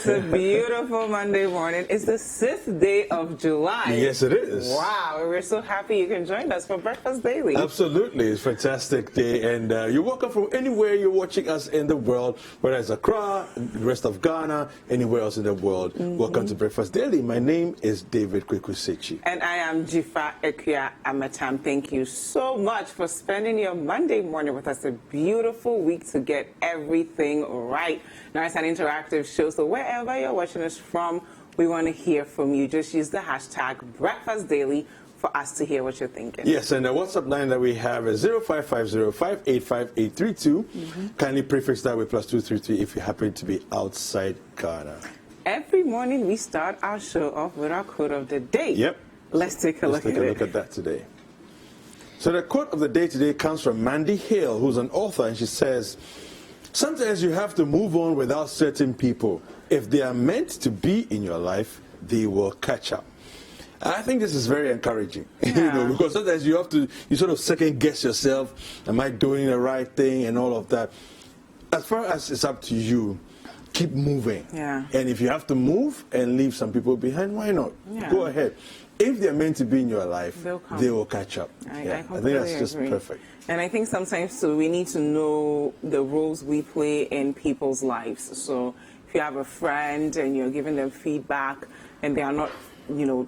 It's a beautiful Monday morning. It's the 6th day of July. Yes, it is. Wow, we're so happy you can join us for Breakfast Daily. Absolutely. It's a fantastic day. And you're welcome from anywhere you're watching us in the world, whether it's Accra, the rest of Ghana, anywhere else in the world. Welcome to Breakfast Daily. My name is David Kwaku Sakyi. And I am Dzifa, Akua, Ametam. Thank you so much for spending your Monday morning with us. A beautiful week to get everything right. Now, it's an interactive show, so wherever you're watching us from, we want to hear from you. Just use the hashtag Breakfast Daily for us to hear what you're thinking. Yes, and the WhatsApp line that we have is 0550-585-832. Kindly prefix that with +233 if you happen to be outside Ghana. Every morning we start our show off with our quote of the day. Yep. Let's take a look at it. Let's take a look at that today. So the quote of the day today comes from Mandy Hale, who's an author, and she says, "Sometimes you have to move on without certain people. If they are meant to be in your life, they will catch up." I think this is very encouraging, because sometimes you sort of second guess yourself. Am I doing the right thing and all of that? As far as it's up to you, keep moving. Yeah. And if you have to move and leave some people behind, why not? Yeah. Go ahead. If they're meant to be in your life, they will catch up. I think that's just perfect. And I think sometimes too, we need to know the roles we play in people's lives. So if you have a friend and you're giving them feedback and they are not,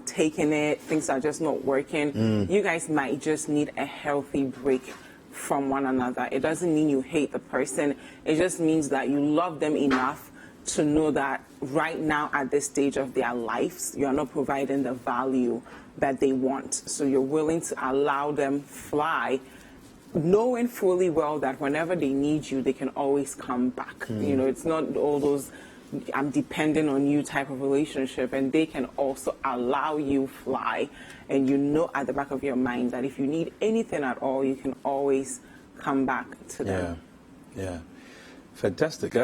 taking it, things are just not working, you guys might just need a healthy break from one another. It doesn't mean you hate the person. It just means that you love them enough to know that right now at this stage of their lives, you're not providing the value that they want. So you're willing to allow them fly, knowing fully well that whenever they need you, they can always come back. It's not all those I'm depending on you type of relationship, and they can also allow you fly. And at the back of your mind that if you need anything at all, you can always come back to them. Yeah. Fantastic.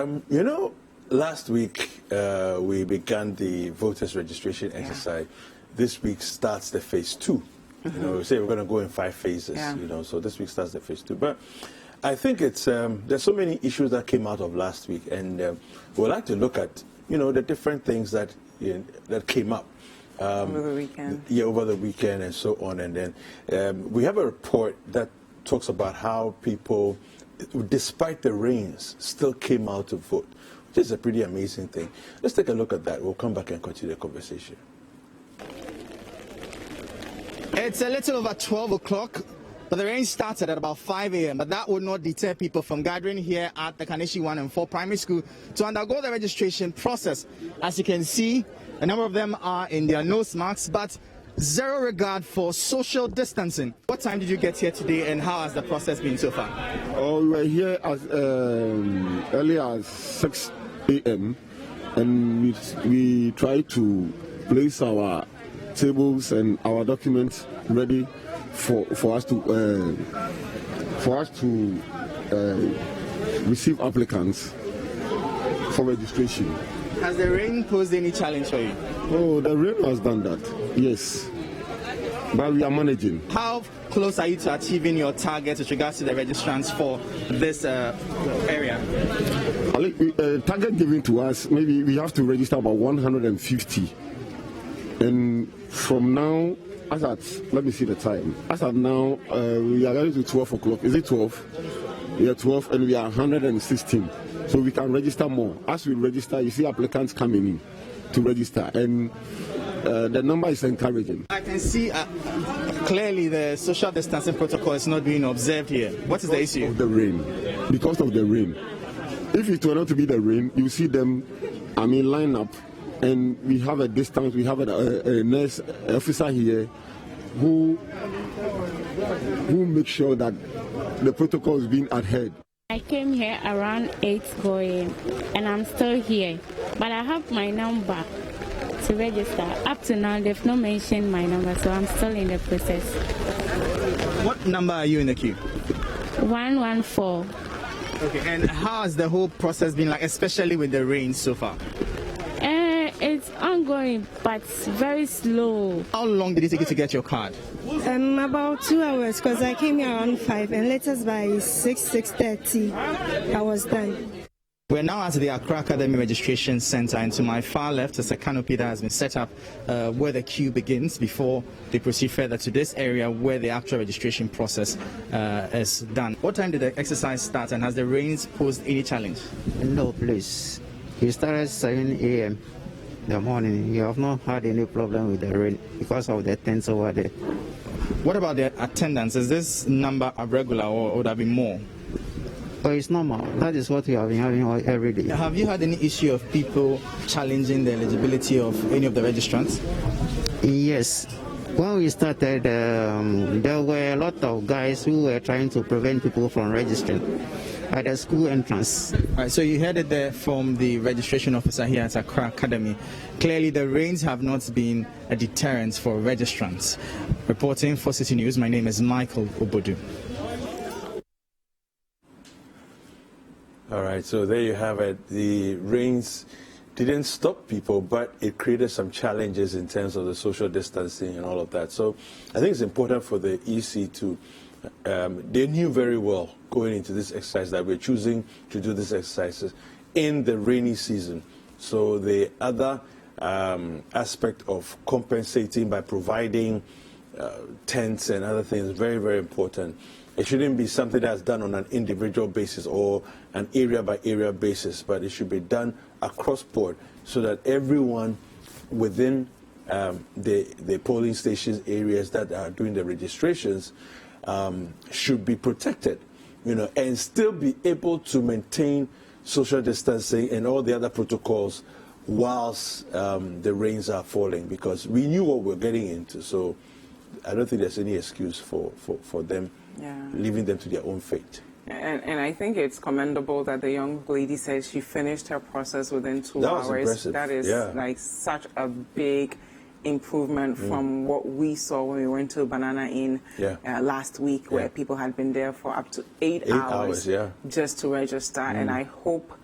Last week, we began the voters registration exercise. This week starts the phase 2. We say we're going to go in 5 phases, so this week starts the phase 2. But I think it's there's so many issues that came out of last week, and we'd like to look at, the different things that came up. Over the weekend. Yeah, over the weekend and so on. And then we have a report that talks about how people, despite the rains, still came out to vote. This is a pretty amazing thing. Let's take a look at that. We'll come back and continue the conversation. It's a little over 12 o'clock, but the rain started at about 5 a.m. But that would not deter people from gathering here at the Kaneshi 1 and 4 primary school to undergo the registration process. As you can see, a number of them are in their nose masks, but zero regard for social distancing. What time did you get here today, and how has the process been so far? We were here as early as 6 a.m. and we tried to place our tables and our documents ready for us to receive applicants for registration. Has the rain posed any challenge for you? Oh, the rain has done that, yes. But we are managing. How close are you to achieving your target with regards to the registrants for this area? Target given to us, maybe we have to register about 150. And from now, let me see the time. As at now, we are going to 12 o'clock. Is it 12? We are 12 and we are 116. So we can register more. As we register, you see applicants coming in to register. And the number is encouraging. I can see clearly the social distancing protocol is not being observed here. What is the issue? Of the rain. Because of the rain. If it were not to be the rain, you see them, line up. And we have a distance. We have a nurse officer here who makes sure that the protocol is being adhered. I came here around 8 going, and I'm still here. But I have my number to register. Up to now, they've not mentioned my number, so I'm still in the process. What number are you in the queue? 114. Okay, and how has the whole process been like, especially with the rain so far? It's ongoing, but very slow. How long did it take you to get your card? About 2 hours, because I came here around 5, and latest by 6:30, I was done. We're now at the Akua Academy Registration Center, and to my far left is a canopy that has been set up where the queue begins before they proceed further to this area where the actual registration process is done. What time did the exercise start, and has the rains posed any challenge? No, please. We started 7 a.m. in the morning. We have not had any problem with the rain because of the tents over there. What about the attendance? Is this number regular, or would there be more? Oh, it's normal. That is what we have been having every day. Have you had any issue of people challenging the eligibility of any of the registrants? Yes. When we started, there were a lot of guys who were trying to prevent people from registering at the school entrance. All right, so you heard it there from the registration officer here at Akua Academy. Clearly, the rains have not been a deterrent for registrants. Reporting for City News, my name is Michael Obodu. All right, so there you have it. The rains didn't stop people, but it created some challenges in terms of the social distancing and all of that. So I think it's important for the EC to, they knew very well going into this exercise that we're choosing to do these exercises in the rainy season. So the other aspect of compensating by providing tents and other things is very, very important. It shouldn't be something that's done on an individual basis or an area-by-area basis, but it should be done across board so that everyone within the polling stations areas that are doing the registrations should be protected, and still be able to maintain social distancing and all the other protocols whilst the rains are falling, because we knew what we're getting into. So I don't think there's any excuse for them. Yeah. Leaving them to their own fate. And I think it's commendable that the young lady said she finished her process within 2 hours. Impressive. That is like such a big improvement from what we saw when we went to Banana Inn last week, where people had been there for up to 8 hours just to register. And I hope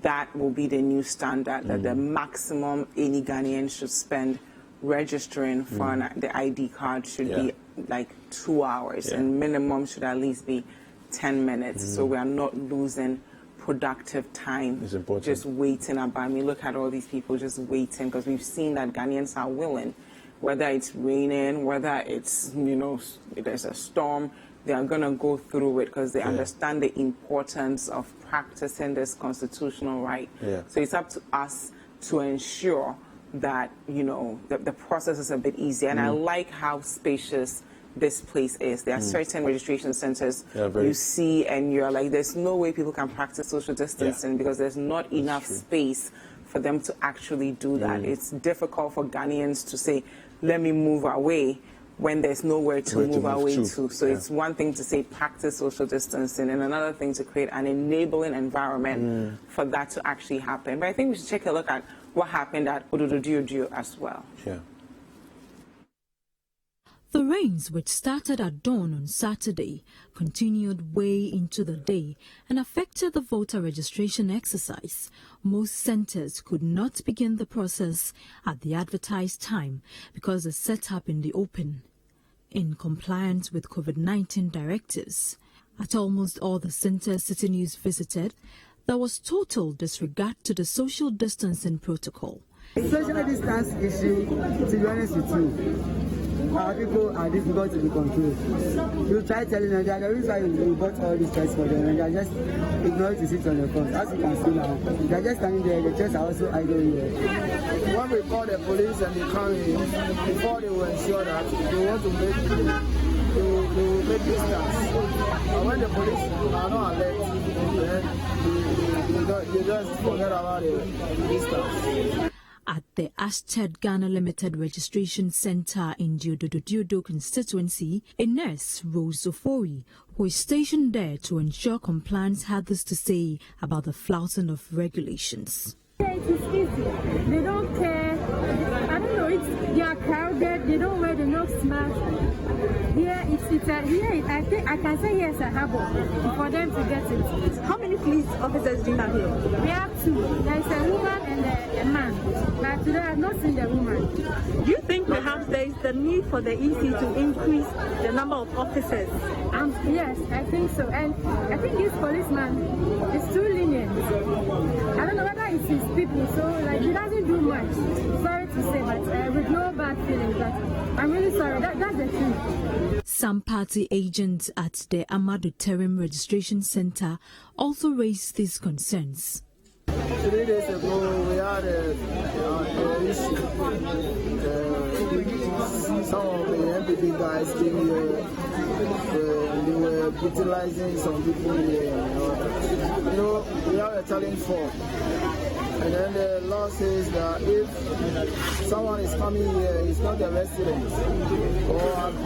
that will be the new standard, that the maximum any Ghanaian should spend registering for the ID card should be like 2 hours, and minimum should at least be 10 minutes. So we are not losing productive time just waiting about. I mean, look at all these people just waiting, because we've seen that Ghanaians are willing, whether it's raining, whether it's, there's a storm, they are going to go through it because they understand the importance of practicing this constitutional right. So it's up to us to ensure that, the process is a bit easier. And I like how spacious this place is. There are certain registration centers you see and you're like, there's no way people can practice social distancing because there's not enough space for them to actually do that. It's difficult for Ghanaians to say, let me move away when there's nowhere to move away to. So it's one thing to say practice social distancing, and another thing to create an enabling environment for that to actually happen. But I think we should take a look at what happened at Ododo as well. The rains, which started at dawn on Saturday, continued way into the day and affected the voter registration exercise. Most centers could not begin the process at the advertised time because it's set up in the open, in compliance with COVID-19 directives. At almost all the centers City News visited, there was total disregard to the social distancing protocol. Social distance issue, to be honest with you, our people are difficult to be controlled. You try telling them that the reason why you bought all these tests for them, and they are just ignoring to sit on the front. As you can see now, they are just standing there, the chairs are also idling here. When we call the police and they come in, before they will ensure that they want to make distance. But when the police are not alert, they just forget about the distance. At the Asted Ghana Limited Registration Center in Diododo constituency, a nurse, Rose Ofori, who is stationed there to ensure compliance, had this to say about the flouting of regulations. It is easy. They don't care. I don't know, they are crowded, they don't wear the nose mask. Here, I think I can say here's a harbor for them to get it. How many police officers do you have here? We have two. There is a woman and a man. But today I have not seen the woman. Do you think perhaps there is the need for the EC to increase the number of officers? Yes, I think so. And I think this policeman is too lenient. I don't know whether it's his people, so like he doesn't do much. Sorry to say, but with no bad feelings. But I'm really sorry. That's the truth. Some party agents at the Amadu Terim Registration Center also raised these concerns. 3 days ago, we had an issue. Some of the MPP guys came here. They were brutalizing some people here. We have a challenge for. And then the law says that if someone is coming here, it's not a resident or an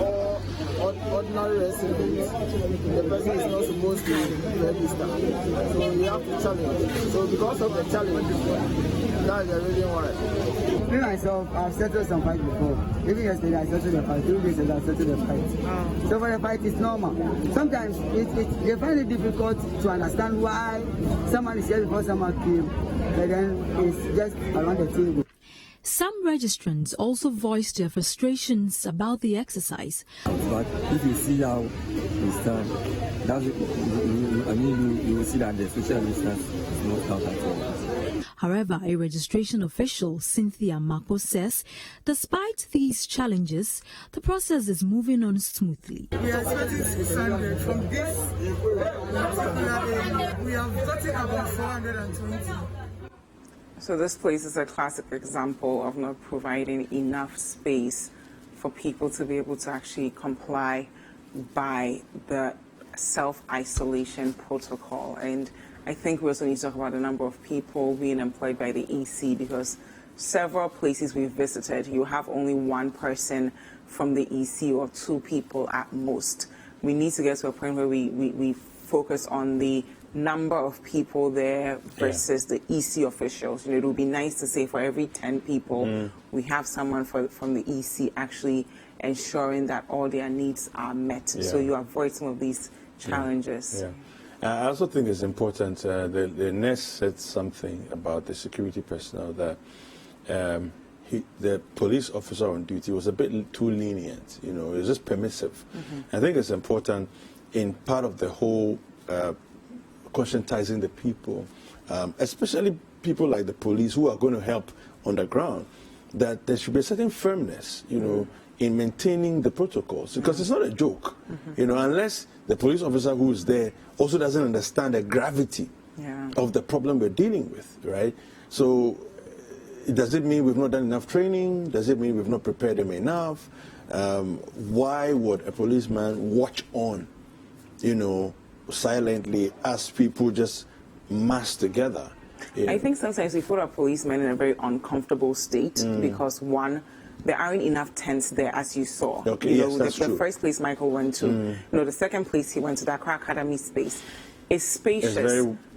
ordinary resident, the person is not supposed to register. So you have to challenge. So because of the challenge, that's the reason why. Me myself, I've settled some fight before. Even yesterday I settled the fight. 2 days ago I settled the fight. So for the fight, it's normal. Sometimes they find it difficult to understand why someone is here before someone came. But then it's just around the table. Some registrants also voiced their frustrations about the exercise. But if you see how we stand, you will see that the social distance is not out at all. However, a registration official, Cynthia Mako, says despite these challenges, the process is moving on smoothly. We are expecting 600 from this particular area. We have gotten about 420. So this place is a classic example of not providing enough space for people to be able to actually comply by the self-isolation protocol. And I think we also need to talk about the number of people being employed by the EC, because several places we've visited, you have only one person from the EC or 2 people at most. We need to get to a point where we focus on the number of people there versus the EC officials. It would be nice to say for every 10 people, we have someone from the EC actually ensuring that all their needs are met. So you avoid some of these challenges. I also think it's important, the nurse said something about the security personnel that the police officer on duty was a bit too lenient, it was just permissive. I think it's important in part of the whole conscientizing the people, especially people like the police who are going to help on the ground, that there should be a certain firmness, in maintaining the protocols, because it's not a joke, unless the police officer who is there also doesn't understand the gravity of the problem we're dealing with, right? So does it mean we've not done enough training? Does it mean we've not prepared them enough? Why would a policeman watch on, silently as people just mass together? I think sometimes we put our policemen in a very uncomfortable state because, one, there aren't enough tents there, as you saw. The first place Michael went to, the second place he went to, the Akua Academy space, is spacious.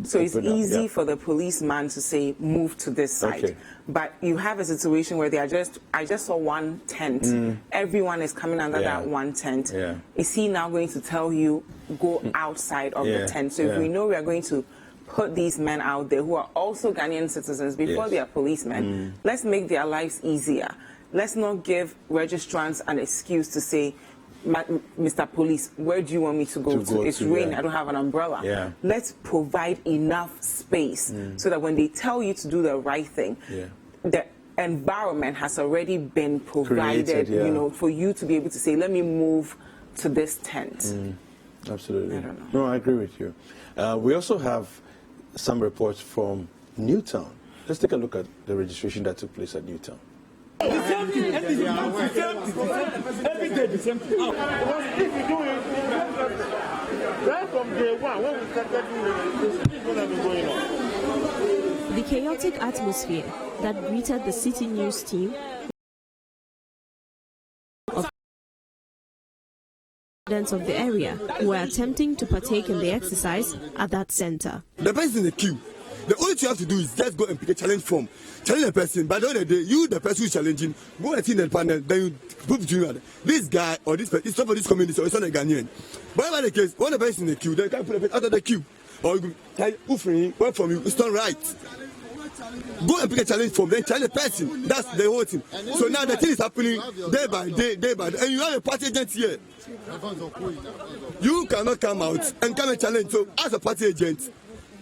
So it's easy for the policeman to say, move to this side. But you have a situation where I just saw one tent. Everyone is coming under that one tent. Is he now going to tell you, go outside of the tent? So if we know we are going to put these men out there who are also Ghanaian citizens before they are policemen, let's make their lives easier. Let's not give registrants an excuse to say, Mr. Police, where do you want me to go to? It's raining, I don't have an umbrella. Let's provide enough space so that when they tell you to do the right thing, the environment has already been provided, for you to be able to say, let me move to this tent. Absolutely. No, I agree with you. We also have some reports from Newtown. Let's take a look at the registration that took place at Newtown. The same thing, every day the same thing. If you do it, right from day one, when we started doing it, it's going to be going on. The chaotic atmosphere that greeted the city news team of residents of the area who were attempting to partake in the exercise at that center. The person in the queue. The only thing you have to do is just go and pick a challenge form. Challenge the person. By the end of the day, you, the person who's challenging, go and see the panel, then you put between you. This guy or this person, it's not for this community, or it's not a Ghanaian. Whatever the case, when the person in the queue, they can put a person out of the queue. Or you can work from you, it's not right. Go and pick a challenge form, then challenge the person. That's the whole thing. So now the thing is happening day by day, and you have a party agent here. You cannot come out and come and challenge. So as a party agent,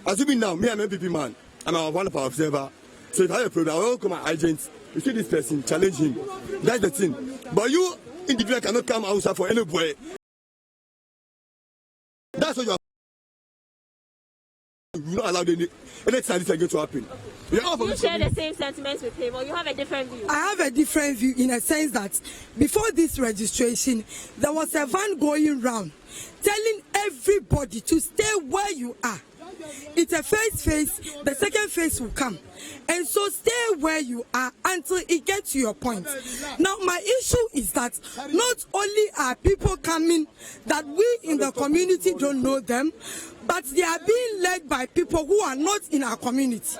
assuming now, me, I'm an MPP man, I'm one of our observer. So if I have a problem, I will come my agent. You see this person, challenge him. That's the thing. But you individual cannot come outside for anybody. That's what you are. You not allow any challenge again to happen. You share the same sentiments with him, or you have a different view? I have a different view in a sense that before this registration, there was a van going round telling everybody to stay where you are. It's a first phase, the second phase will come. And so stay where you are until it gets to your point. Now, my issue is that not only are people coming that we in the community don't know them, but they are being led by people who are not in our community.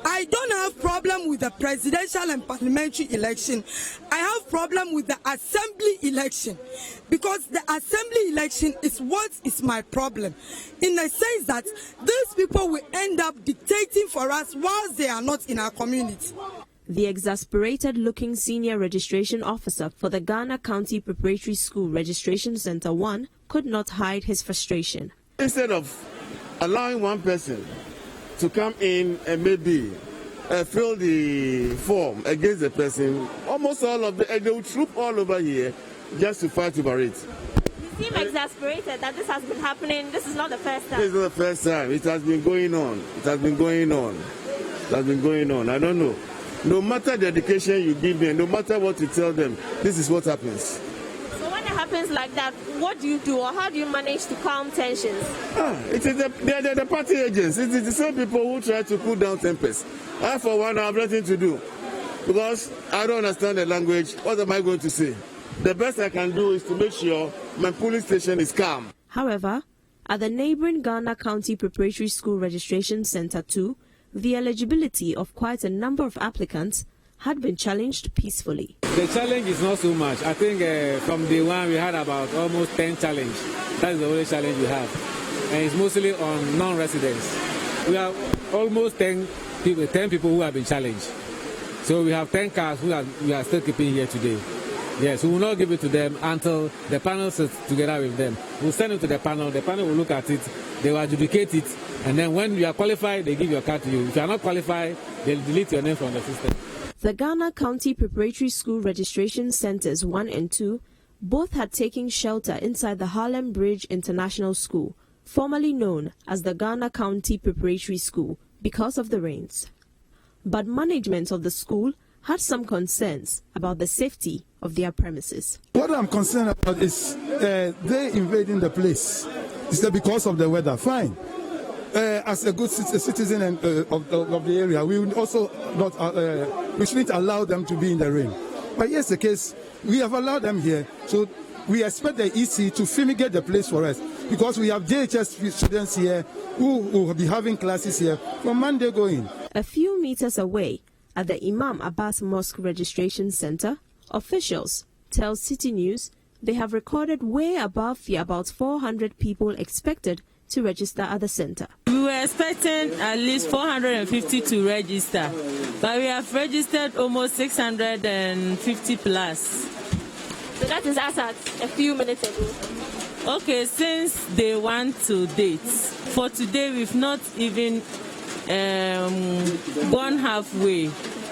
I don't have problem with the presidential and parliamentary election. I have problem with the assembly election, because the assembly election is what is my problem, in the sense that these people will end up dictating for us whilst they are not in our community. The exasperated-looking senior registration officer for the Ghana County Preparatory School Registration Center 1 could not hide his frustration. Instead of allowing one person to come in and maybe fill the form against the person, almost all of them, they will troop all over here just to fight over it. You seem exasperated that this has been happening. This is not the first time. This is not the first time. It has been going on. It has been going on. It has been going on. I don't know. No matter the education you give them, no matter what you tell them, this is what happens. So when it happens like that, what do you do, or how do you manage to calm tensions? It is they're the party agents. It is the same people who try to cool down tempers. I, for one, have nothing to do, because I don't understand the language. What am I going to say? The best I can do is to make sure my police station is calm. However, at the neighboring Ghana County Preparatory School Registration Center 2, the eligibility of quite a number of applicants had been challenged peacefully. The challenge is not so much. I think from day one we had about almost 10 challenges. That is the only challenge we have. And it's mostly on non-residents. We have almost 10 people who have been challenged. So we have 10 cars we are still keeping here today. Yes, we will not give it to them until the panel sits together with them. We'll send it to the panel will look at it, they will adjudicate it, and then when you are qualified, they give your card to you. If you are not qualified, they'll delete your name from the system. The Ghana County Preparatory School Registration Centers 1 and 2 both had taken shelter inside the Harlem Bridge International School, formerly known as the Ghana County Preparatory School, because of the rains. But management of the school had some concerns about the safety of their premises. What I'm concerned about is they invading the place. Is that because of the weather? Fine. As a good citizen of the area, we would also not we shouldn't allow them to be in the rain. But yes, the case we have allowed them here, so we expect the EC to fumigate the place for us, because we have JHS students here who will be having classes here from Monday going. A few meters away, at the Imam Abbas Mosque Registration Center, officials tell City News they have recorded way above the about 400 people expected to register at the center. We were expecting at least 450 to register, but we have registered almost 650 plus. So that is as at a few minutes ago. Okay, since day one to date. For today, we've not even gone halfway,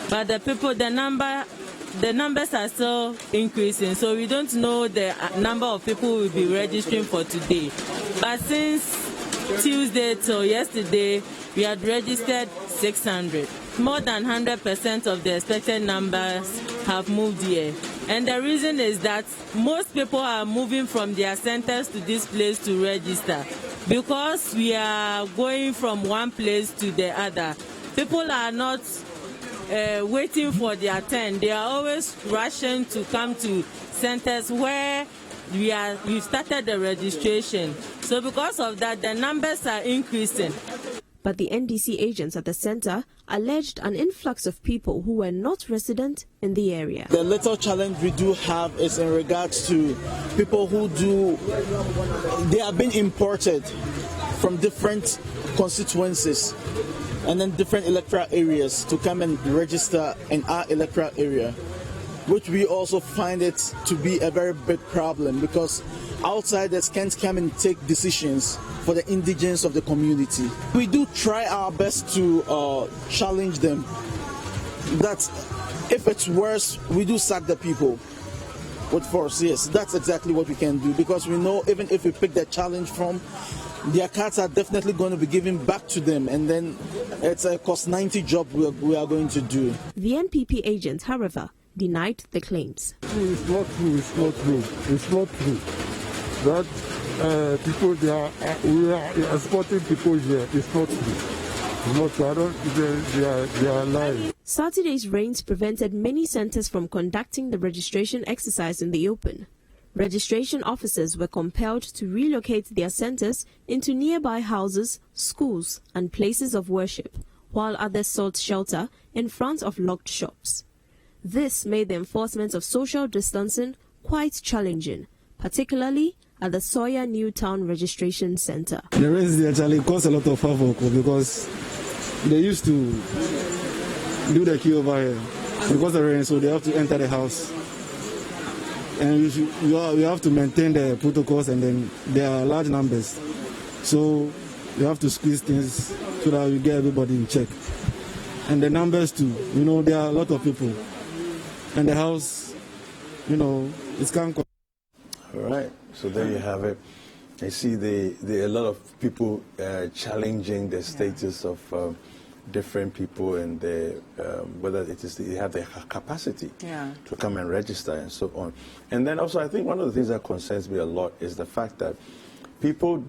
but the numbers are still increasing, so we don't know the number of people who will be registering for today. But since Tuesday till yesterday, we had registered 600. More than 100% of the expected numbers have moved here. And the reason is that most people are moving from their centers to this place to register, because we are going from one place to the other. People are not waiting for their turn. They are always rushing to come to centers where we've started the registration. So because of that, the numbers are increasing. But the NDC agents at the center alleged an influx of people who were not resident in the area. The little challenge we do have is in regards to people who they are being imported from different constituencies. and then different electoral areas to come and register in our electoral area, which we also find it to be a very big problem because outsiders can't come and take decisions for the indigents of the community. We do try our best to challenge them that if it's worse, we do sack the people with force. Yes, that's exactly what we can do because we know even if we pick the challenge from, their cards are definitely going to be given back to them, and then it's a cost 90 job we are going to do. The NPP agent, however, denied the claims. It's not true. It's not true. It's not true. That people we are exporting people here. It's not true. It's not true. I don't. They are lying. Saturday's rains prevented many centers from conducting the registration exercise in the open. Registration officers were compelled to relocate their centers into nearby houses, schools, and places of worship, while others sought shelter in front of locked shops. This made the enforcement of social distancing quite challenging, particularly at the Sawyer New Town Registration Center. The rains actually caused a lot of havoc because they used to do the queue over here because of the rain, so they have to enter the house. And you have to maintain the protocols, and then there are large numbers. So you have to squeeze things so that you get everybody in check. And the numbers too, there are a lot of people. And the house, it's can't. All right, so there you have it. I see a lot of people challenging the status of different people and whether it is they have the capacity to come and register and so on. And then also I think one of the things that concerns me a lot is the fact that people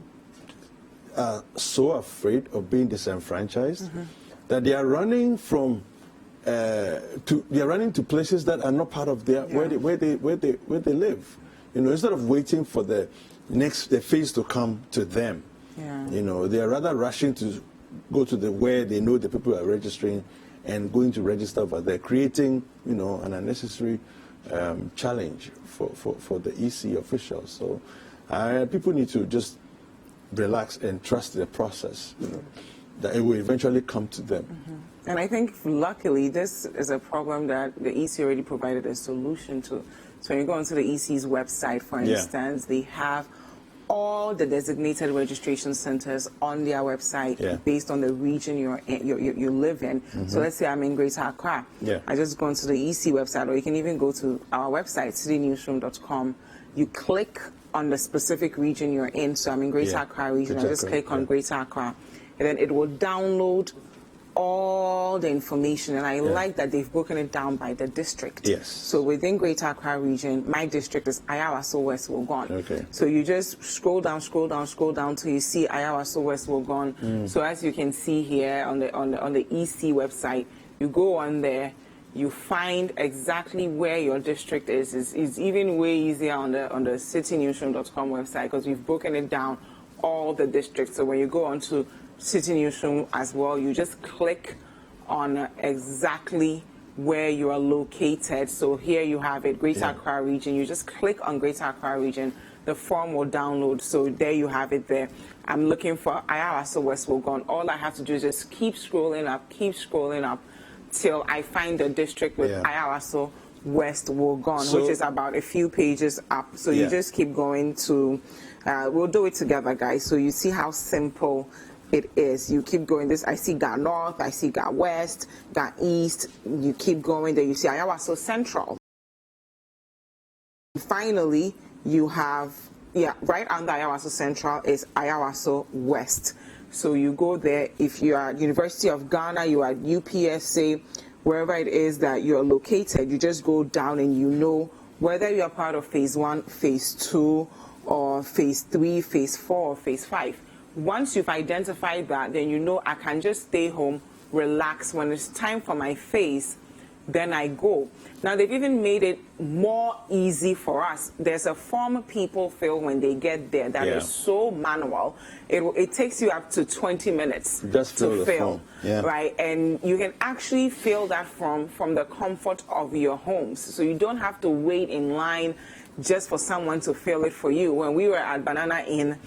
are so afraid of being disenfranchised that they are running from they are running to places that are not part of their where they live. Instead of waiting for the phase to come to them. They are rather rushing to go to where they know the people are registering and going to register, but they're creating, an unnecessary challenge for the EC officials. So people need to just relax and trust the process, that it will eventually come to them. And I think, luckily, this is a problem that the EC already provided a solution to. So when you go onto the EC's website, for instance, they have all the designated registration centers on their website based on the region you live in. So let's say I'm in Greater Accra. I just go onto the EC website, or you can even go to our website, citynewsroom.com. You click on the specific region you're in. So I'm in Greater Accra region. I just click on Greater Accra, and then it will download all the information, and I like that they've broken it down by the district. So within Greater Accra region, my district is Ayawaso West Wogon. So you just scroll down till you see Ayawaso West Wogon. So as you can see here on the EC website, you go on there, you find exactly where your district is. It's even way easier on the citynewsroom.com website because we've broken it down all the districts. So when you go on to City Newsroom as well, you just click on exactly where you are located. So here you have it, Greater Accra region. You just click on Greater Accra region, the form will download. So there you have it there. I'm looking for Ayawaso West Wogon. All I have to do is just keep scrolling up till I find the district with Ayawaso West Wogon, which is about a few pages up. So you just keep going to, we'll do it together, guys. So you see how simple it is. You keep going. I see Ga North, I see Ga West, Ga East. You keep going there. You see Ayawaso Central. Finally, you have, right under Ayawaso Central is Ayawaso West. So you go there. If you are at University of Ghana, you are at UPSA, wherever it is that you're located, you just go down and you know whether you're part of phase 1, phase 2, or phase 3, phase 4, or phase 5. Once you've identified that, then you know I can just stay home, relax. When it's time for my phase, then I go. Now, they've even made it more easy for us. There's a form people fill when they get there that is so manual. It takes you up to 20 minutes to fill, right? And you can actually fill that from the comfort of your homes. So you don't have to wait in line just for someone to fill it for you. When we were at Banana Inn,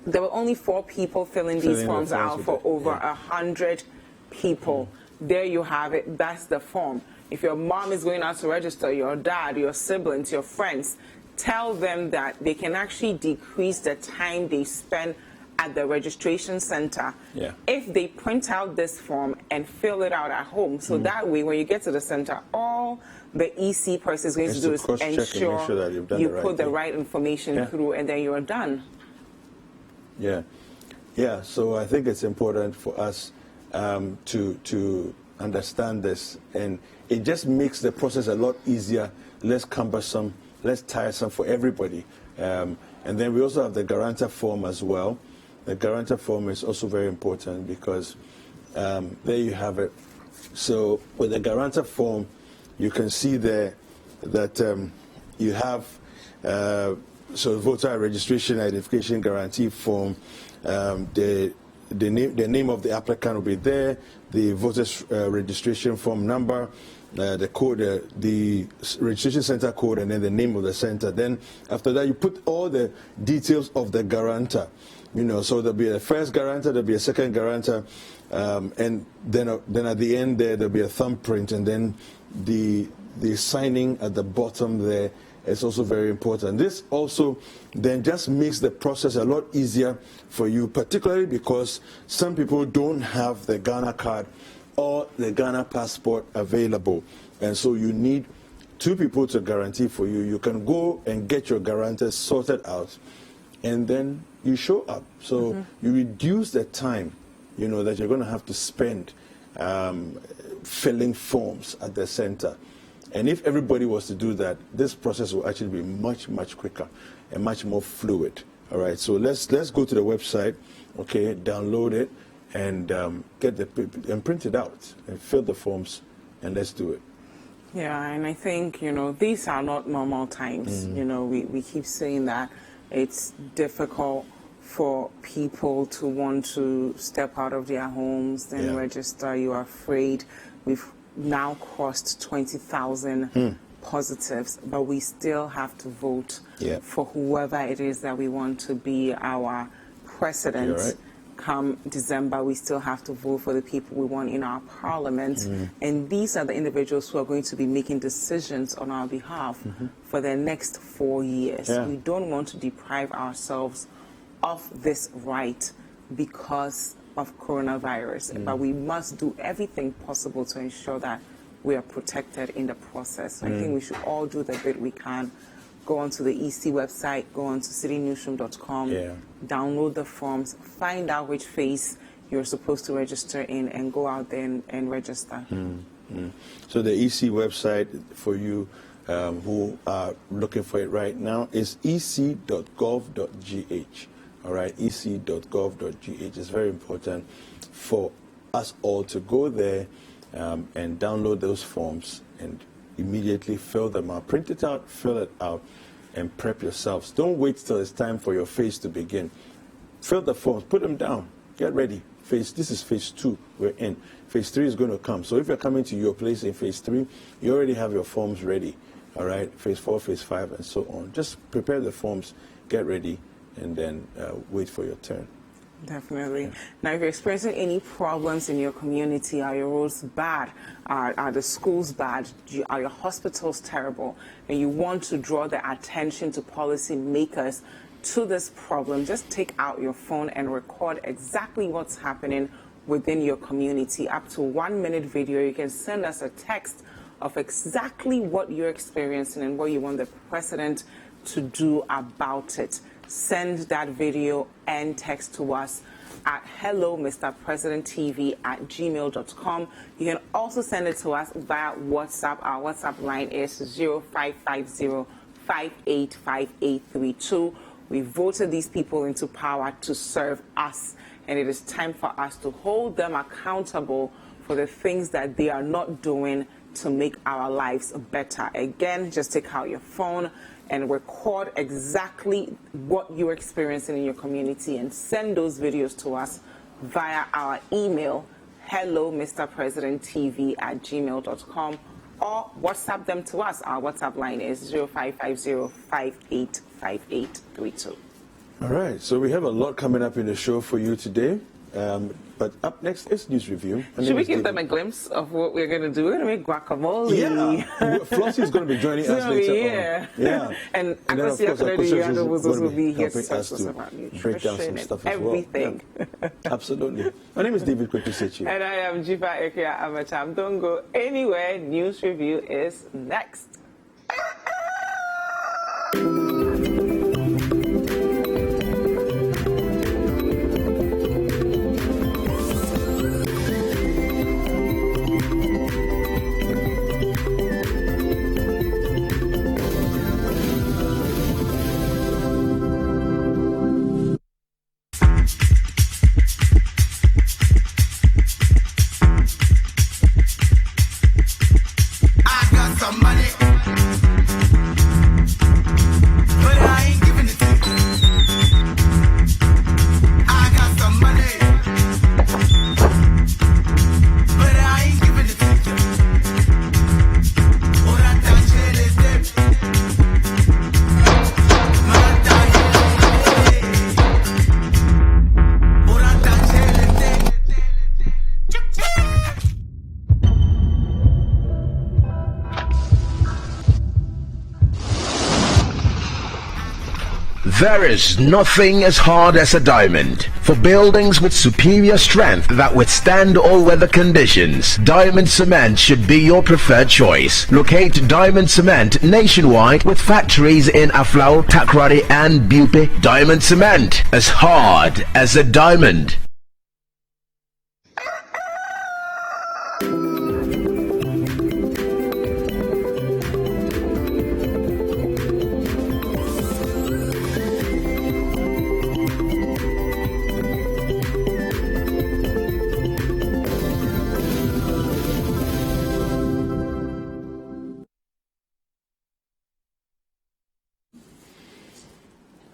there were only 4 people filling these forms out for over 100 people. There you have it. That's the form. If your mom is going out to register, your dad, your siblings, your friends, tell them that they can actually decrease the time they spend at the registration center if they print out this form and fill it out at home. So that way, when you get to the center, all the EC person is going to do is ensure that you the right put the thing. right information through, and then you're done. So I think it's important for us to understand this, and it just makes the process a lot easier, less cumbersome, less tiresome for everybody. And then we also have the guarantor form as well. The guarantor form is also very important because there you have it. So with the guarantor form, you can see there that you have so voter registration identification guarantee form. The name of the applicant will be there, the voters registration form number, the code, the registration center code, and then the name of the center. Then after that, you put all the details of the guarantor. So there'll be a first guarantor, there'll be a second guarantor, and then at the end there'll be a thumbprint, and then the signing at the bottom there is also very important. This also then just makes the process a lot easier for you, particularly because some people don't have the Ghana card or the Ghana passport available, and so you need 2 people to guarantee for you. You can go and get your guarantor sorted out, and then you show up. So you reduce the time, that you're going to have to spend filling forms at the center. And if everybody was to do that, this process will actually be much, much quicker and much more fluid. All right, so let's go to the website, download it, and get and print it out and fill the forms, and let's do it. Yeah, and I think, these are not normal times. We keep saying that it's difficult for people to want to step out of their homes and register. You are afraid. We've now crossed 20,000 positives, but we still have to vote for whoever it is that we want to be our president. Come December, we still have to vote for the people we want in our parliament. And these are the individuals who are going to be making decisions on our behalf for the next 4 years. We don't want to deprive ourselves of this right because of coronavirus, but we must do everything possible to ensure that we are protected in the process. So I think we should all do the bit we can. Go onto the EC website, go onto citynewsroom.com, download the forms, find out which phase you're supposed to register in, and go out there and register. So the EC website for you who are looking for it right now is ec.gov.gh. All right, ec.gov.gh is very important for us all to go there and download those forms and immediately fill them out. Print it out, fill it out, and prep yourselves. Don't wait till it's time for your phase to begin. Fill the forms, put them down, get ready. This is phase 2, we're in. Phase 3 is going to come. So if you're coming to your place in phase 3, you already have your forms ready. All right, phase 4, phase 5, and so on. Just prepare the forms, get ready, and then wait for your turn. Definitely. Now, if you're experiencing any problems in your community, are your roads bad? Are the schools bad? Are your hospitals terrible? And you want to draw the attention to policy makers to this problem, just take out your phone and record exactly what's happening within your community. Up to 1 minute video. You can send us a text of exactly what you're experiencing and what you want the president to do about it. Send that video and text to us at hellomrpresidenttv@gmail.com. You can also send it to us via WhatsApp. Our WhatsApp line is 0550-585832. We voted these people into power to serve us, and it is time for us to hold them accountable for the things that they are not doing to make our lives better. Again, just take out your phone and record exactly what you're experiencing in your community and send those videos to us via our email, hellomrpresidenttv@gmail.com, or WhatsApp them to us. Our WhatsApp line is 0550-585832. All right, so we have a lot coming up in the show for you today. But up next is News Review. Should we give them a glimpse of what we're going to do? We're going to make guacamole. Yeah. Flossie is going to be joining us later on. Yeah. And then, of course, Akosia will also be here to helping us to about break down some nutrition stuff and as well. everything. Yeah. Absolutely. My name is David Kwaku. And I am Dzifa Ametam. Don't go anywhere. News Review is next. There is nothing as hard as a diamond. For buildings with superior strength that withstand all weather conditions, Diamond Cement should be your preferred choice. Locate Diamond Cement nationwide with factories in Aflao, Takrady and Bupe. Diamond Cement, as hard as a diamond.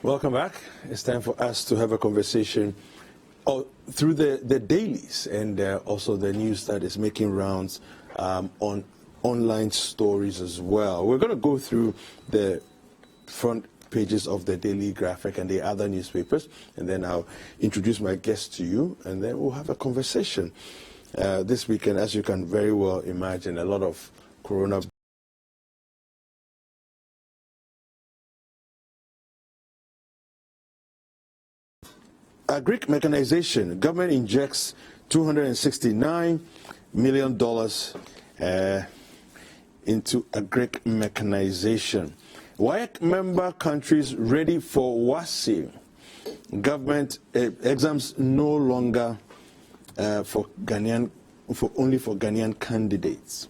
Welcome back. It's time for us to have a conversation through the dailies and also the news that is making rounds on online stories as well. We're going to go through the front pages of the Daily Graphic and the other newspapers, and then I'll introduce my guests to you, and then we'll have a conversation. This weekend, as you can very well imagine, a lot of corona. Agric mechanization, government injects $269 million into agric mechanization. WAEC member countries ready for WASI. Government exams no longer only for Ghanaian candidates.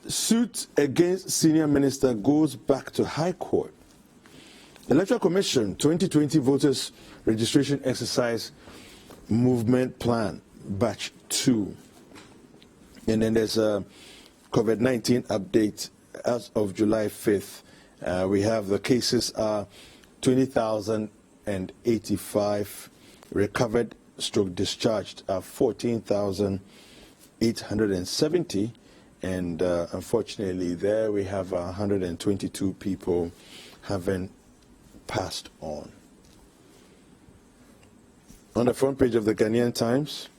Suit against senior minister goes back to High Court. Electoral Commission 2020 voters registration exercise movement plan batch 2. And then there's a COVID-19 update as of July 5th. We have the cases are 20,085, recovered stroke discharged are 14,870, and unfortunately there we have 122 people having passed on. On the front page of the Ghanaian Times,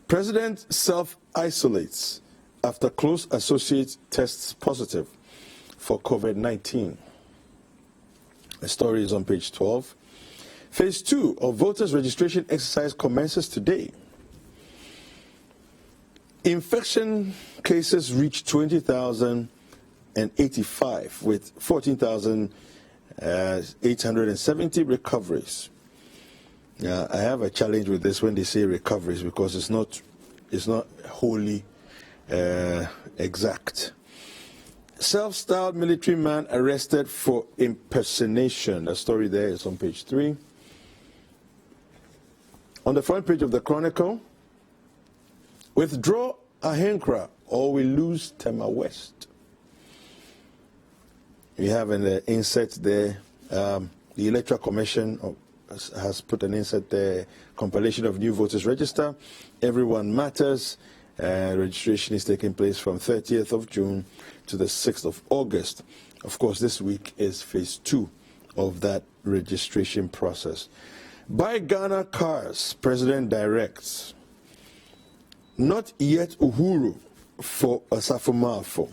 President self-isolates after close associate tests positive for COVID-19. The story is on page 12. Phase 2 of voters registration exercise commences today. Infection cases reach 20,085 with 14,870 recoveries. I have a challenge with this when they say recoveries because it's not wholly exact. Self-styled military man arrested for impersonation. The story there is on page 3. On the front page of the Chronicle, withdraw Ahenkra or we lose Tema West. We have in the insert there, the Electoral Commission has put an insert there, compilation of new voters register. Everyone matters. Registration is taking place from 30th of June to the 6th of August. Of course, this week is phase 2 of that registration process. Buy Ghana cars, President directs. Not yet Uhuru for Asafo.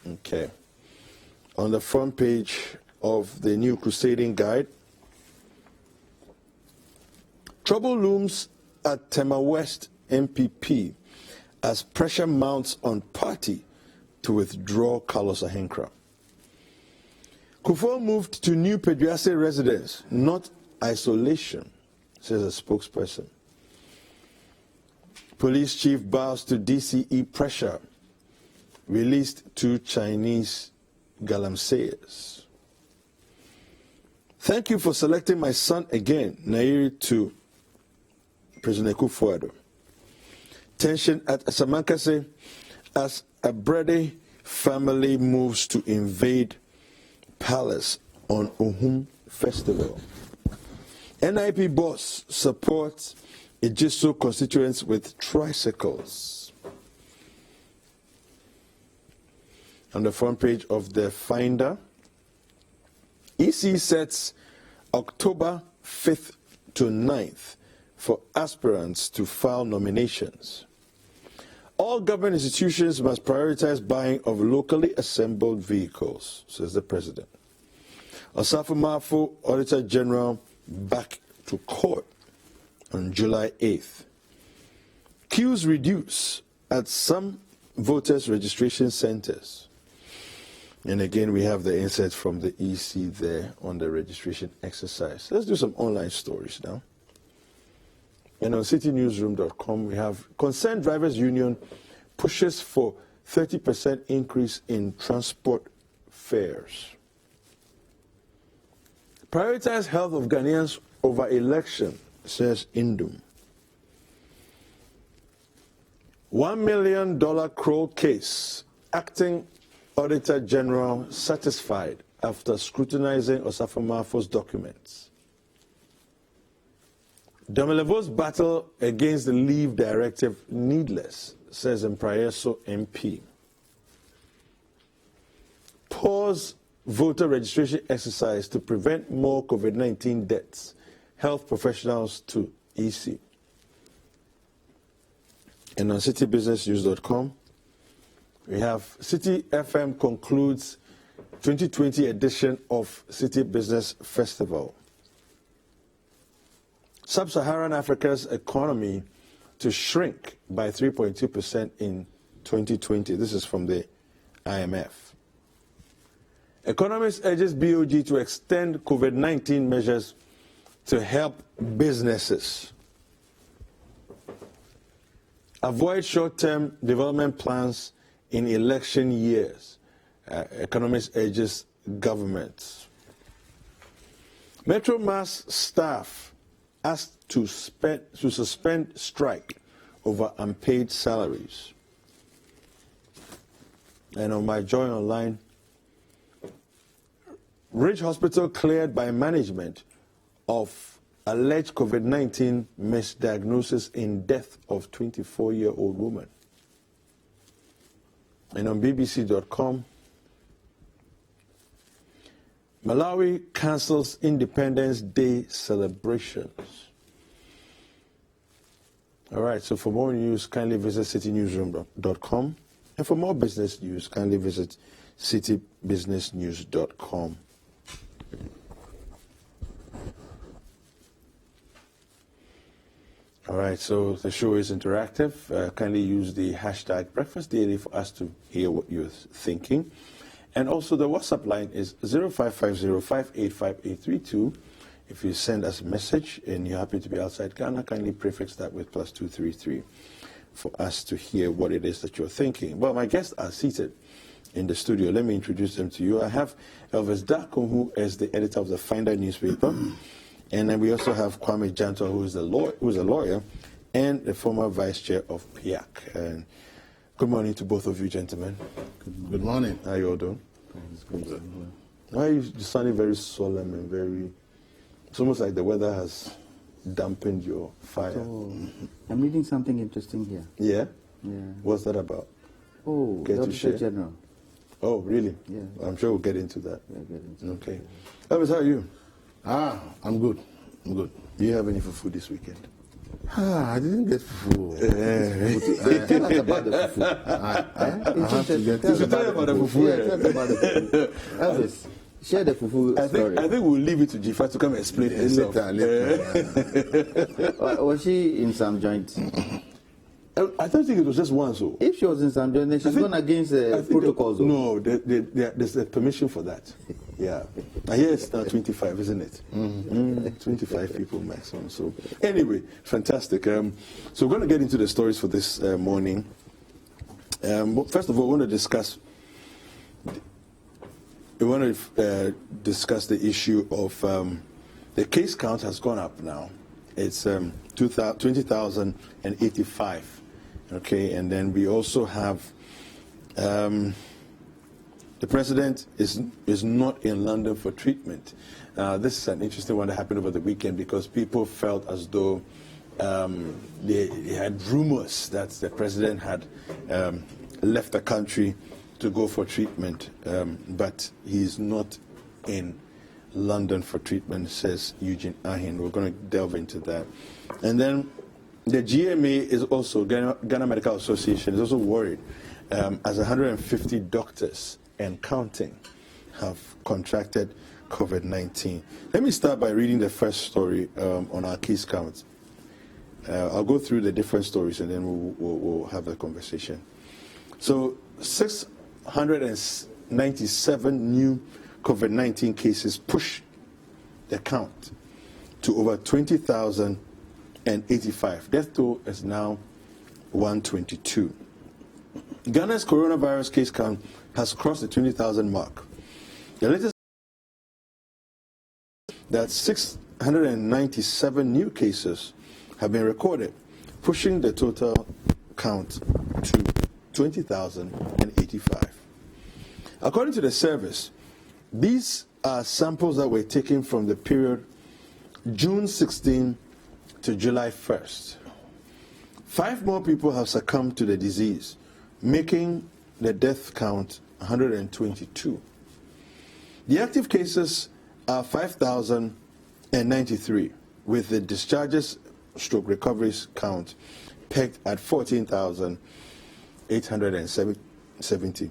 Okay. On the front page of the new Crusading Guide, trouble looms at Tema West MPP as pressure mounts on party to withdraw Carlos Ahenkra. Kufuor moved to new Peduase residence, not isolation, says a spokesperson. Police chief bows to DCE pressure, released 2 Chinese galamseyers. Thank you for selecting my son again, Nairi to President Kufuor. Tension at Asamankase as a Brede family moves to invade palace on Ohum Festival. NIP boss supports Ejiso constituents with tricycles. On the front page of the Finder, EC sets October 5th to 9th for aspirants to file nominations. All government institutions must prioritize buying of locally assembled vehicles, says the president. Osafo Marfo, Auditor General, back to court on July 8th. Queues reduce at some voters' registration centers. And again, we have the insights from the EC there on the registration exercise. Let's do some online stories now. And on citynewsroom.com, we have Concerned Drivers Union pushes for 30% increase in transport fares. Prioritize health of Ghanaians over election, says Indum. $1 million Kroll case. Acting Auditor General satisfied after scrutinizing Osafo Marfo's documents. Domelevo's battle against the Leave Directive needless, says Mprayeso MP. Pause voter registration exercise to prevent more COVID-19 deaths. Health professionals to EC. And on citybusinessnews.com, we have City FM concludes 2020 edition of City Business Festival. Sub-Saharan Africa's economy to shrink by 3.2% in 2020. This is from the IMF. Economist urges BOG to extend COVID-19 measures to help businesses. Avoid short-term development plans in election years. Economist urges governments. Metro Mass staff asked to suspend strike over unpaid salaries. And on my Joy Online, Ridge Hospital cleared by management of alleged COVID-19 misdiagnosis in death of 24-year-old woman. And on BBC.com, Malawi cancels Independence Day celebrations. All right, so for more news, kindly visit citynewsroom.com. And for more business news, kindly visit citybusinessnews.com. All right, so the show is interactive. Kindly use the hashtag Breakfast Daily for us to hear what you're thinking. And also the WhatsApp line is 0550585832. If you send us a message and you're happy to be outside Ghana, kindly prefix that with +233 for us to hear what it is that you're thinking. Well, my guests are seated in the studio. Let me introduce them to you. I have Elvis Darko, who is the editor of the Finder newspaper. And then we also have Kwame Janto, who is a lawyer and the former vice chair of PIAC. And good morning to both of you, gentlemen. Good morning. How are you all doing? Why are you sounding very solemn and very... It's almost like the weather has dampened your fire. So, I'm reading something interesting here. Yeah? Yeah. What's that about? Oh, Care the to share? General. Oh, really? Yeah. I'm sure we'll get into that. Yeah, get into Okay. Elvis, how are you? I'm good. Good. Do you have any fufu this weekend? I didn't get fufu. Tell us about the fufu. Tell us about the fufu. Elvis, share the fufu story. I think we'll leave it to Dzifa to come explain herself. Was she in some joint? I don't think it was just one. So if she was in some joint, then she's gone against protocols. No, there's a permission for that. Yeah, I hear it's now 25, isn't it? 25 people maximum. So anyway, fantastic. So we're going to get into the stories for this morning. First of all, we want to discuss the issue of the case count has gone up now. It's 20,085. Okay, and then we also have the president is not in London for treatment. This is an interesting one that happened over the weekend because people felt as though they had rumors that the president had left the country to go for treatment, but he's not in London for treatment, says Eugene Ahin. We're going to delve into that. And then the GMA is also, Ghana Medical Association, is also worried as 150 doctors and counting have contracted COVID-19. Let me start by reading the first story on our case count. I'll go through the different stories and then we'll have a conversation. So 697 new COVID-19 cases push the count to over 20,085. Death toll is now 122. Ghana's coronavirus case count has crossed the 20,000 mark. The latest that 697 new cases have been recorded, pushing the total count to 20,085. According to the service, these are samples that were taken from the period June 16 to July 1st. 5 more people have succumbed to the disease, making the death count 122. The active cases are 5,093, with the discharges / recoveries count pegged at 14,870.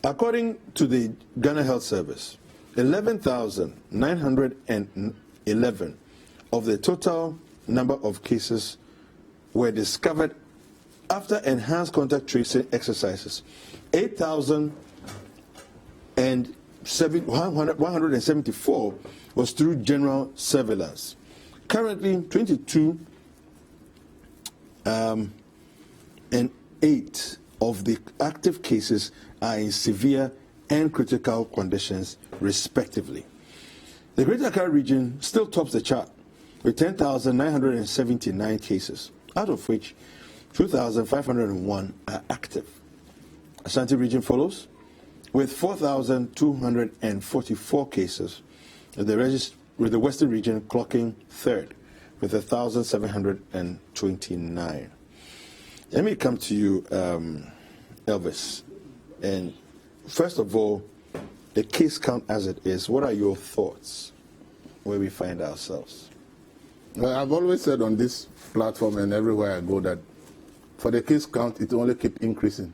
According to the Ghana Health Service, 11,911 of the total number of cases were discovered after enhanced contact tracing exercises. 174 was through general surveillance. Currently, 22 and 8 of the active cases are in severe and critical conditions, respectively. The Greater Accra region still tops the chart with 10,979 cases, out of which 2,501 are active. Ashanti region follows with 4,244 cases, with the Western region clocking third with 1,729. Let me come to you, Elvis. And first of all, the case count as it is, what are your thoughts where we find ourselves? Well, I've always said on this platform and everywhere I go that for the case count, it only keeps increasing.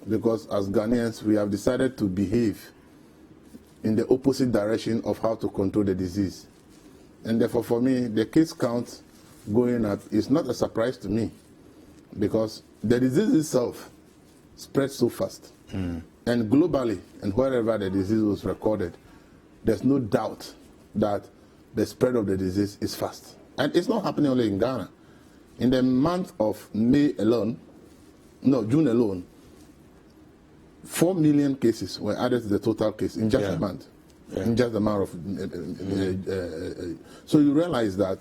Because as Ghanaians, we have decided to behave in the opposite direction of how to control the disease. And therefore, for me, the case count going up is not a surprise to me, because the disease itself spreads so fast. And globally, and wherever the disease was recorded, there's no doubt that the spread of the disease is fast. And it's not happening only in Ghana. In the month of June alone, 4 million cases were added to the total case in just a month. In just a matter of... so you realize that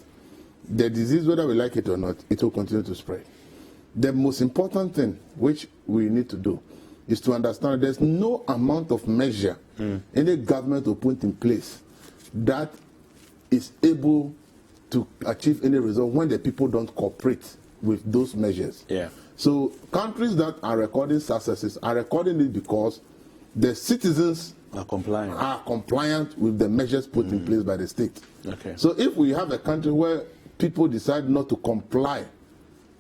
the disease, whether we like it or not, it will continue to spread. The most important thing which we need to do is to understand there's no amount of measure any government will put in place that is able to achieve any result when the people don't cooperate with those measures. So countries that are recording successes are recording it because the citizens are compliant with the measures put in place by the state. Okay. So if we have a country where people decide not to comply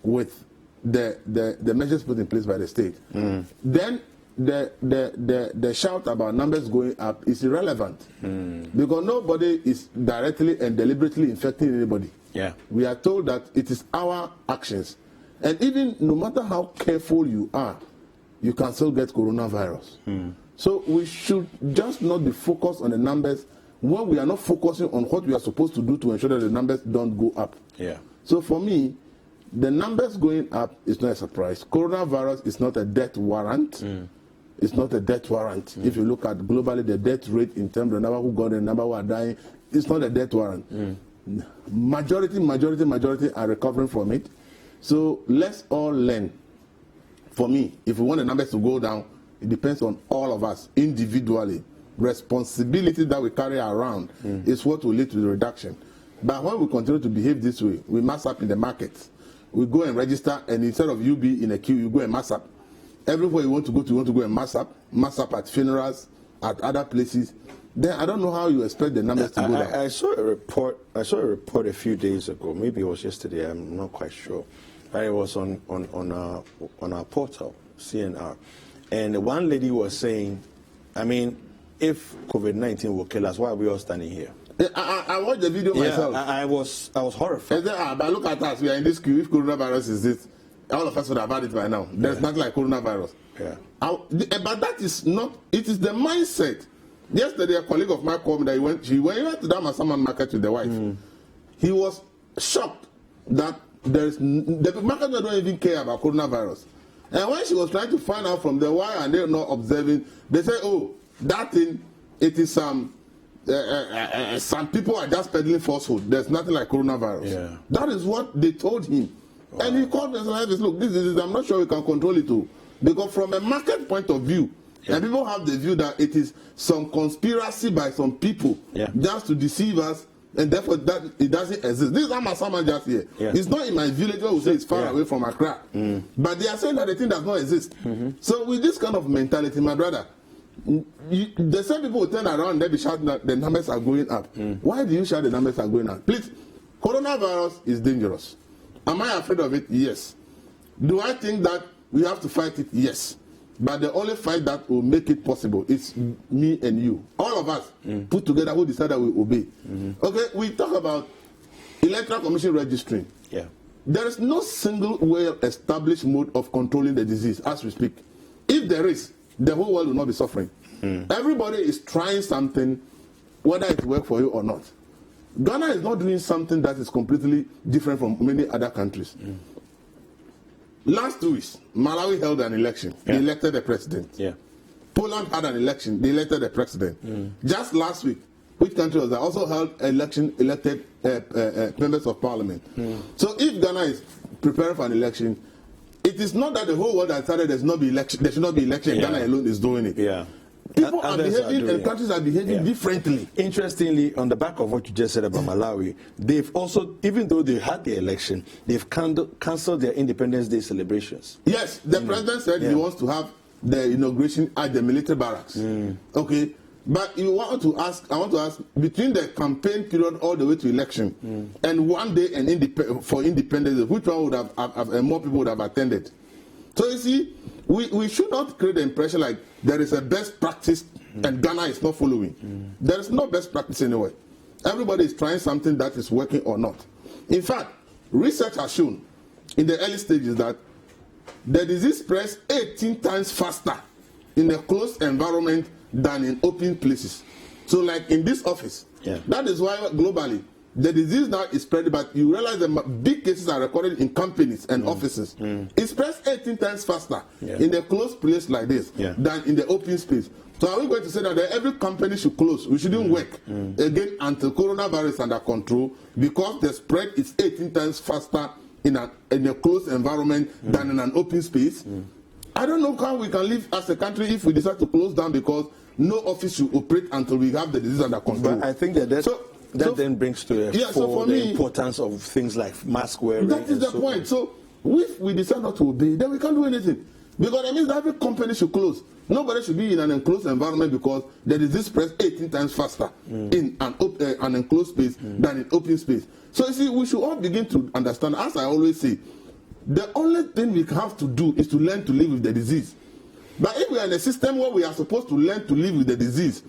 with the measures put in place by the state, then the shout about numbers going up is irrelevant because nobody is directly and deliberately infecting anybody. Yeah. We are told that it is our actions, and even no matter how careful you are, you can still get coronavirus. So we should just not be focused on the numbers when we are not focusing on what we are supposed to do to ensure that the numbers don't go up. Yeah. So for me, the numbers going up is not a surprise. Coronavirus is not a death warrant. It's not a death warrant. If you look at globally the death rate in terms of the number who got and the number who are dying, it's not a death warrant. Majority are recovering from it. So let's all learn. For me, if we want the numbers to go down, it depends on all of us individually. Responsibility that we carry around is what will lead to the reduction. But when we continue to behave this way, we mass up in the markets. We go and register, and instead of you be in a queue, you go and mass up. Everywhere you want to go and mass up at funerals, at other places. Then I don't know how you expect the numbers to go down. I saw a report. A few days ago. Maybe it was yesterday. I'm not quite sure. But it was on our portal, CNR, and one lady was saying, I mean, if COVID-19 will kill us, why are we all standing here? I watched the video myself. I was horrified. But look at us. We are in this queue. If coronavirus is this, all of us would have had it by now. There's nothing like coronavirus. Yeah. But that is not. It is the mindset. Yesterday, a colleague of mine called me that he went to that Masaman market with the wife. He was shocked that the market don't even care about coronavirus. And when she was trying to find out from the why and they're not observing, they say, oh, that thing, it is some people are just peddling falsehood. There's nothing like coronavirus. Yeah. That is what they told him. Wow. And he called me and said, look, this is, I'm not sure we can control it too. Because from a market point of view, and people have the view that it is some conspiracy by some people just to deceive us, and therefore that it doesn't exist. This is Ametam just here. It's not in my village where we say it's far away from Accra. But they are saying that the thing does not exist. So with this kind of mentality, my brother, the same people will turn around and they be shouting that the numbers are going up. Why do you shout the numbers are going up? Please, coronavirus is dangerous. Am I afraid of it? Yes. Do I think that we have to fight it? Yes. But the only fight that will make it possible is me and you. All of us put together who decide that we obey. Okay, we talk about Electoral Commission registering. There is no single well-established mode of controlling the disease as we speak. If there is, the whole world will not be suffering. Everybody is trying something, whether it works for you or not. Ghana is not doing something that is completely different from many other countries. Last 2 weeks, Malawi held an election. They elected a president. Poland had an election. They elected a president. Just last week, which country was that? Also held election, elected members of parliament. So if Ghana is preparing for an election, it is not that the whole world has decided there should not be election. Ghana alone is doing it. People are behaving and countries are behaving differently. Interestingly, on the back of what you just said about Malawi, they've also, even though they had the election, they've cancelled their Independence Day celebrations. Yes, the president said he wants to have the inauguration at the military barracks. Okay, but I want to ask, between the campaign period all the way to election and one day for independence, which one would have more people would have attended? So you see, we should not create the impression like there is a best practice and Ghana is not following. There is no best practice anywhere. Everybody is trying something that is working or not. In fact, research has shown in the early stages that the disease spreads 18 times faster in a closed environment than in open places. So like in this office, that is why globally, the disease now is spread, but you realize that big cases are recorded in companies and offices. It spreads 18 times faster in a closed place like this than in the open space. So are we going to say that every company should close? We shouldn't work again until coronavirus is under control because the spread is 18 times faster in a closed environment than in an open space? I don't know how we can live as a country if we decide to close down because no office should operate until we have the disease under control. But I think that then brings to the importance of things like mask wearing. That is the point. So if we decide not to obey, then we can't do anything. Because that means that every company should close. Nobody should be in an enclosed environment because the disease spreads 18 times faster in an enclosed space than in open space. So you see, we should all begin to understand, as I always say, the only thing we have to do is to learn to live with the disease. But if we are in a system where we are supposed to learn to live with the disease,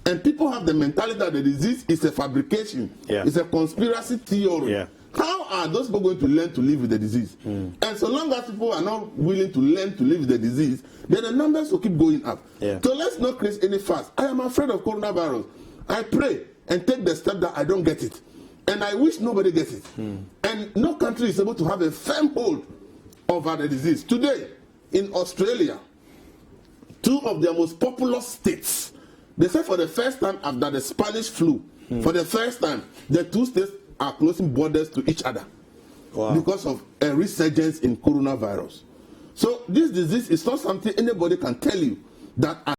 and people have the mentality that the disease is a fabrication, it's a conspiracy theory, how are those people going to learn to live with the disease? And so long as people are not willing to learn to live with the disease, then the numbers will keep going up. So let's not create any fuss. I am afraid of coronavirus. I pray and take the step that I don't get it. And I wish nobody gets it. And no country is able to have a firm hold over the disease. Today, in Australia, 2 of their most populous states, they say for the first time after the Spanish flu, for the first time, the 2 states are closing borders to each other because of a resurgence in coronavirus. So this disease is not something anybody can tell you that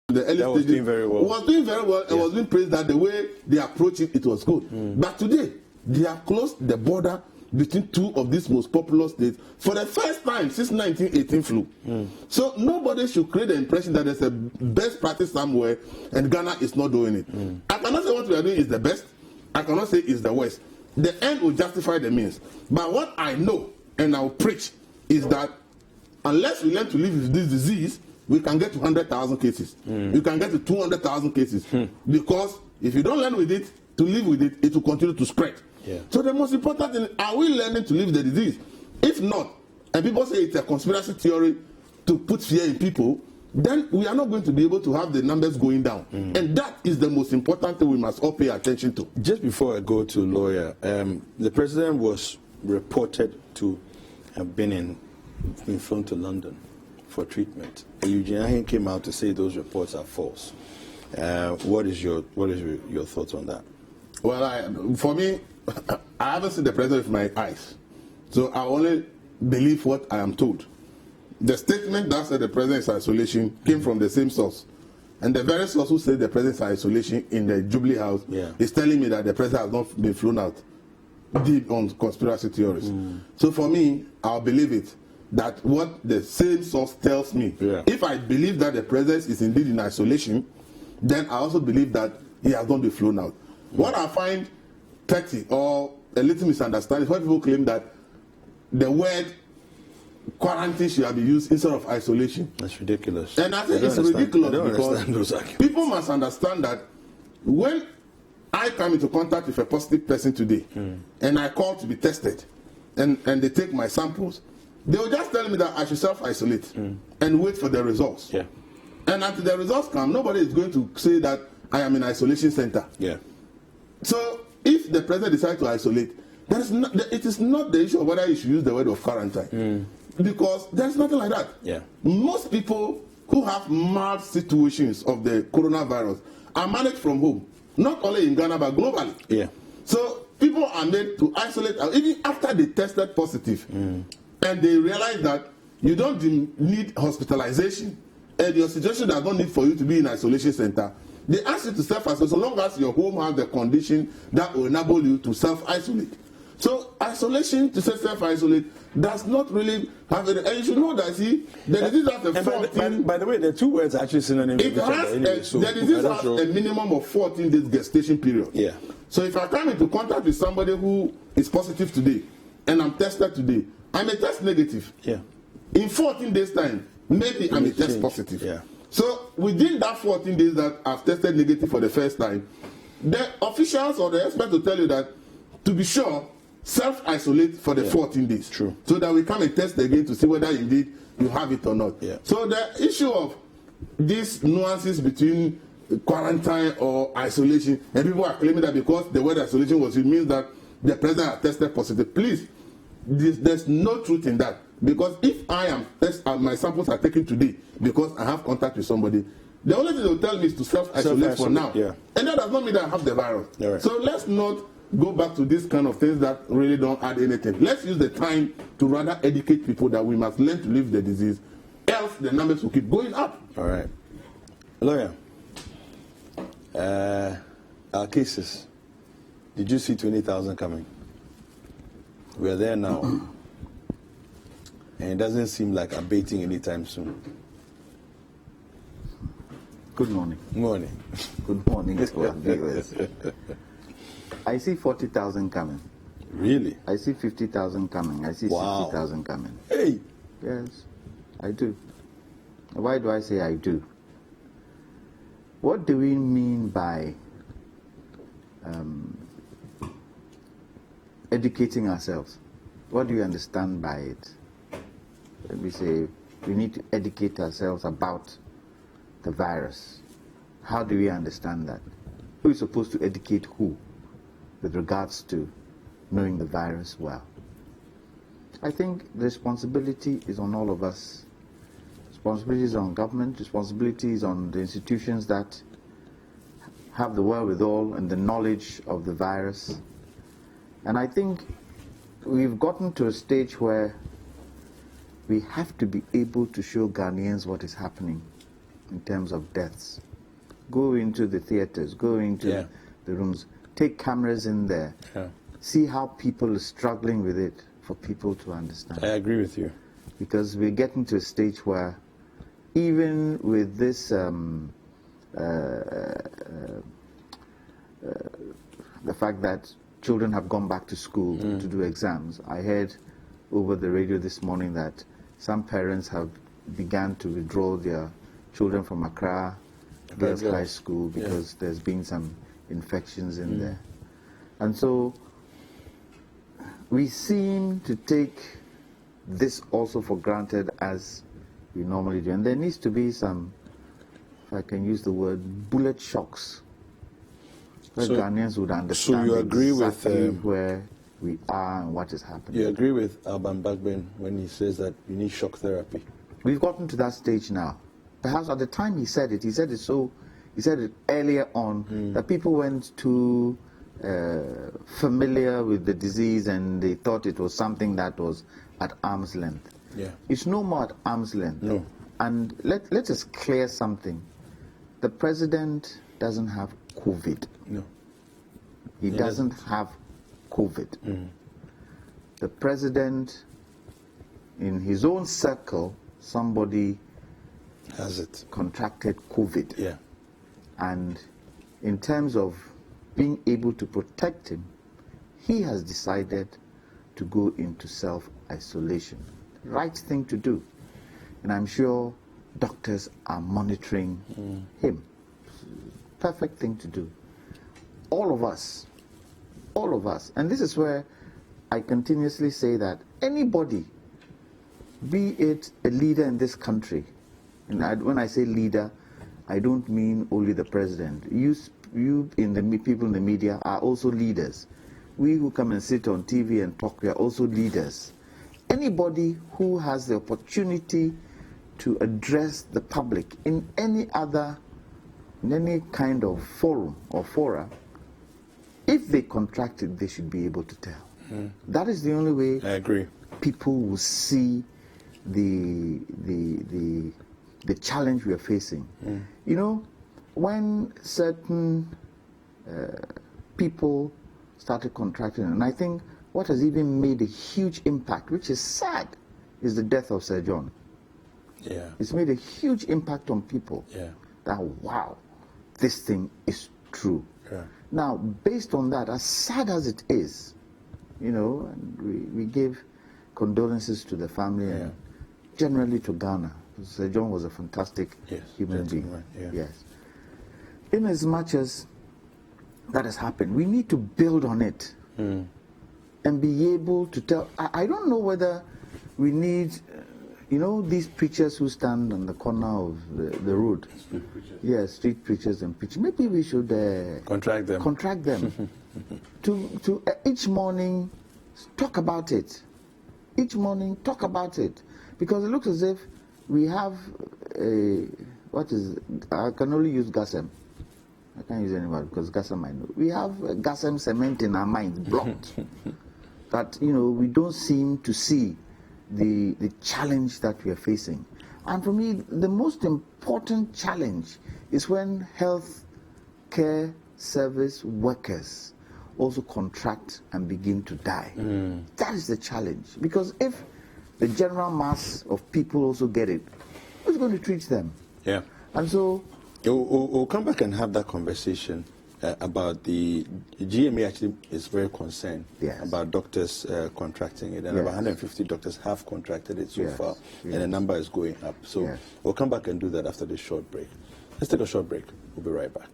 the early stages was doing very well. It was doing very well and was being praised that the way they approach it, it was good. But today, they have closed the border between 2 of these most popular states for the first time since 1918 flu. So nobody should create the impression that there's a best practice somewhere and Ghana is not doing it. I cannot say what we are doing is the best. I cannot say it's the worst. The end will justify the means. But what I know and I'll preach is that unless we learn to live with this disease, we can get to 100,000 cases. You can get to 200,000 cases. Because if you don't learn with it, to live with it, it will continue to spread. So the most important thing, are we learning to live with the disease? If not, and people say it's a conspiracy theory to put fear in people, then we are not going to be able to have the numbers going down. And that is the most important thing we must all pay attention to. Just before I go to lawyer, the president was reported to have been flown to London for treatment. Eugene Ahin came out to say those reports are false. What is your thoughts on that? Well, for me, I haven't seen the president with my eyes, so I only believe what I am told. The statement that said the president is in isolation came from the same source, and the very source who said the president is in isolation in the Jubilee House is telling me that the president has not been flown out deep on conspiracy theories. So for me, I'll believe it. That what the same source tells me. If I believe that the president is indeed in isolation, then I also believe that he has not been flown out. What I find petty or a little misunderstanding is when people claim that the word quarantine should have been used instead of isolation. That's ridiculous. And I think it's ridiculous because people must understand that when I come into contact with a positive person today and I call to be tested and they take my samples, they will just tell me that I should self-isolate and wait for the results. And until the results come, nobody is going to say that I am in isolation center. So if the president decides to isolate, it is not the issue of whether you should use the word of quarantine. Because there's nothing like that. Most people who have mild situations of the coronavirus are managed from home. Not only in Ghana, but globally. So people are made to isolate, even after they tested positive. And they realize that you don't need hospitalization and your situation does not need for you to be in isolation center. They ask you to self-isolate so long as your home has the condition that will enable you to self-isolate. So isolation, to say self-isolate, does not really have any, and you should know that, see, the disease has a 14... By the way, the 2 words are actually synonymous with each other. The disease has a minimum of 14 days gestation period. So if I come into contact with somebody who is positive today, and I'm tested today, I may test negative. In 14 days' time, maybe I may test positive. So within that 14 days that I've tested negative for the first time, the officials or the experts will tell you that, to be sure, self-isolate for the 14 days. So that we come and test again to see whether indeed you have it or not. So the issue of these nuances between quarantine or isolation, and people are claiming that because the word isolation was used, means that the president has tested positive. Please, there's no truth in that. Because if I am my samples are taken today because I have contact with somebody, the only thing they will tell me is to self-isolate for now. And that does not mean that I have the virus. So let's not go back to these kind of things that really don't add anything. Let's use the time to rather educate people that we must learn to live the disease, else the numbers will keep going up. All right. Lawyer, our cases, did you see 20,000 coming? We are there now. and it doesn't seem like abating anytime soon. Good morning. Morning. Good morning, viewers. I see 40,000 coming. Really? I see 50,000 coming. I see 60,000 coming. Hey! Yes, I do. Why do I say I do? What do we mean by educating ourselves? What do you understand by it? Let me say, we need to educate ourselves about the virus. How do we understand that? Who is supposed to educate who with regards to knowing the virus well? I think the responsibility is on all of us. Responsibility is on government, responsibility is on the institutions that have the wherewithal and the knowledge of the virus. And I think we've gotten to a stage where we have to be able to show Ghanaians what is happening in terms of deaths. Go into the theaters, go into the rooms, take cameras in there, see how people are struggling with it for people to understand. I agree with you. Because we're getting to a stage where even with this, the fact that children have gone back to school to do exams, I heard over the radio this morning that some parents have begun to withdraw their children from Accra Girls High School because there's been some infections in there. And so we seem to take this also for granted as we normally do. And there needs to be some, if I can use the word, bullet shocks, where Ghanaians would understand you agree exactly with, where we are and what is happening. You agree with Alban Bagben when he says that we need shock therapy? We've gotten to that stage now. Perhaps at the time he said it earlier on that people went too familiar with the disease and they thought it was something that was at arm's length. Yeah. It's no more at arm's length. No. And let us clear something. The president doesn't have COVID. No. He doesn't have COVID. The president, in his own circle, somebody has it, contracted COVID. Yeah. And in terms of being able to protect him, he has decided to go into self-isolation. Right thing to do. And I'm sure doctors are monitoring him. Perfect thing to do. All of us, and this is where I continuously say that anybody, be it a leader in this country, and when I say leader, I don't mean only the president. You in the people in the media are also leaders. We who come and sit on TV and talk, we are also leaders. Anybody who has the opportunity to address the public in any kind of forum or fora, if they contract it, they should be able to tell. That is the only way I agree. People will see the challenge we are facing. You know, when certain people started contracting, and I think what has even made a huge impact, which is sad, is the death of Sir John. Yeah. It's made a huge impact on people. Yeah. That, wow, this thing is true. Yeah. Now, based on that, as sad as it is, you know, and we give condolences to the family and generally to Ghana. Sir John was a fantastic human being. Yes. In as much as that has happened, we need to build on it and be able to tell. I don't know whether we need, you know, these preachers who stand on the corner of the road. Street preachers. Yes, street preachers and preachers. Maybe we should contract them. to each morning talk about it. Each morning talk about it, because it looks as if we have I can only use GASM. I can't use anybody because GASM I know. We have GASM cement in our mind blocked. That, you know, we don't seem to see the challenge that we are facing. And for me, the most important challenge is when health care service workers also contract and begin to die. That is the challenge. Because if the general mass of people also get it, who's going to treat them? Yeah. And so we'll come back and have that conversation about the GMA. Actually is very concerned about doctors contracting it, and about 150 doctors have contracted it so far, and the number is going up. So we'll come back and do that after this short break. Let's take a short break. We'll be right back.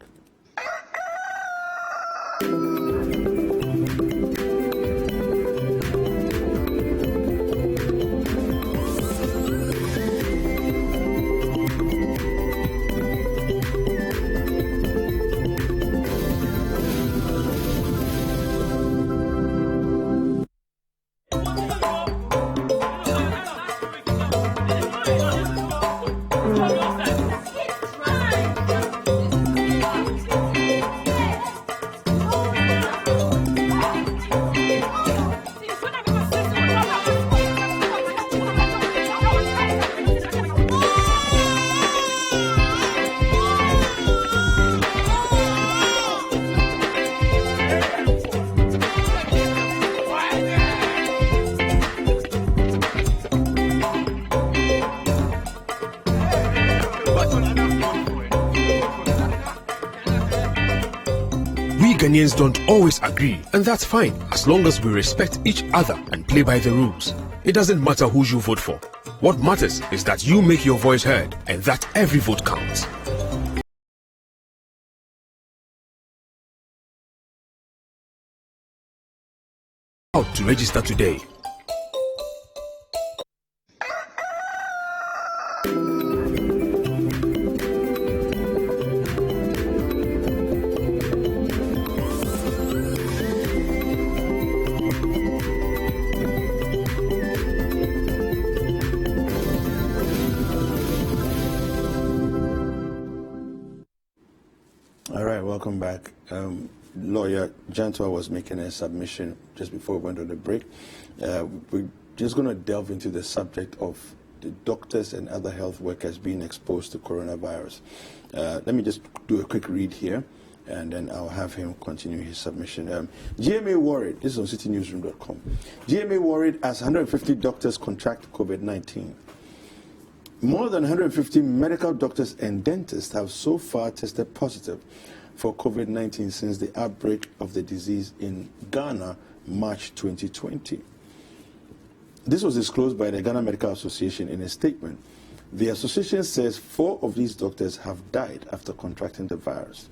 Ghanaians don't always agree, and that's fine as long as we respect each other and play by the rules. It doesn't matter who you vote for. What matters is that you make your voice heard and that every vote counts. Out to register today. Welcome back. Lawyer Jantua was making a submission just before we went on the break. We're just going to delve into the subject of the doctors and other health workers being exposed to coronavirus. Let me just do a quick read here, and then I'll have him continue his submission. GMA worried, this is on citynewsroom.com. GMA worried as 150 doctors contract COVID-19. More than 150 medical doctors and dentists have so far tested positive for COVID-19 since the outbreak of the disease in Ghana, March 2020. This was disclosed by the Ghana Medical Association in a statement. The association says 4 of these doctors have died after contracting the virus.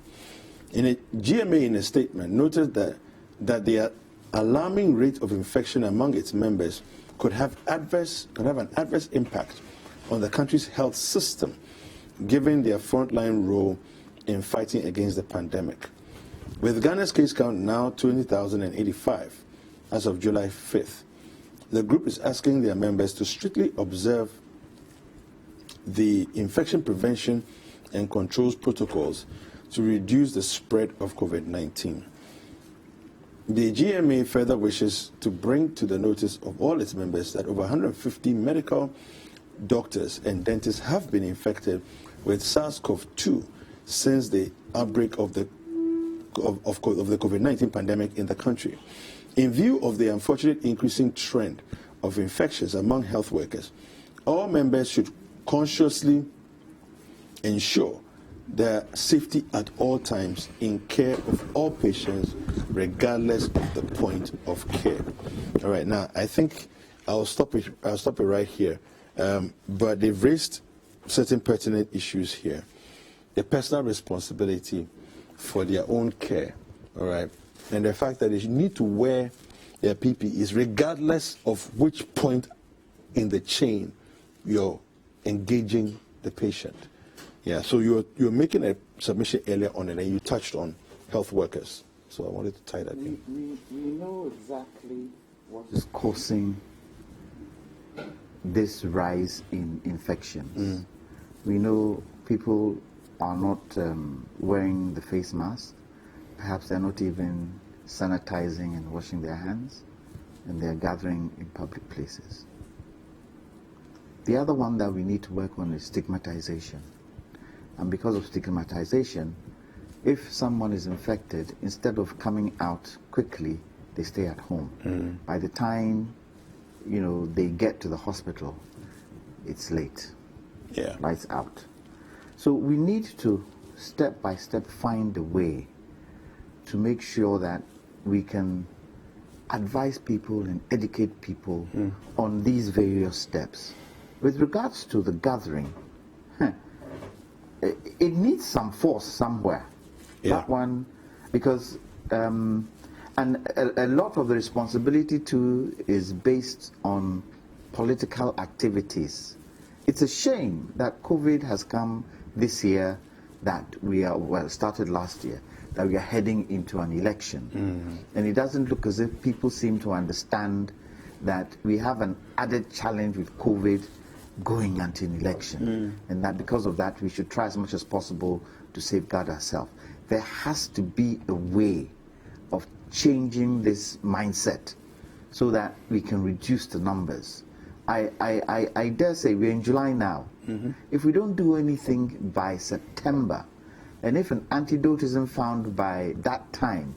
GMA in a statement noted that the alarming rate of infection among its members could have an adverse impact on the country's health system, given their frontline role in fighting against the pandemic. With Ghana's case count now 20,085 as of July 5th, the group is asking their members to strictly observe the infection prevention and controls protocols to reduce the spread of COVID-19. The GMA further wishes to bring to the notice of all its members that over 150 medical doctors and dentists have been infected with SARS-CoV-2 since the outbreak of the COVID-19 pandemic in the country. In view of the unfortunate increasing trend of infections among health workers, all members should consciously ensure their safety at all times in care of all patients, regardless of the point of care. All right, now I think I'll stop it right here. But they've raised certain pertinent issues here. The personal responsibility for their own care, all right, and the fact that they need to wear their PPEs regardless of which point in the chain you're engaging the patient. Yeah, so you're making a submission earlier on, and then you touched on health workers. So I wanted to tie that in. We know exactly what is causing this rise in infections. We know people are not wearing the face mask. Perhaps they're not even sanitizing and washing their hands, and they're gathering in public places. The other one that we need to work on is stigmatization. And because of stigmatization, if someone is infected, instead of coming out quickly, they stay at home. By the time they get to the hospital, it's late. Yeah. Lights out. So we need to step by step find a way to make sure that we can advise people and educate people on these various steps. With regards to the gathering, it needs some force somewhere. Yeah. That one, because and a lot of the responsibility too is based on political activities. It's a shame that COVID has come this year, that we are, well, started last year, that we are heading into an election. And it doesn't look as if people seem to understand that we have an added challenge with COVID going into an election. And that because of that, we should try as much as possible to safeguard ourselves. There has to be a way of changing this mindset so that we can reduce the numbers. I dare say we're in July now. If we don't do anything by September, and if an antidote isn't found by that time,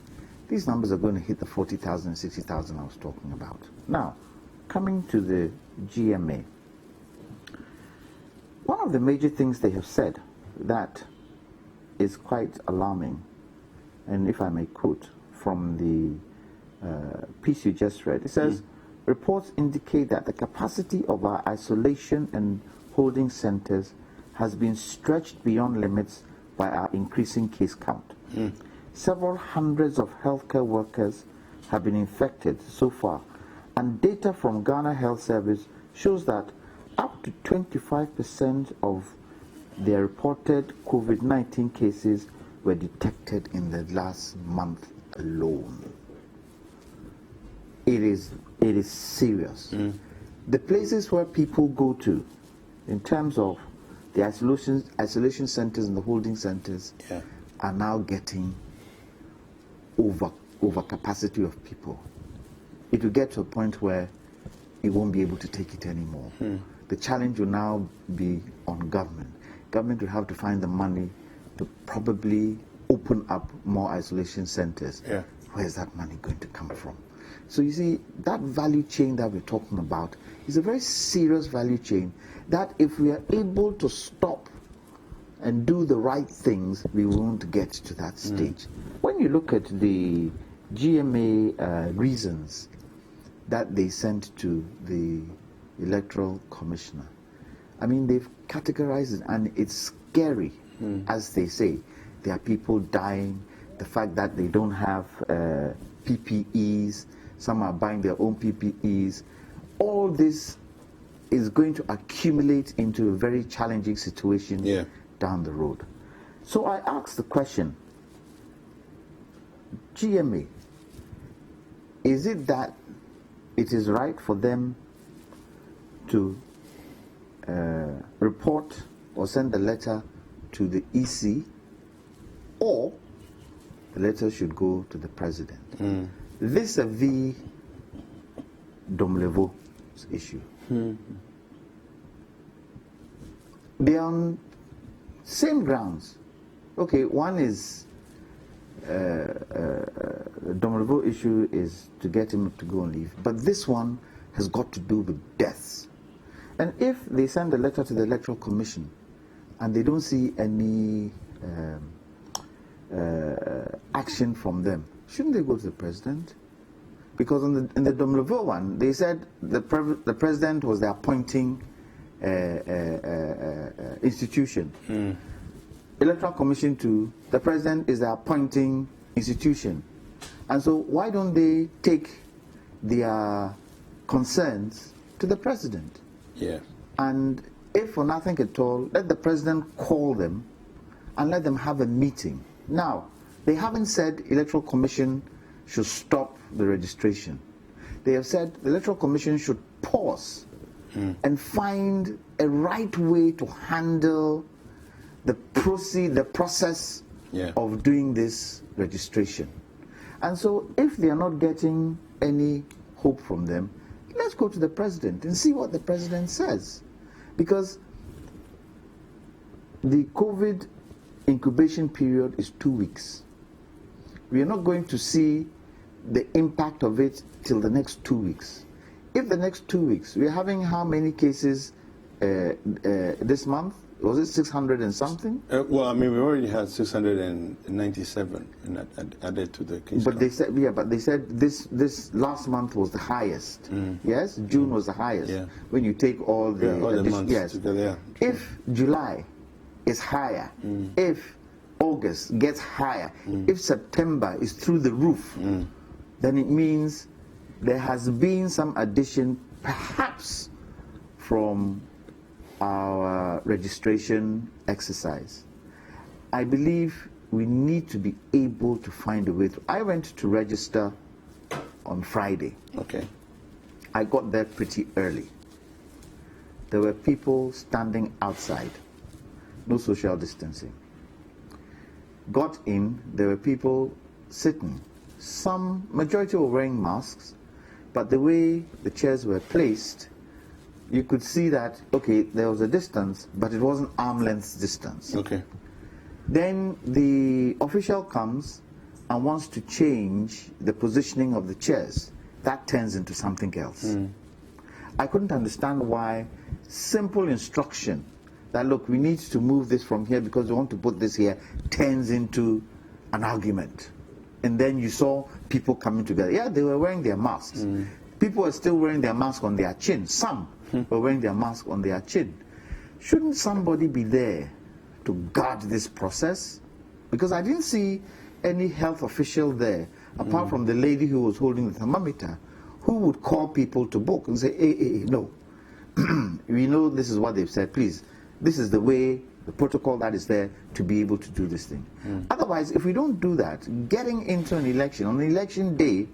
these numbers are going to hit the 40,000, 60,000 I was talking about. Now, coming to the GMA, one of the major things they have said that is quite alarming, and if I may quote from the piece you just read, it says, reports indicate that the capacity of our isolation and holding centers has been stretched beyond limits by our increasing case count. Several hundreds of healthcare workers have been infected so far, and data from Ghana Health Service shows that up to 25% of their reported COVID-19 cases were detected in the last month alone. It is serious. The places where people go to, in terms of the isolation centers and the holding centers, are now getting over capacity of people. It will get to a point where it won't be able to take it anymore. The challenge will now be on government. Government will have to find the money to probably open up more isolation centers. Where is that money going to come from? So you see, that value chain that we're talking about is a very serious value chain that if we are able to stop and do the right things, we won't get to that stage. When you look at the GMA reasons that they sent to the Electoral Commissioner, I mean, they've categorized it, and it's scary, as they say. There are people dying, the fact that they don't have PPEs, some are buying their own PPEs. All this is going to accumulate into a very challenging situation down the road. So I asked the question, GMA, is it that it is right for them to report or send a letter to the EC, or the letter should go to the president? Vis-a-vis Domlevo's issue. They are on same grounds. Okay, one is Domlevo issue is to get him to go on leave, but this one has got to do with deaths. And if they send a letter to the Electoral Commission and they don't see any action from them, shouldn't they go to the president? Because in the Domlevo one, they said the president was the appointing institution. Electoral Commission too, the president is the appointing institution. And so why don't they take their concerns to the president? And if for nothing at all, let the president call them and let them have a meeting. Now, they haven't said Electoral Commission should stop the registration. They have said the Electoral Commission should pause and find a right way to handle the process of doing this registration. And so if they are not getting any hope from them, let's go to the president and see what the president says. Because the COVID incubation period is 2 weeks. We are not going to see the impact of it till the next 2 weeks. if the next 2 weeks, we're having how many cases this month? Was it 600 and something? Well, I mean, we already had 697 and added to the case. But they said, but they said this last month was the highest. Yes, June was the highest. Yeah. When you take all the months yes. together. Yeah. If July is higher, if August gets higher, if September is through the roof, then it means there has been some addition, perhaps from our registration exercise. I believe we need to be able to find a way to. I went to register on Friday. Okay. I got there pretty early. There were people standing outside, no social distancing. Got in, there were people sitting. Some, majority were wearing masks, but the way the chairs were placed, you could see that, okay, there was a distance, but it wasn't arm length distance. Okay. Then the official comes and wants to change the positioning of the chairs. That turns into something else. I couldn't understand why simple instruction that, look, we need to move this from here because we want to put this here, turns into an argument. And then you saw people coming together. Yeah, they were wearing their masks. People were still wearing their mask on their chin. Some were wearing their mask on their chin. Shouldn't somebody be there to guard this process? Because I didn't see any health official there, apart from the lady who was holding the thermometer, who would call people to book and say, hey, no. We know this is what they've said. Please, this is the way, the protocol that is there to be able to do this thing. Otherwise, if we don't do that, getting into an election, on election day,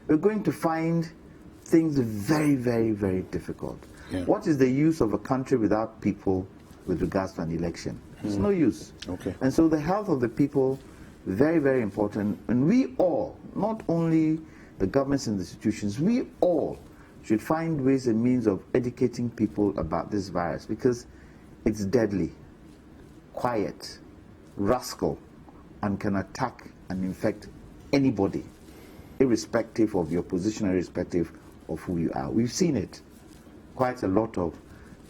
we're going to find things very, very, very difficult. What is the use of a country without people with regards to an election? It's no use. Okay. And so the health of the people, very, very important. And we all, not only the governments and institutions, we all should find ways and means of educating people about this virus, because it's deadly, quiet, rascal, and can attack and infect anybody, irrespective of your position, irrespective of who you are. We've seen it. Quite a lot of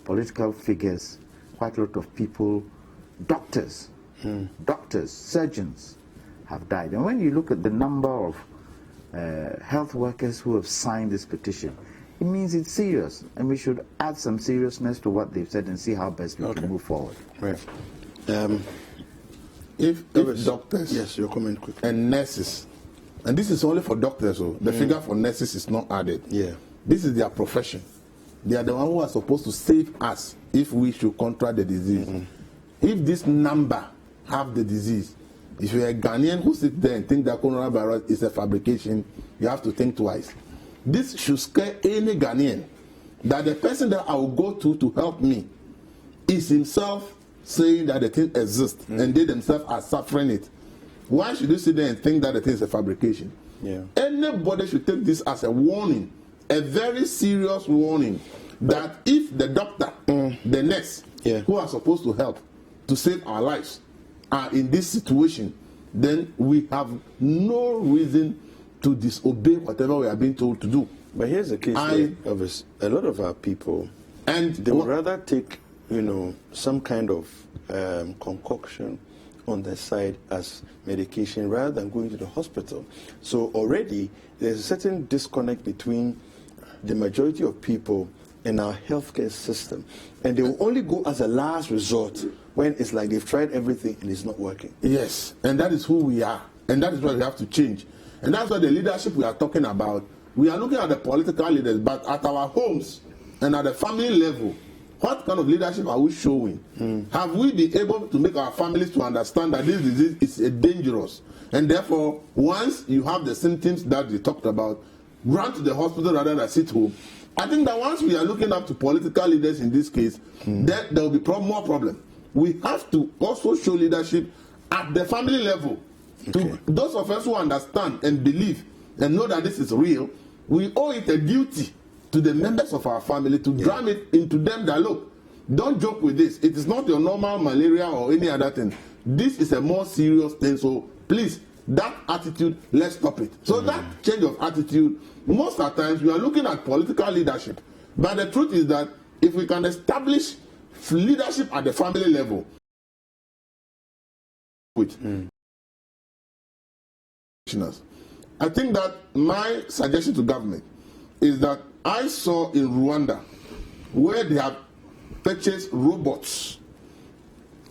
political figures, quite a lot of people, doctors, surgeons have died. And when you look at the number of health workers who have signed this petition, it means it's serious, and we should add some seriousness to what they've said and see how best we can move forward. Right. If doctors, yes, your comment quick, and nurses, and this is only for doctors, so the figure for nurses is not added. Yeah. This is their profession. They are the ones who are supposed to save us if we should contract the disease. If this number have the disease, if you're a Ghanaian who sits there and think that coronavirus is a fabrication, you have to think twice. This should scare any Ghanaian, that the person that I will go to help me is himself saying that the thing exists and they themselves are suffering it. Why should you sit there and think that the thing is a fabrication? Yeah. Anybody should take this as a warning, a very serious warning, that if the doctor, the nurse, who are supposed to help to save our lives, are in this situation, then we have no reason to disobey whatever we are being told to do. But here's the case of a lot of our people, and they would rather take, some kind of concoction on their side as medication rather than going to the hospital. So already there's a certain disconnect between the majority of people in our healthcare system, and they will only go as a last resort when it's like they've tried everything and it's not working. Yes, and that is who we are, and that is what we have to change. And that's why the leadership we are talking about, we are looking at the political leaders, but at our homes and at the family level, what kind of leadership are we showing? Have we been able to make our families to understand that this disease is dangerous, and therefore once you have the symptoms that we talked about, run to the hospital rather than sit home? I think that once we are looking up to political leaders in this case, then there will be more problem. We have to also show leadership at the family level. To those of us who understand and believe and know that this is real, we owe it a duty to the members of our family to drum it into them that, look, don't joke with this. It is not your normal malaria or any other thing. This is a more serious thing, so please that attitude, let's stop it. So that change of attitude, most of the times we are looking at political leadership. But the truth is that if we can establish leadership at the family level, I think that my suggestion to government is that I saw in Rwanda where they have purchased robots,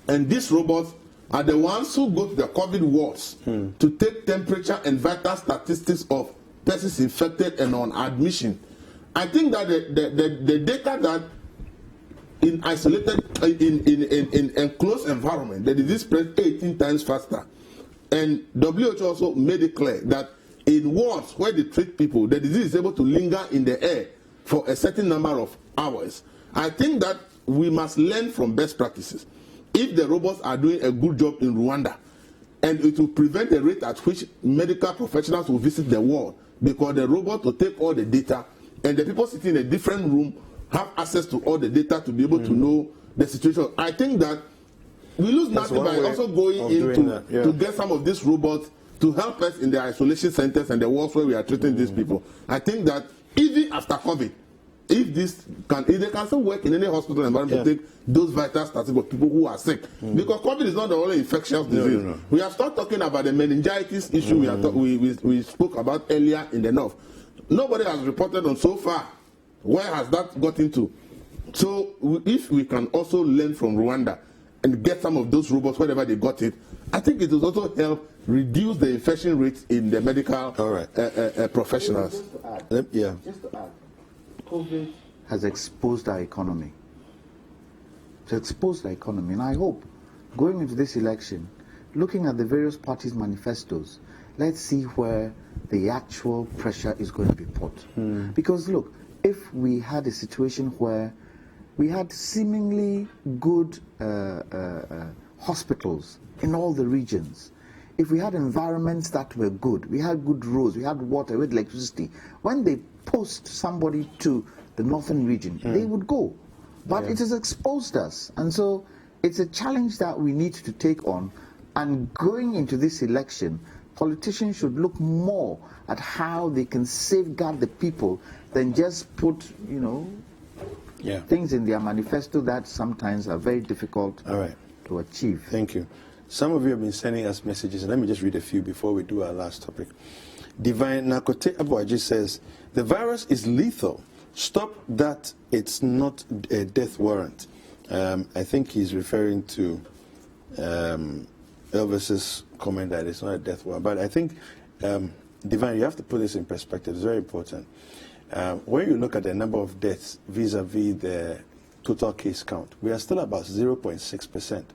and these robots are the ones who go to the COVID wards to take temperature and vital statistics of persons infected and on admission. I think that the data that in isolated, in enclosed environment, the disease spreads 18 times faster. And WHO also made it clear that in wards where they treat people, the disease is able to linger in the air for a certain number of hours. I think that we must learn from best practices. If the robots are doing a good job in Rwanda, and it will prevent the rate at which medical professionals will visit the ward, because the robot will take all the data, and the people sitting in a different room have access to all the data to be able to know the situation. I think that we lose nothing by also going into to get some of these robots to help us in the isolation centers and the wards where we are treating these people. I think that even after COVID, if they can still work in any hospital environment to take those vital statistics of people who are sick, because COVID is not the only infectious disease. We have started talking about the meningitis issue we spoke about earlier in the north. Nobody has reported on so far. Where has that gotten to? So if we can also learn from Rwanda and get some of those robots wherever they got it, I think it will also help reduce the infection rates in the medical professionals. Just to add, COVID has exposed our economy. It's exposed our economy, and I hope going into this election, looking at the various parties' manifestos, let's see where the actual pressure is going to be put. Because look, if we had a situation where we had seemingly good hospitals in all the regions, if we had environments that were good, we had good roads, we had water, we had electricity, when they post somebody to the northern region, they would go. But it has exposed us. And so it's a challenge that we need to take on. And going into this election, politicians should look more at how they can safeguard the people than just put, things in their manifesto that sometimes are very difficult to achieve. Thank you. Some of you have been sending us messages, and let me just read a few before we do our last topic. Divine Nakote Abuaji says, the virus is lethal. Stop that. It's not a death warrant. I think he's referring to Elvis's comment that it's not a death warrant. But I think, Divine, you have to put this in perspective. It's very important. When you look at the number of deaths vis-a-vis the total case count, we are still about 0.6%.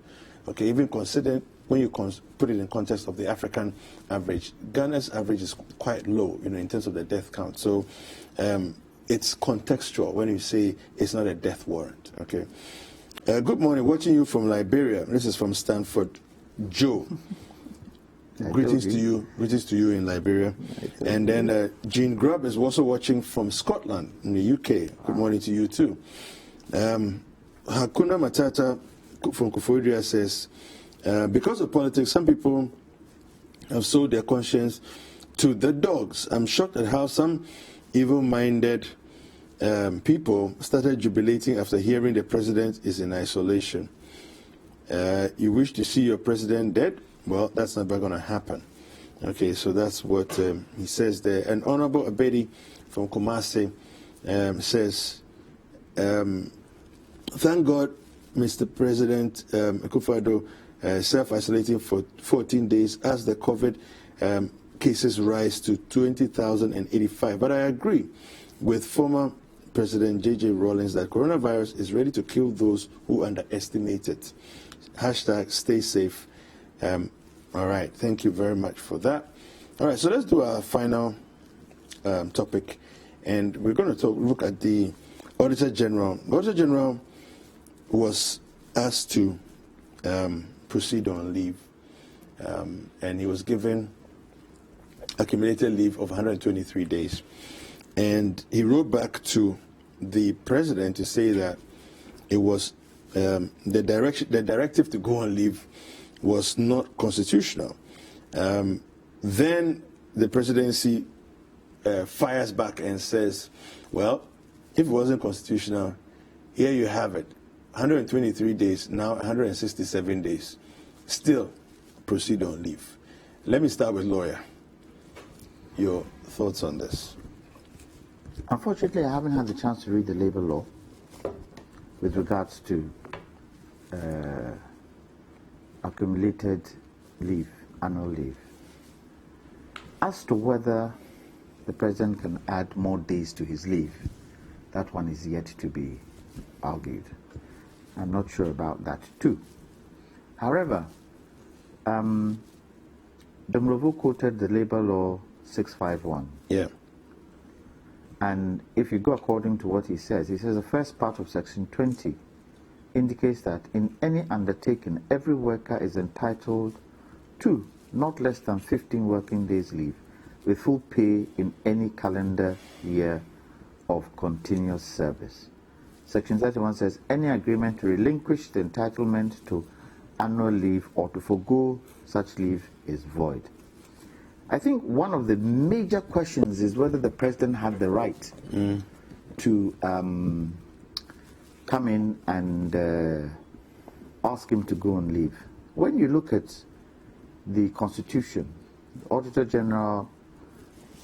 Okay, even considering when you put it in context of the African average, Ghana's average is quite low, in terms of the death count. So it's contextual when you say it's not a death warrant. Okay. Good morning, watching you from Liberia. This is from Stanford, Joe. Greetings to you in Liberia. And then Jean Grubb is also watching from Scotland in the UK. Good morning to you too. Hakuna Matata from Kufuria says, because of politics, some people have sold their conscience to the dogs. I'm shocked at how some evil-minded people started jubilating after hearing the president is in isolation. You wish to see your president dead? Well, that's never going to happen. Okay, so that's what he says there. And Honorable Abedi from Kumasi says, thank God, Mr. President Akufo-Addo self-isolating for 14 days as the COVID cases rise to 20,085. But I agree with former President J.J. Rawlings that coronavirus is ready to kill those who underestimate it. Hashtag stay safe. All right, thank you very much for that. All right, so let's do our final topic. And we're going to look at the Auditor General. The Auditor General was asked to proceed on leave, and he was given accumulated leave of 123 days. And he wrote back to the president to say that it was the directive to go on leave was not constitutional. then the presidency fires back and says, well, if it wasn't constitutional, here you have it. 123 days, now 167 days. Still proceed on leave. Let me start with lawyer. Your thoughts on this? Unfortunately, I haven't had the chance to read the labor law with regards to accumulated leave, annual leave. As to whether the president can add more days to his leave, that one is yet to be argued. I'm not sure about that too. However, Domrovo quoted the labor law 651. Yeah. And if you go according to what he says the first part of section 20 indicates that in any undertaking, every worker is entitled to not less than 15 working days leave with full pay in any calendar year of continuous service. Section 31 says any agreement to relinquish the entitlement to annual leave or to forego such leave is void. I think one of the major questions is whether the president had the right to come in and ask him to go on leave. When you look at the Constitution, Auditor General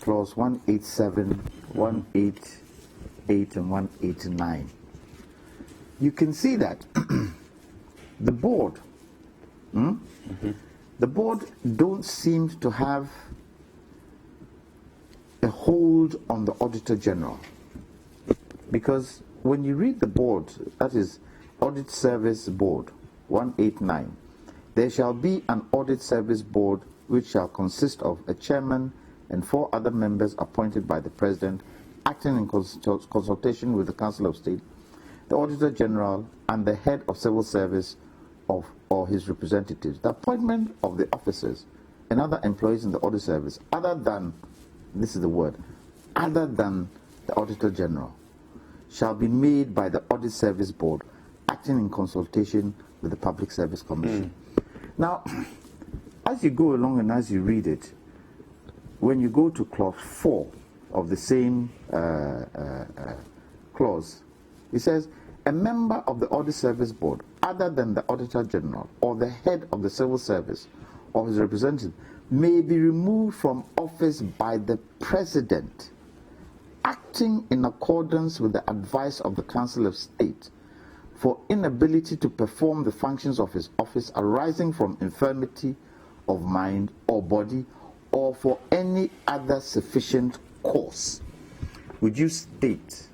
Clause 187, 188, and 189, you can see that the board, the board don't seem to have a hold on the Auditor General, because when you read the board, that is Audit Service Board 189, there shall be an Audit Service Board which shall consist of a chairman and 4 other members appointed by the President, acting in consultation with the Council of State, the Auditor General, and the head of civil service or his representatives. The appointment of the officers and other employees in the Audit Service, other than, this is the word, other than the Auditor General, shall be made by the Audit Service Board, acting in consultation with the Public Service Commission. Now, as you go along and as you read it, when you go to clause 4 of the same clause, it says, a member of the Audit Service Board, other than the Auditor General or the head of the civil service or his representative, may be removed from office by the President, acting in accordance with the advice of the Council of State, for inability to perform the functions of his office arising from infirmity of mind or body, or for any other sufficient cause. Would you state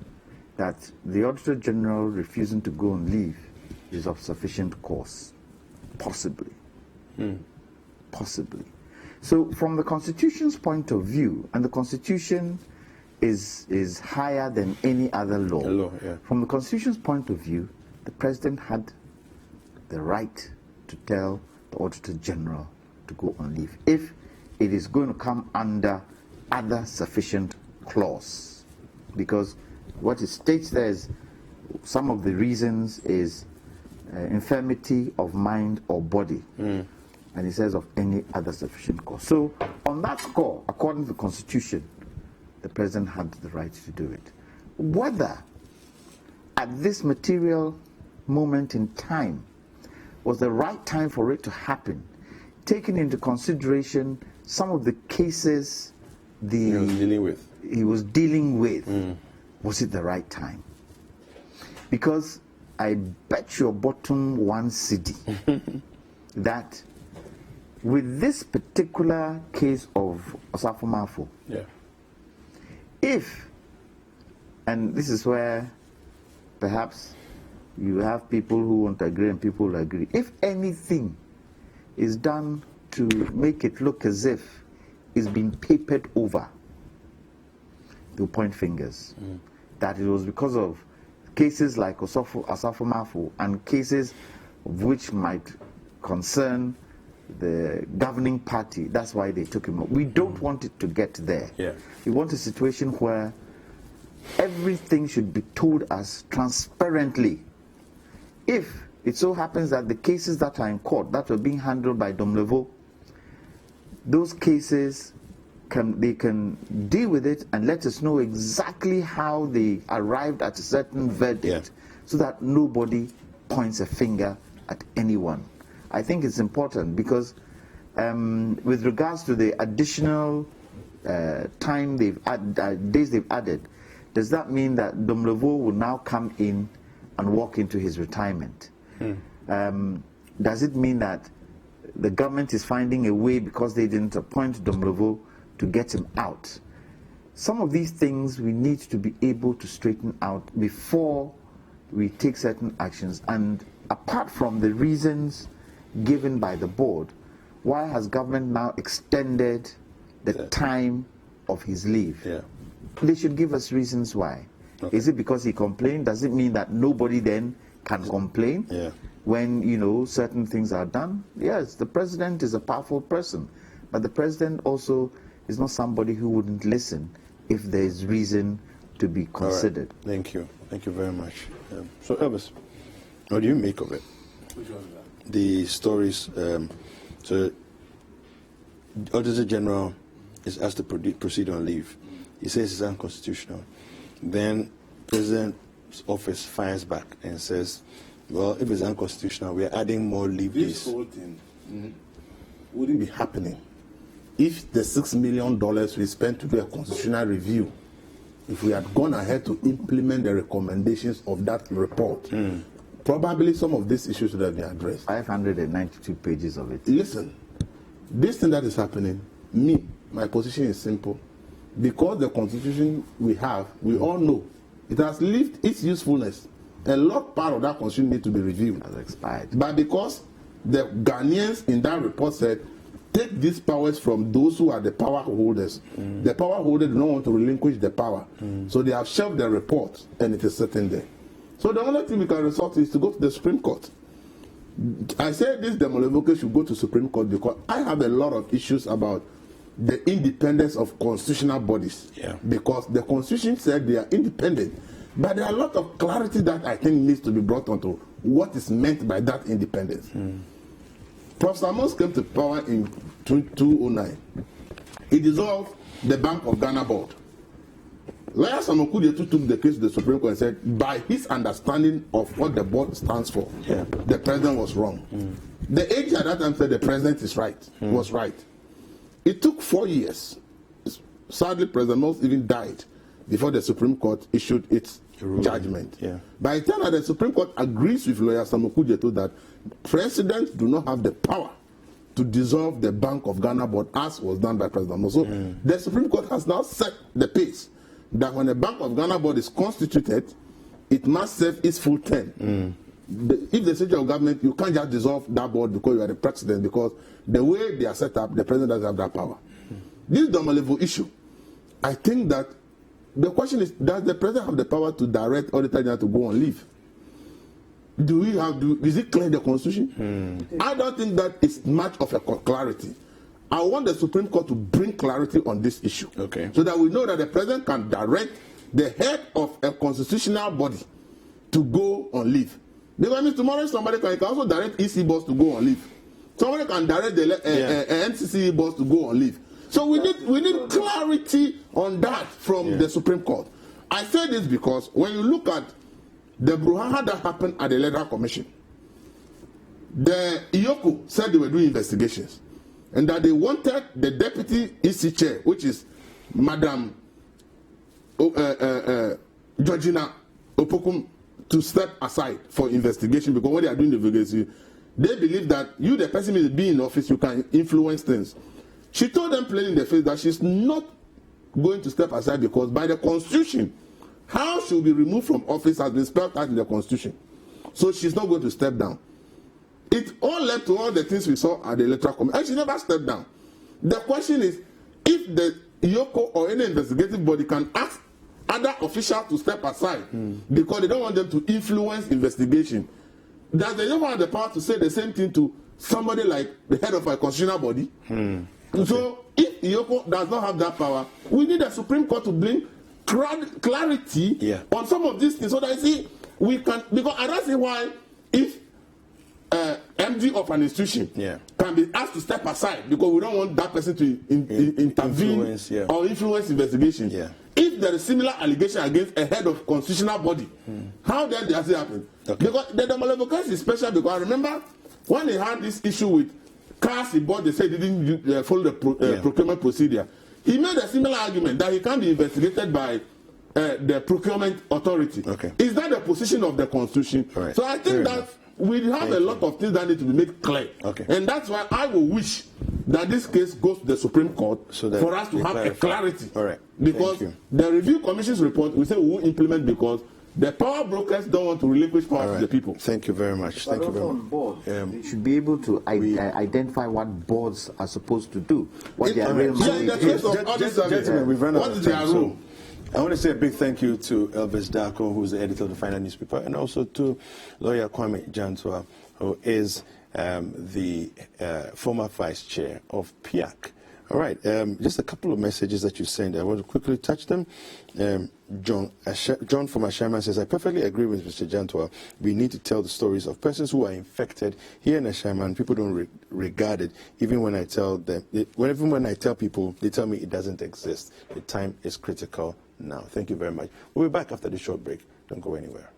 that the Auditor General refusing to go on leave is of sufficient cause? Possibly. Possibly. So from the Constitution's point of view, and the Constitution is higher than any other law. From the Constitution's point of view, the President had the right to tell the Auditor General to go on leave if it is going to come under other sufficient clause. Because what it states there is some of the reasons is infirmity of mind or body. And it says of any other sufficient cause. So on that score, according to the Constitution, the President had the right to do it. Whether at this material moment in time was the right time for it to happen, taking into consideration some of the cases he was dealing with, was it the right time? Because I bet your bottom 1 cedi that with this particular case of Osafo Mafo, if, and this is where perhaps you have people who won't agree and people will agree, if anything is done to make it look as if it's been papered over, they'll point fingers. That it was because of cases like Osafo Mafo and cases which might concern the governing party. That's why they took him up. We don't want it to get there. We want a situation where everything should be told us transparently. If it so happens that the cases that are in court that were being handled by Domlevo, those cases they can deal with it and let us know exactly how they arrived at a certain verdict, so that nobody points a finger at anyone. I think it's important because with regards to the additional time days they've added, does that mean that Domlevo will now come in and walk into his retirement? Does it mean that the government is finding a way, because they didn't appoint Domlevo, to get him out? Some of these things we need to be able to straighten out before we take certain actions. And apart from the reasons given by the board, why has government now extended the time of his leave? They should give us reasons why. Is it because he complained? Does it mean that nobody then can complain when, you know, certain things are done? Yes, the president is a powerful person, but the president also is not somebody who wouldn't listen if there is reason to be considered. Right. Thank you. Thank you very much. So, Elvis, what do you make of it? Which one is that? The stories. So, Auditor General is asked to proceed on leave. He says it's unconstitutional. Then, President's office fires back and says, well, if it's unconstitutional, we are adding more leave days. This whole thing wouldn't be happening if the $6 million we spent to do a constitutional review, if we had gone ahead to implement the recommendations of that report, probably some of these issues would have been addressed. 592 pages of it. Listen, this thing that is happening, my position is simple. Because the constitution we have, we all know, it has lived its usefulness. A lot part of that constitution needs to be reviewed. Has expired. But because the Ghanaians in that report said, take these powers from those who are the power holders. The power holders do not want to relinquish the power. So they have shelved the report, and it is sitting there. So the only thing we can resort to is to go to the Supreme Court. I said this Demolevocate should go to Supreme Court because I have a lot of issues about the independence of constitutional bodies. Because the Constitution said they are independent. But there are a lot of clarity that I think needs to be brought onto what is meant by that independence. Professor Amos came to power in 2009. He dissolved the Bank of Ghana board. Lawyer Samokudetu took the case to the Supreme Court and said, by his understanding of what the board stands for, the president was wrong. The AG at that time said the president is right, was right. It took 4 years. Sadly, President Mills even died before the Supreme Court issued its judgment. By the time that the Supreme Court agrees with lawyer Samokudetu that presidents do not have the power to dissolve the Bank of Ghana board as was done by President Mills. So the Supreme Court has now set the pace that when the Bank of Ghana board is constituted, it must serve its full term. If the Secretary of Government, you can't just dissolve that board because you are the president, because the way they are set up, the president doesn't have that power. This Domelevo issue, I think that the question is, does the president have the power to direct Auditor General to go on leave? Is it clear in the Constitution? I don't think that is much of a clarity. I want the Supreme Court to bring clarity on this issue. So that we know that the president can direct the head of a constitutional body to go on leave. Because tomorrow somebody can also direct EC boss to go on leave. Somebody can direct the NCC boss to go on leave. So we need clarity on that from the Supreme Court. I say this because when you look at the brouhaha that happened at the Electoral Commission, the IOCO said they were doing investigations and that they wanted the deputy EC chair, which is Madam Georgina Opokum, to step aside for investigation, because when they are doing the investigation, they believe that you, the person who is being in office, you can influence things. She told them plainly in the face that she's not going to step aside because by the Constitution, how she will be removed from office has been spelled out in the Constitution. So she's not going to step down. It all led to all the things we saw at the Electoral Commission, and she never stepped down. The question is, if the IOCO or any investigative body can ask other officials to step aside because they don't want them to influence investigation, does the IOCO have the power to say the same thing to somebody like the head of a constitutional body? So if IOCO does not have that power, we need the Supreme Court to bring clarity on some of these things so that we can, because I don't see why if MD of an institution can be asked to step aside because we don't want that person to intervene or influence investigation. If there is similar allegation against a head of constitutional body, how then does it happen? Because the Domalovo case is special because I remember when they had this issue with cars he bought, they said he didn't follow the procurement procedure. He made a similar argument that he can't be investigated by the procurement authority. Is that the position of the Constitution? So I think that we have a lot of things that need to be made clear. And that's why I will wish that this case goes to the Supreme Court for us to have a clarity. Because the review commission's report, we say we will implement because the power brokers don't want to relinquish power to the people. Thank you very much. Thank you very much. You should be able to identify what boards are supposed to do. What their real mandate is. Gentlemen, we've run out of time. So I want to say a big thank you to Elvis Darko, who's the editor of the Final Newspaper, and also to lawyer Kwame Jantua, who is the former vice chair of PIAC. All right, just a couple of messages that you sent. I want to quickly touch them. John from Ashaiman says, I perfectly agree with Mr. Jantua. We need to tell the stories of persons who are infected. Here in Ashaiman, people don't regard it. Even when I tell them, when I tell people, they tell me it doesn't exist. The time is critical now. Thank you very much. We'll be back after this short break. Don't go anywhere.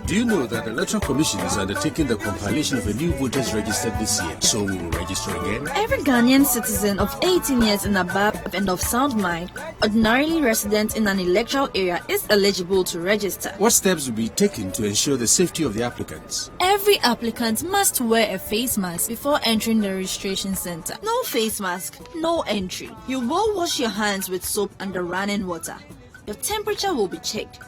Do you know that the Electoral Commission is undertaking the compilation of a new voters registered this year, so we will register again? Every Ghanaian citizen of 18 years and above and of sound mind, ordinarily resident in an electoral area, is eligible to register. What steps will be taken to ensure the safety of the applicants? Every applicant must wear a face mask before entering the registration center. No face mask, no entry. You will wash your hands with soap under running water. Your temperature will be checked,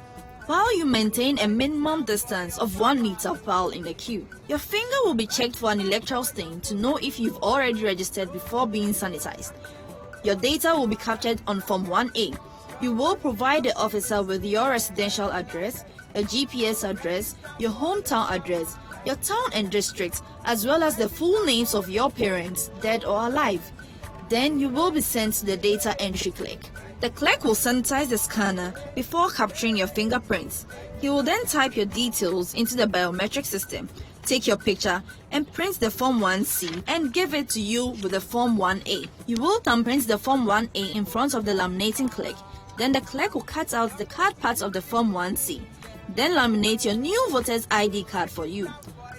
while you maintain a minimum distance of 1 meter while in the queue. Your finger will be checked for an electoral stain to know if you've already registered before being sanitized. Your data will be captured on Form 1A. You will provide the officer with your residential address, a GPS address, your hometown address, your town and district, as well as the full names of your parents, dead or alive. Then you will be sent to the data entry clerk. The clerk will sanitize the scanner before capturing your fingerprints. He will then type your details into the biometric system, take your picture, and print the Form 1C and give it to you with the Form 1A. You will thumbprint the Form 1A in front of the laminating clerk. Then the clerk will cut out the card parts of the Form 1C. Then laminate your new voter's ID card for you.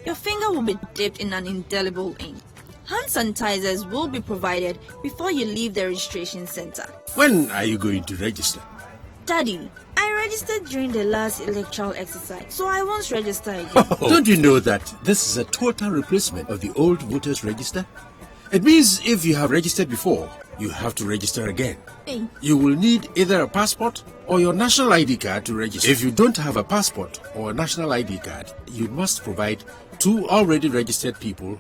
Your finger will be dipped in an indelible ink. Hand sanitizers will be provided before you leave the registration center. When are you going to register? Daddy, I registered during the last electoral exercise, so I won't register again. Oh, don't you know that this is a total replacement of the old voters register? It means if you have registered before, you have to register again. Hey. You will need either a passport or your national ID card to register. If you don't have a passport or a national ID card, you must provide 2 already registered people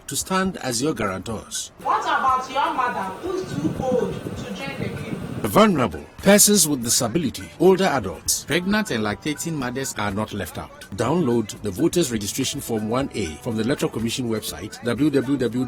to stand as your guarantors. What about your mother who's too old to join the queue? Vulnerable, persons with disability, older adults, pregnant and lactating mothers are not left out. Download the Voters Registration Form 1A from the Electoral Commission website www.ec.gov.gh.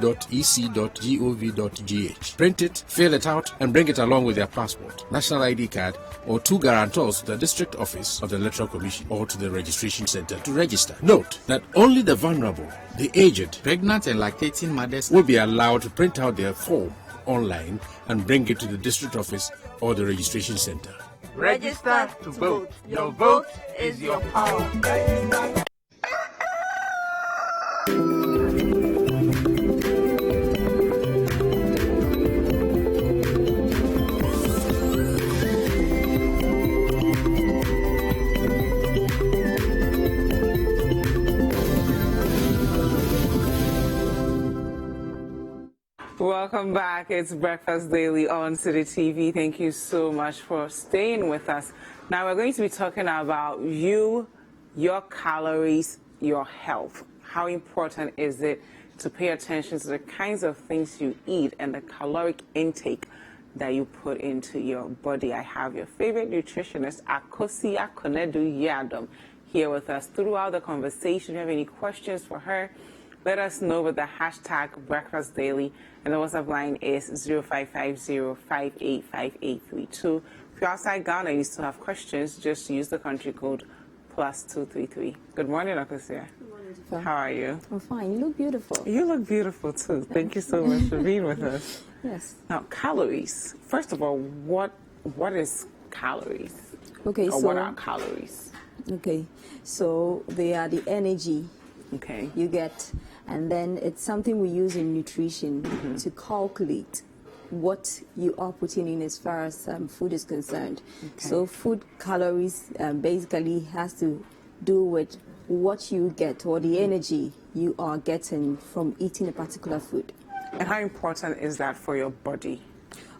Print it, fill it out, and bring it along with your passport, national ID card, or 2 guarantors to the district office of the Electoral Commission or to the registration center to register. Note that only the vulnerable, the aged, pregnant and lactating mothers will be allowed to print out their form online and bring it to the district office or the registration center. Register to vote. Your vote is your power. Welcome back. It's Breakfast Daily on City TV. Thank you so much for staying with us. Now we're going to be talking about you, your calories, your health. How important is it to pay attention to the kinds of things you eat and the caloric intake that you put into your body. I have your favorite nutritionist, Akosia Konedu Yadom, here with us throughout the conversation. If you have any questions for her, let us know with the hashtag Breakfast Daily, and the WhatsApp line is 0550-585832. If you're outside Ghana and you still have questions, just use the country code +233. Good morning, Akosia. Good morning, Dzifa. How are you? I'm fine. You look beautiful. You look beautiful too. Thank you so much for being with us. Yes. Now, calories. First of all, what is calories? Okay, or so what are calories? Okay, so they are the energy you get, and then it's something we use in nutrition to calculate what you are putting in as far as food is concerned. So food calories basically has to do with what you get or the energy you are getting from eating a particular food. And how important is that for your body?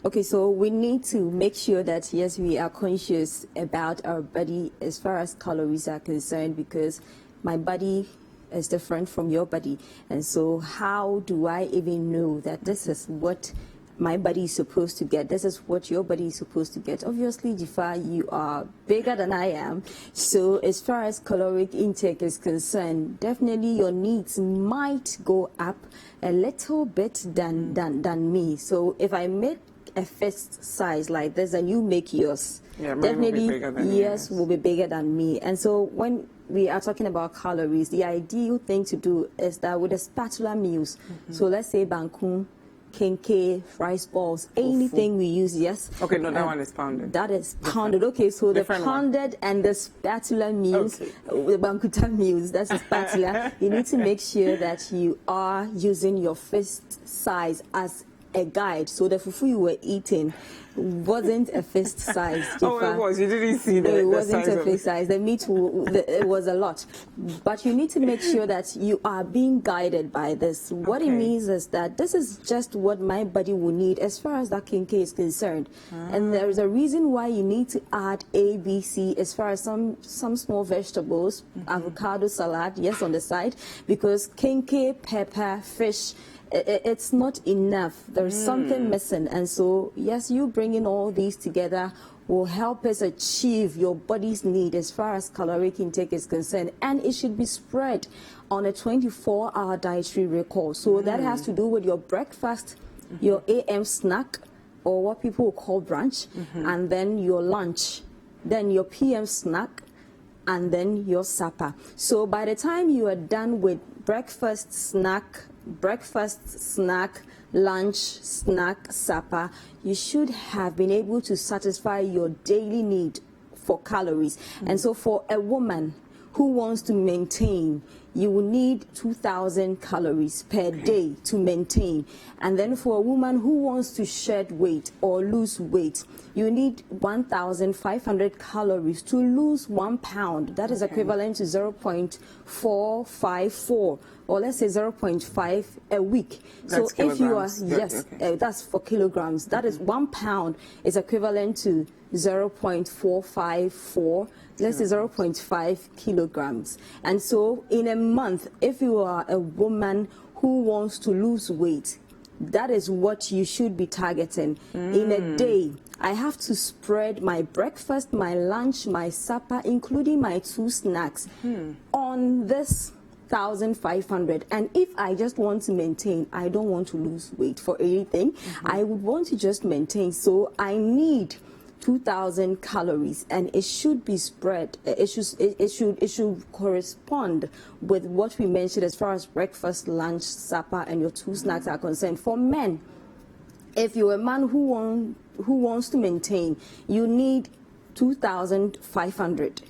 Okay, so we need to make sure that, yes, we are conscious about our body as far as calories are concerned, because my body is different from your body. And so how do I even know that this is what my body is supposed to get? This is what your body is supposed to get. Obviously, Dzifa, you are bigger than I am. So as far as caloric intake is concerned, definitely your needs might go up a little bit than me. So if I make a fist size like this and you make yours, definitely yours will be bigger than me. And so when we are talking about calories, the ideal thing to do is that with the spatula meals, so let's say banku, kenke, rice balls, anything we use, yes. Okay, no, that one is pounded. That is pounded. Okay, so the pounded and the spatula meals, the bankuta meals, that's a spatula. You need to make sure that you are using your fist size as a guide. So the fufu you were eating wasn't a fist size. Oh, it was. You didn't see that. No, it wasn't a fist size. The meat, it was a lot. But you need to make sure that you are being guided by this. What it means is that this is just what my body will need as far as that kinke is concerned. And there is a reason why you need to add A, B, C as far as some small vegetables, avocado salad, yes, on the side, because kinke, pepper, fish, it's not enough. There's something missing. And so, yes, you bringing all these together will help us achieve your body's need as far as caloric intake is concerned. And it should be spread on a 24-hour dietary record. So that has to do with your breakfast, your AM snack, or what people will call brunch, and then your lunch, then your PM snack, and then your supper. So by the time you are done with breakfast, snack, lunch, snack, supper, you should have been able to satisfy your daily need for calories. And so for a woman who wants to maintain, you will need 2,000 calories per day to maintain. And then for a woman who wants to shed weight or lose weight, you need 1,500 calories to lose 1 pound. That is equivalent to 0.454, or let's say 0.5 a week. That's so if you are, kilograms. that's for kilograms. That is 1 pound is equivalent to 0.454. Let's say 0.5 kilograms. And so in a month, if you are a woman who wants to lose weight, that is what you should be targeting. In a day, I have to spread my breakfast, my lunch, my supper, including my 2 snacks on this 1,500. And if I just want to maintain, I don't want to lose weight for anything, I would want to just maintain. So I need 2,000 calories, and it should be spread. It should correspond with what we mentioned as far as breakfast, lunch, supper, and your 2 snacks are concerned. For men, if you're a man who wants to maintain, you need 2,500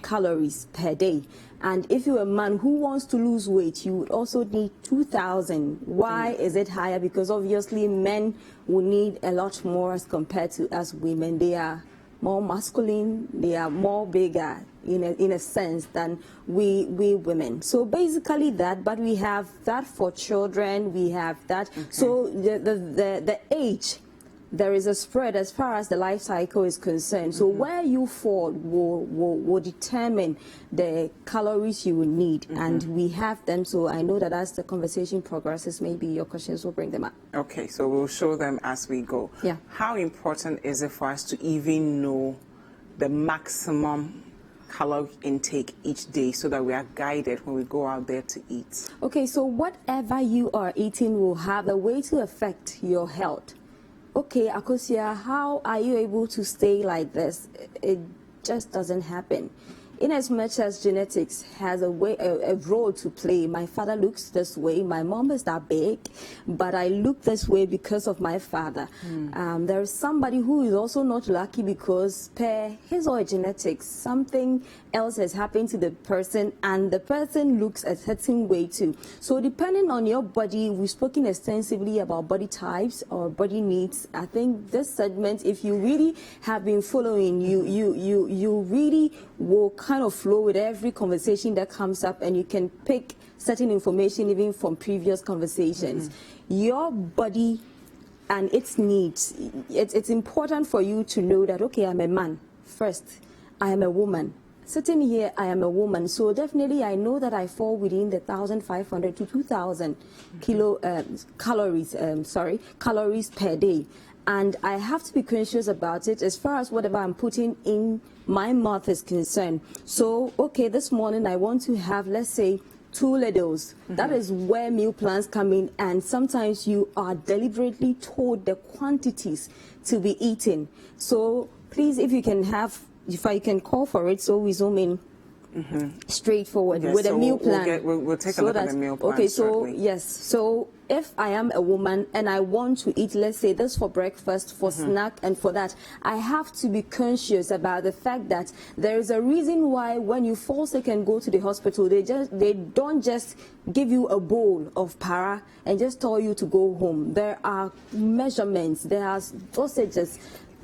calories per day. And if you're a man who wants to lose weight, you would also need 2,000. Why is it higher? Because obviously men will need a lot more as compared to us women. They are more masculine, they are more bigger in a sense than we women. So basically that, but we have that for children, we have that. So the age there is a spread as far as the life cycle is concerned. So where you fall will determine the calories you will need, and we have them. So I know that as the conversation progresses, maybe your questions will bring them up. Okay, so we'll show them as we go. Yeah. How important is it for us to even know the maximum calorie intake each day so that we are guided when we go out there to eat? Okay, so whatever you are eating will have a way to affect your health. Okay, Akosia, how are you able to stay like this? It just doesn't happen. In as much as genetics has a role to play, my father looks this way, my mom is that big, but I look this way because of my father. There is somebody who is also not lucky because per his or her genetics, something else has happened to the person, and the person looks a certain way too. So depending on your body, we've spoken extensively about body types or body needs. I think this segment, if you really have been following, you really will kind of flow with every conversation that comes up, and you can pick certain information even from previous conversations. Your body and its needs, it's important for you to know that, okay, I'm a man first, I am a woman. Sitting here, I am a woman, so definitely I know that I fall within the 1,500 to 2,000 calories per day. And I have to be conscious about it as far as whatever I'm putting in my mouth is concerned. So, okay, this morning I want to have, let's say, 2 ladles. That is where meal plans come in, and sometimes you are deliberately told the quantities to be eaten. So please, if you can have, if I can call for it, so we zoom in. Straightforward with a meal plan. We'll take a look at the meal plan. Okay, so yes, so if I am a woman and I want to eat, let's say this for breakfast, for snack, and for that, I have to be conscious about the fact that there is a reason why when you fall sick and go to the hospital, they don't just give you a bowl of para and just tell you to go home. There are measurements, there are dosages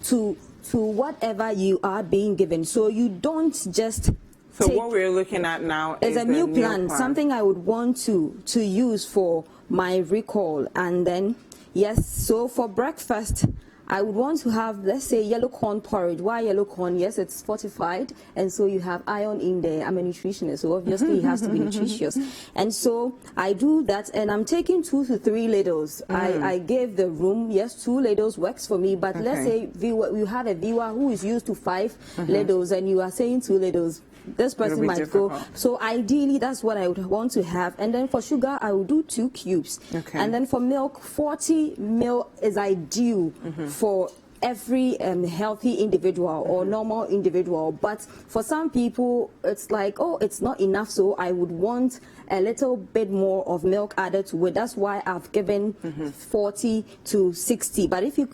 to whatever you are being given. So you don't just So what we're looking at now is a meal plan, something I would want to use for my recall. And then, yes, so for breakfast, I would want to have, let's say, yellow corn porridge. Why yellow corn? Yes, it's fortified, and so you have iron in there. I'm a nutritionist, so obviously it has to be nutritious. And so I do that, and I'm taking 2 to 3 ladles. I gave the room, yes, 2 ladles works for me, but let's say you have a viewer who is used to 5 ladles, and you are saying 2 ladles. This person might difficult. Go. So ideally, that's what I would want to have. And then for sugar, I will do 2 cubes. Okay. And then for milk, 40 ml is ideal for every healthy individual or normal individual. But for some people, it's like, oh, it's not enough, so I would want a little bit more of milk added to it. That's why I've given 40 to 60. But if you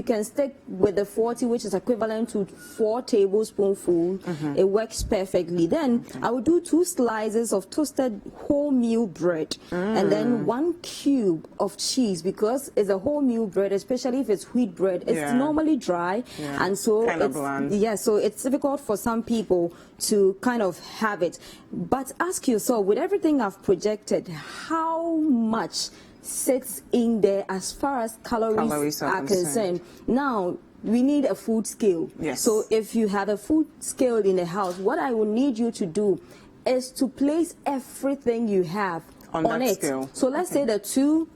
can stick with the 40, which is equivalent to 4 tablespoonfuls, it works perfectly. Then I would do 2 slices of toasted wholemeal bread and then 1 cube of cheese, because it's a wholemeal bread, especially if it's wheat bread. It's normally dry, and so kind of bland. So it's difficult for some people to kind of have it. But ask yourself, with everything I've projected, how much sits in there as far as calories are concerned? Now, we need a food scale. Yes. So if you have a food scale in the house, what I will need you to do is to place everything you have on it. Scale. So let's say the 2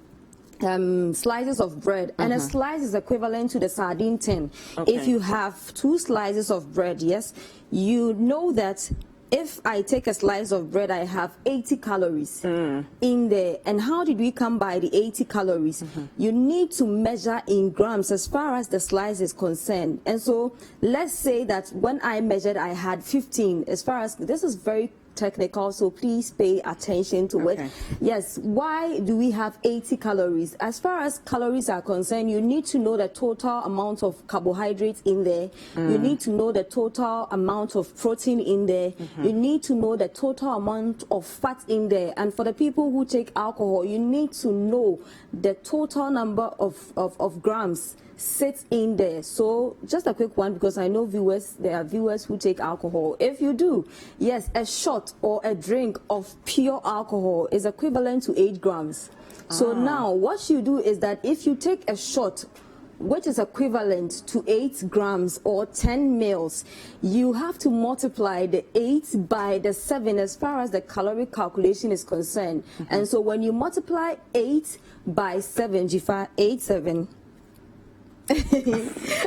slices of bread, and a slice is equivalent to the sardine tin. If you have 2 slices of bread, yes, you know that if I take a slice of bread, I have 80 calories in there. And how did we come by the 80 calories? You need to measure in grams as far as the slice is concerned. And so let's say that when I measured, I had 15. As far as this is very technical, so please pay attention to it. Yes, why do we have 80 calories? As far as calories are concerned, you need to know the total amount of carbohydrates in there. You need to know the total amount of protein in there. You need to know the total amount of fat in there. And for the people who take alcohol, you need to know the total number of grams sits in there. So just a quick one, because I know there are viewers who take alcohol. If you do, yes, a shot or a drink of pure alcohol is equivalent to 8 grams. So now what you do is that if you take a shot which is equivalent to 8 grams or 10 mils, you have to multiply the 8 by the 7 as far as the calorie calculation is concerned. And so when you multiply 8 by 7, Dzifa, 8, 7.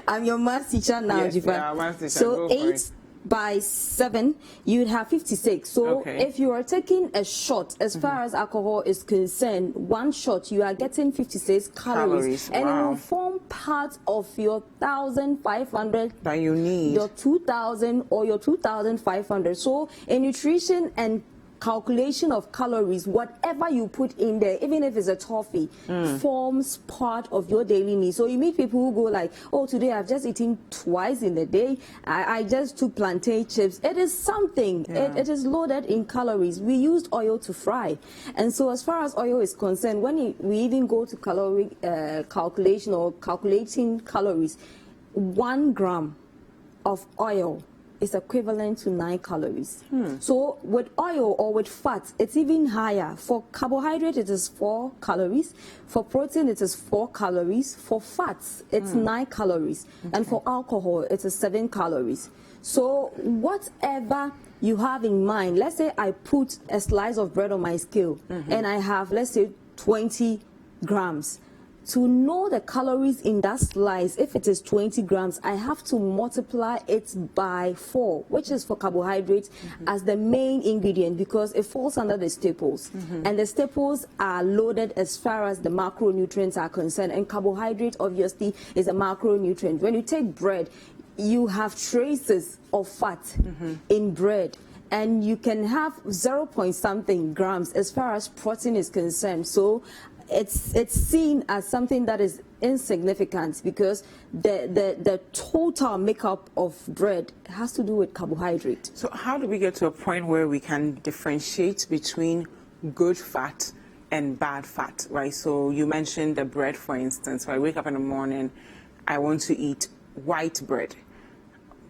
I'm your math teacher now, yes, Dzifa. Yeah, math teacher. So 8 by 7, you'd have 56. So if you are taking a shot, as far as alcohol is concerned, one shot, you are getting 56 calories. And it will form part of your 1,500 that you need, your 2,000 or your 2,500. So in nutrition and calculation of calories, whatever you put in there, even if it's a toffee, forms part of your daily needs. So you meet people who go like, oh, today I've just eaten twice in the day, I just took plantain chips. It is something. It is loaded in calories. We used oil to fry. And so as far as oil is concerned, when we even go to calorie calculation or calculating calories, 1 gram of oil is equivalent to 9 calories. So with oil or with fat, it's even higher. For carbohydrate, it is 4 calories. For protein, it is 4 calories. For fats, it's 9 calories. And for alcohol, it is 7 calories. So whatever you have in mind, let's say I put a slice of bread on my scale and I have, let's say, 20 grams. To know the calories in that slice, if it is 20 grams, I have to multiply it by 4, which is for carbohydrates as the main ingredient, because it falls under the staples. And the staples are loaded as far as the macronutrients are concerned. And carbohydrate, obviously, is a macronutrient. When you take bread, you have traces of fat in bread. And you can have 0.something grams as far as protein is concerned. So it's seen as something that is insignificant, because the total makeup of bread has to do with carbohydrate. So how do we get to a point where we can differentiate between good fat and bad fat, right? So you mentioned the bread, for instance. So I wake up in the morning, I want to eat white bread.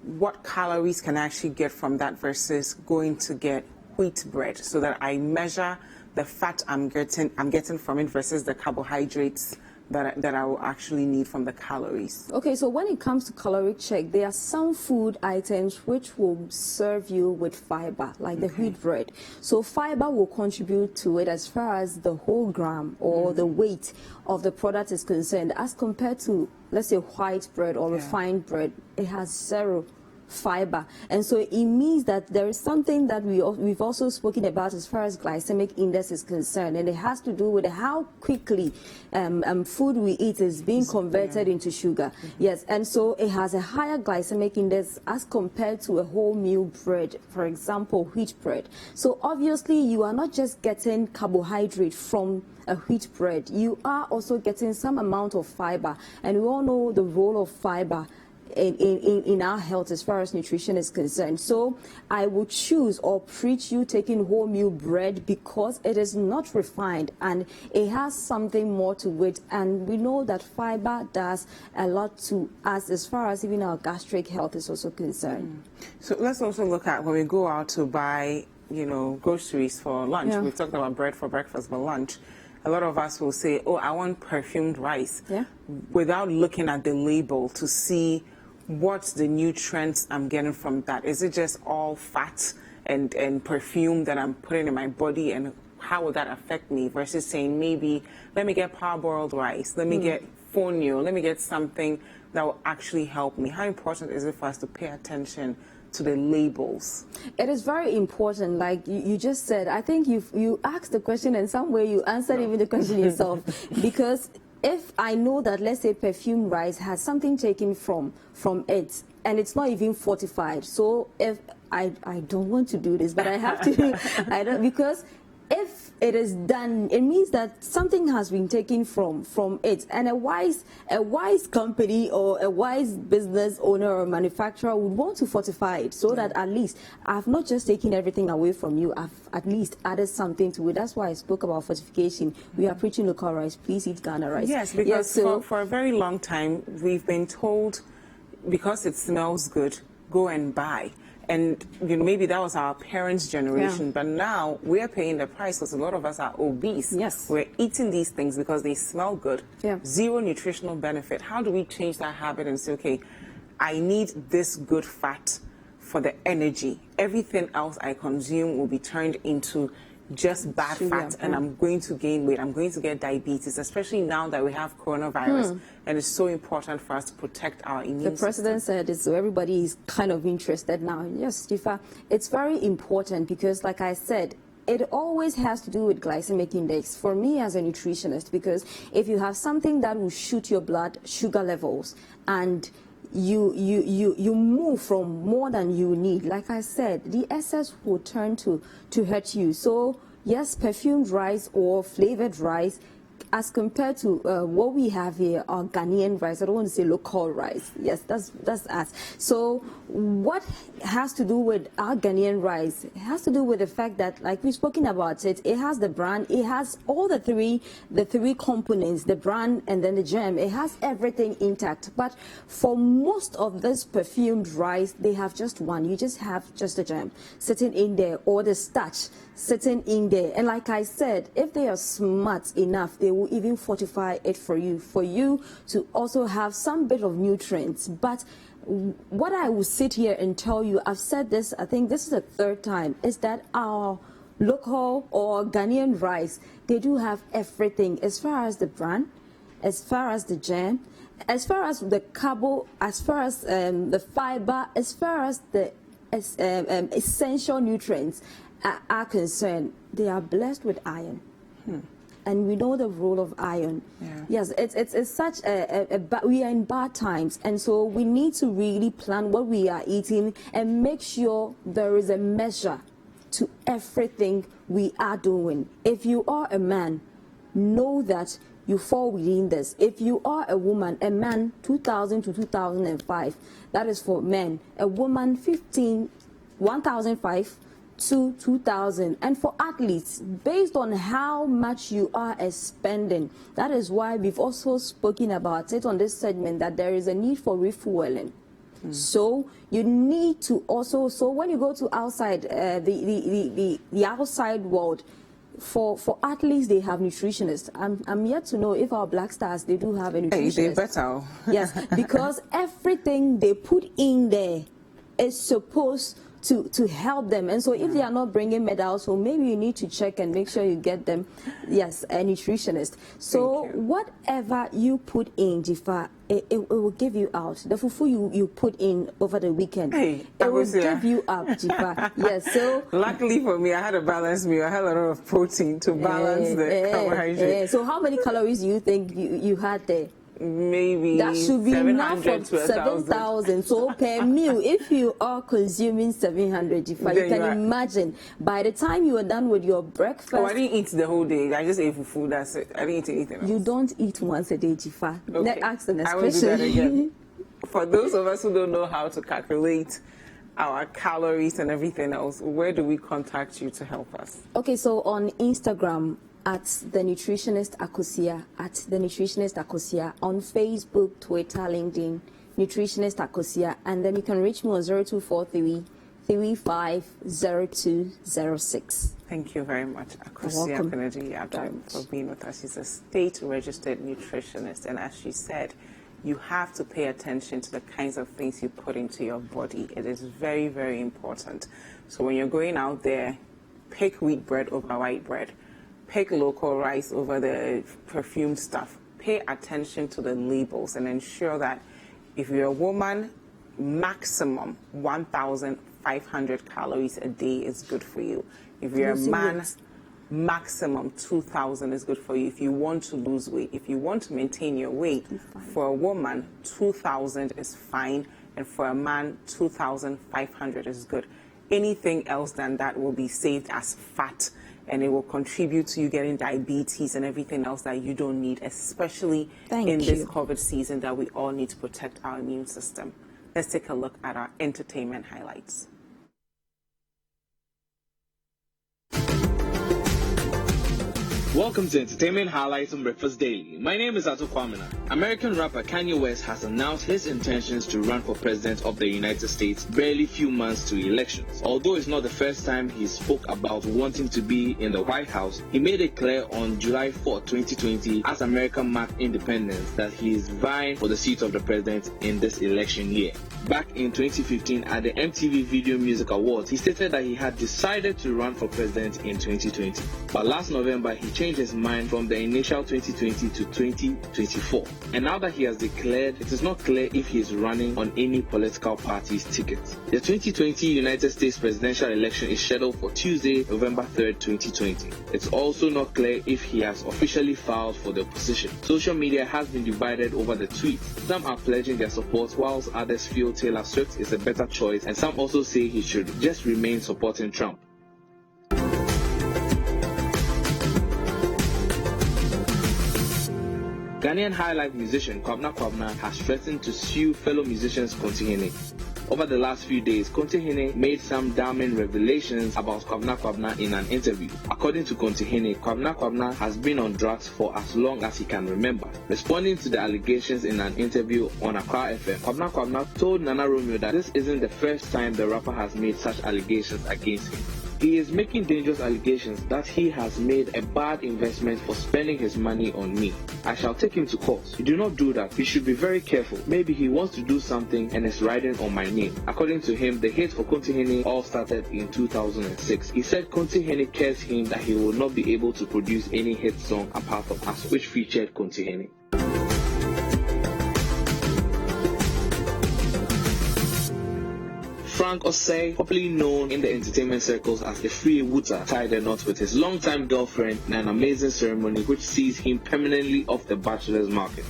What calories can I actually get from that versus going to get wheat bread, so that I measure the fat I'm getting from it versus the carbohydrates that I will actually need from the calories? Okay, so when it comes to caloric check, there are some food items which will serve you with fiber, like the wheat bread. So fiber will contribute to it as far as the whole gram or the weight of the product is concerned, as compared to, let's say, white bread or refined bread. It has 0 fiber. And so it means that there is something that we've also spoken about as far as glycemic index is concerned, and it has to do with how quickly food we eat is being converted into sugar. Yes, and so it has a higher glycemic index as compared to a wholemeal bread, for example, wheat bread. So obviously you are not just getting carbohydrate from a wheat bread, you are also getting some amount of fiber, and we all know the role of fiber in our health as far as nutrition is concerned. So I would choose or preach you taking wholemeal bread, because it is not refined and it has something more to it, and we know that fiber does a lot to us as far as even our gastric health is also concerned. So let's also look at when we go out to buy, groceries for lunch. We've talked about bread for breakfast, but lunch, a lot of us will say, oh, I want perfumed rice, without looking at the label to see what's the nutrients I'm getting from that. Is it just all fat and perfume that I'm putting in my body, and how will that affect me, versus saying, maybe let me get parboiled rice, let me get fonio, let me get something that will actually help me? How important is it for us to pay attention to the labels? It is very important. Like you just said, I think you asked the question in some way, you answered even the question yourself, because if I know that, let's say, perfumed rice has something taken from it, and it's not even fortified, so if I don't want to do this, but I have to, because if it is done, it means that something has been taken from it, and a wise company or a wise business owner or manufacturer would want to fortify it, so that at least I've not just taken everything away from you, I've at least added something to it. That's why I spoke about fortification. We are preaching local rice, please eat Ghana rice. Yes, because for a very long time we've been told, because it smells good, go and buy. And maybe that was our parents' generation, but now we're paying the price because a lot of us are obese. Yes. We're eating these things because they smell good. Zero nutritional benefit. How do we change that habit and say, okay, I need this good fat for the energy. Everything else I consume will be turned into just bad fat, and I'm going to gain weight. I'm going to get diabetes, especially now that we have coronavirus. And it's so important for us to protect our immune system. The president said it, so everybody is kind of interested now. Yes, Dzifa, it's very important because, like I said, it always has to do with glycemic index for me as a nutritionist, because if you have something that will shoot your blood sugar levels and you move from more than you need, like I said, the excess will turn to hurt you. So yes, perfumed rice or flavored rice, as compared to what we have here, our Ghanaian rice. I don't want to say local rice. Yes, that's us. So what has to do with our Ghanaian rice? It has to do with the fact that, like we've spoken about it, it has the bran, it has all the three components, the bran and then the germ. It has everything intact. But for most of this perfumed rice, they have just one. You just have just the germ sitting in there, or the starch sitting in there. And like I said, if they are smart enough, they will even fortify it for you to also have some bit of nutrients. But what I will sit here and tell you, I've said this, I think this is the third time, is that our local or Ghanaian rice, they do have everything as far as the bran, as far as the germ, as far as the carbo, as far as the fiber, as far as the essential nutrients are concerned. They are blessed with iron. And we know the role of iron. Yes, it's such we are in bad times, and so we need to really plan what we are eating and make sure there is a measure to everything we are doing. If you are a man, know that you fall within this. If you are a woman, a man 2000 to 2005, that is for men. A woman 1005 to 2000. And for athletes, based on how much you are spending, that is why we've also spoken about it on this segment, that there is a need for refueling. So you need to also, so when you go to outside the outside world, for athletes, they have nutritionists. I'm yet to know if our Black Stars, they do have a nutritionist. They better. Yes, because everything they put in there is supposed to help them. And so if they are not bringing medals home, maybe you need to check and make sure you get them, yes, a nutritionist. So whatever you put in, Dzifa, it will give you out. The fufu you put in over the weekend, it will give you up, Dzifa. Yes, so luckily for me, I had a balanced meal. I had a lot of protein to balance the carbohydrate. So how many calories do you think you had there? Maybe that should be enough for 7,000. So per meal, if you are consuming 700, you can imagine by the time you are done with your breakfast. Oh, I didn't eat the whole day. I just ate fufu. That's it. I didn't eat anything else. You don't eat once a day, Dzifa. Okay. Let's ask the next I will do that again. For those of us who don't know how to calculate our calories and everything else, where do we contact you to help us? Okay, so on Instagram, at the Nutritionist Akosia, on Facebook, Twitter, LinkedIn, Nutritionist Akosia, and then you can reach me on 0243 350206. Thank you very much, Akosia Ametam, for being with us. She's a state-registered nutritionist, and as she said, you have to pay attention to the kinds of things you put into your body. It is very, very important. So when you're going out there, pick wheat bread over white bread. Pick local rice over the perfumed stuff. Pay attention to the labels and ensure that if you're a woman, maximum 1,500 calories a day is good for you. If you're a man, maximum 2,000 is good for you if you want to lose weight. If you want to maintain your weight, for a woman, 2,000 is fine, and for a man, 2,500 is good. Anything else than that will be saved as fat, and it will contribute to you getting diabetes and everything else that you don't need, especially in this COVID season that we all need to protect our immune system. Let's take a look at our entertainment highlights. Welcome to Entertainment Highlights on Breakfast Daily. My name is Akua. American rapper Kanye West has announced his intentions to run for president of the United States barely few months to elections. Although it's not the first time he spoke about wanting to be in the White House, he made it clear on July 4, 2020, as America marked independence, that he is vying for the seat of the president in this election year. Back in 2015 at the MTV Video Music Awards, he stated that he had decided to run for president in 2020. But last November, he changed his mind from the initial 2020 to 2024. And now that he has declared, it is not clear if he is running on any political party's ticket. The 2020 United States presidential election is scheduled for Tuesday, November 3rd, 2020. It's also not clear if he has officially filed for the position. Social media has been divided over the tweet. Some are pledging their support, whilst others feel Taylor Swift is a better choice, and some also say he should just remain supporting Trump. Ghanaian highlife musician Kwaku has threatened to sue fellow musicians Kontihene. Over the last few days, Kontihene made some damning revelations about Kwaku in an interview. According to Kontihene, Kwaku has been on drugs for as long as he can remember. Responding to the allegations in an interview on Akua FM, Kwaku told Nana Romeo that this isn't the first time the rapper has made such allegations against him. He is making dangerous allegations that he has made a bad investment for spending his money on me. I shall take him to court. You do not do that. He should be very careful. Maybe he wants to do something and is riding on my name. According to him, the hate for Kontihene all started in 2006. He said Kontihene cursed him that he will not be able to produce any hit song apart from Us, which featured Kontihene. Frank Osei, popularly known in the entertainment circles as the Free Wuta, tied a knot with his longtime girlfriend in an amazing ceremony which sees him permanently off the bachelor's market.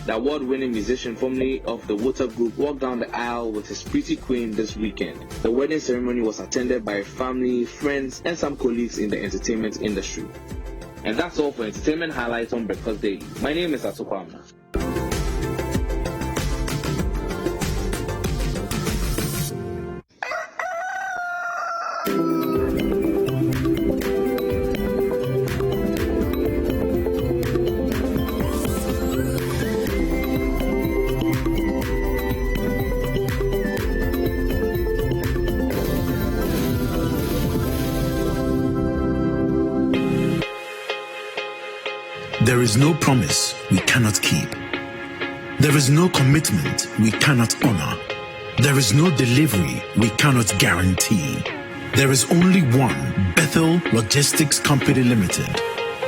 The award-winning musician formerly of the Wuta group walked down the aisle with his pretty queen this weekend. The wedding ceremony was attended by family, friends, and some colleagues in the entertainment industry. And that's all for Entertainment Highlights on Breakfast Daily. My name is Akua. There is no promise we cannot keep. There is no commitment we cannot honor. There is no delivery we cannot guarantee. There is only one Bethel Logistics Company Limited,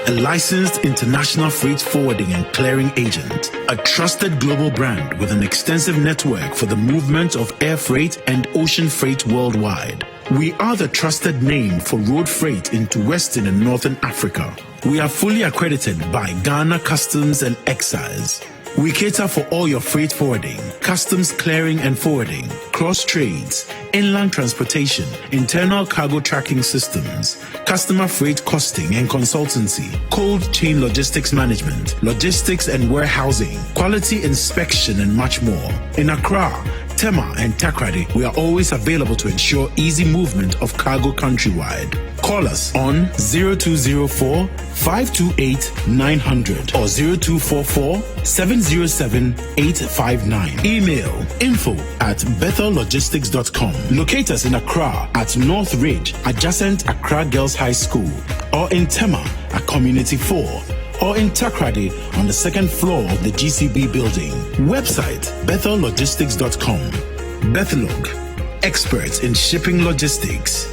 a licensed international freight forwarding and clearing agent, a trusted global brand with an extensive network for the movement of air freight and ocean freight worldwide. We are the trusted name for road freight into Western and Northern Africa. We are fully accredited by Ghana Customs and Excise. We cater for all your freight forwarding, customs clearing and forwarding, cross trades, inland transportation, internal cargo tracking systems, customer freight costing and consultancy, cold chain logistics management, logistics and warehousing, quality inspection, and much more. In Accra, Tema, and Takrady, we are always available to ensure easy movement of cargo countrywide. Call us on 0204 528 900 or 0244 707 859. Email info@bethellogistics.com. Locate us in Accra at North Ridge, adjacent Accra Girls High School, or in Tema at Community 4, or in Takrady on the second floor of the GCB building. Website bethellogistics.com. Bethelog, experts in shipping logistics.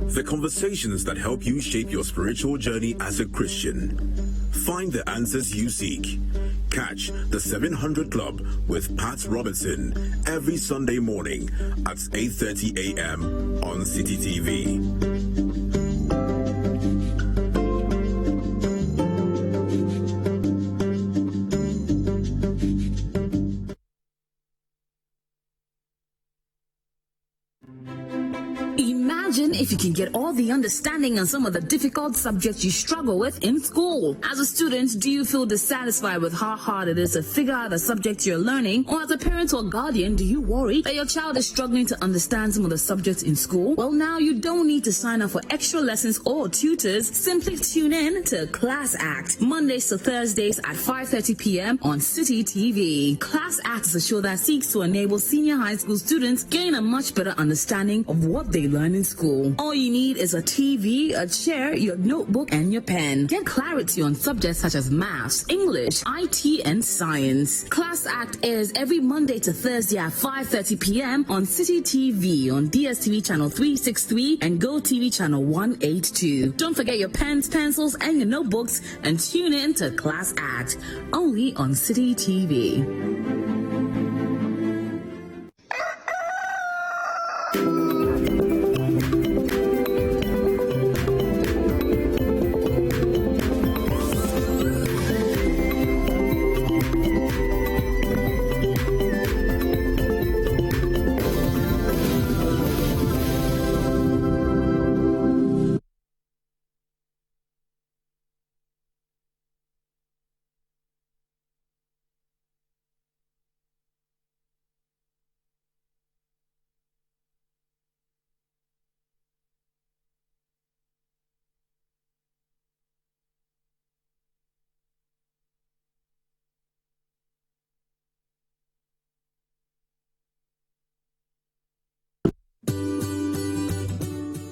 The conversations that help you shape your spiritual journey as a Christian. Find the answers you seek. Catch the 700 Club with Pat Robertson every Sunday morning at 8:30 a.m. on City TV. if you can get all the understanding on some of the difficult subjects you struggle with in school. As a student, do you feel dissatisfied with how hard it is to figure out the subjects you're learning? Or as a parent or guardian, do you worry that your child is struggling to understand some of the subjects in school? Well, now you don't need to sign up for extra lessons or tutors. Simply tune in to Class Act, Mondays to Thursdays at 5:30 p.m. on City TV. Class Act is a show that seeks to enable senior high school students gain a much better understanding of what they learn in school. All you need is a TV, a chair, your notebook, and your pen. Get clarity on subjects such as maths, English, IT, and science. Class Act airs every Monday to Thursday at 5:30 p.m. on City TV on DSTV channel 363 and GoTV channel 182. Don't forget your pens, pencils, and your notebooks and tune in to Class Act, only on City TV.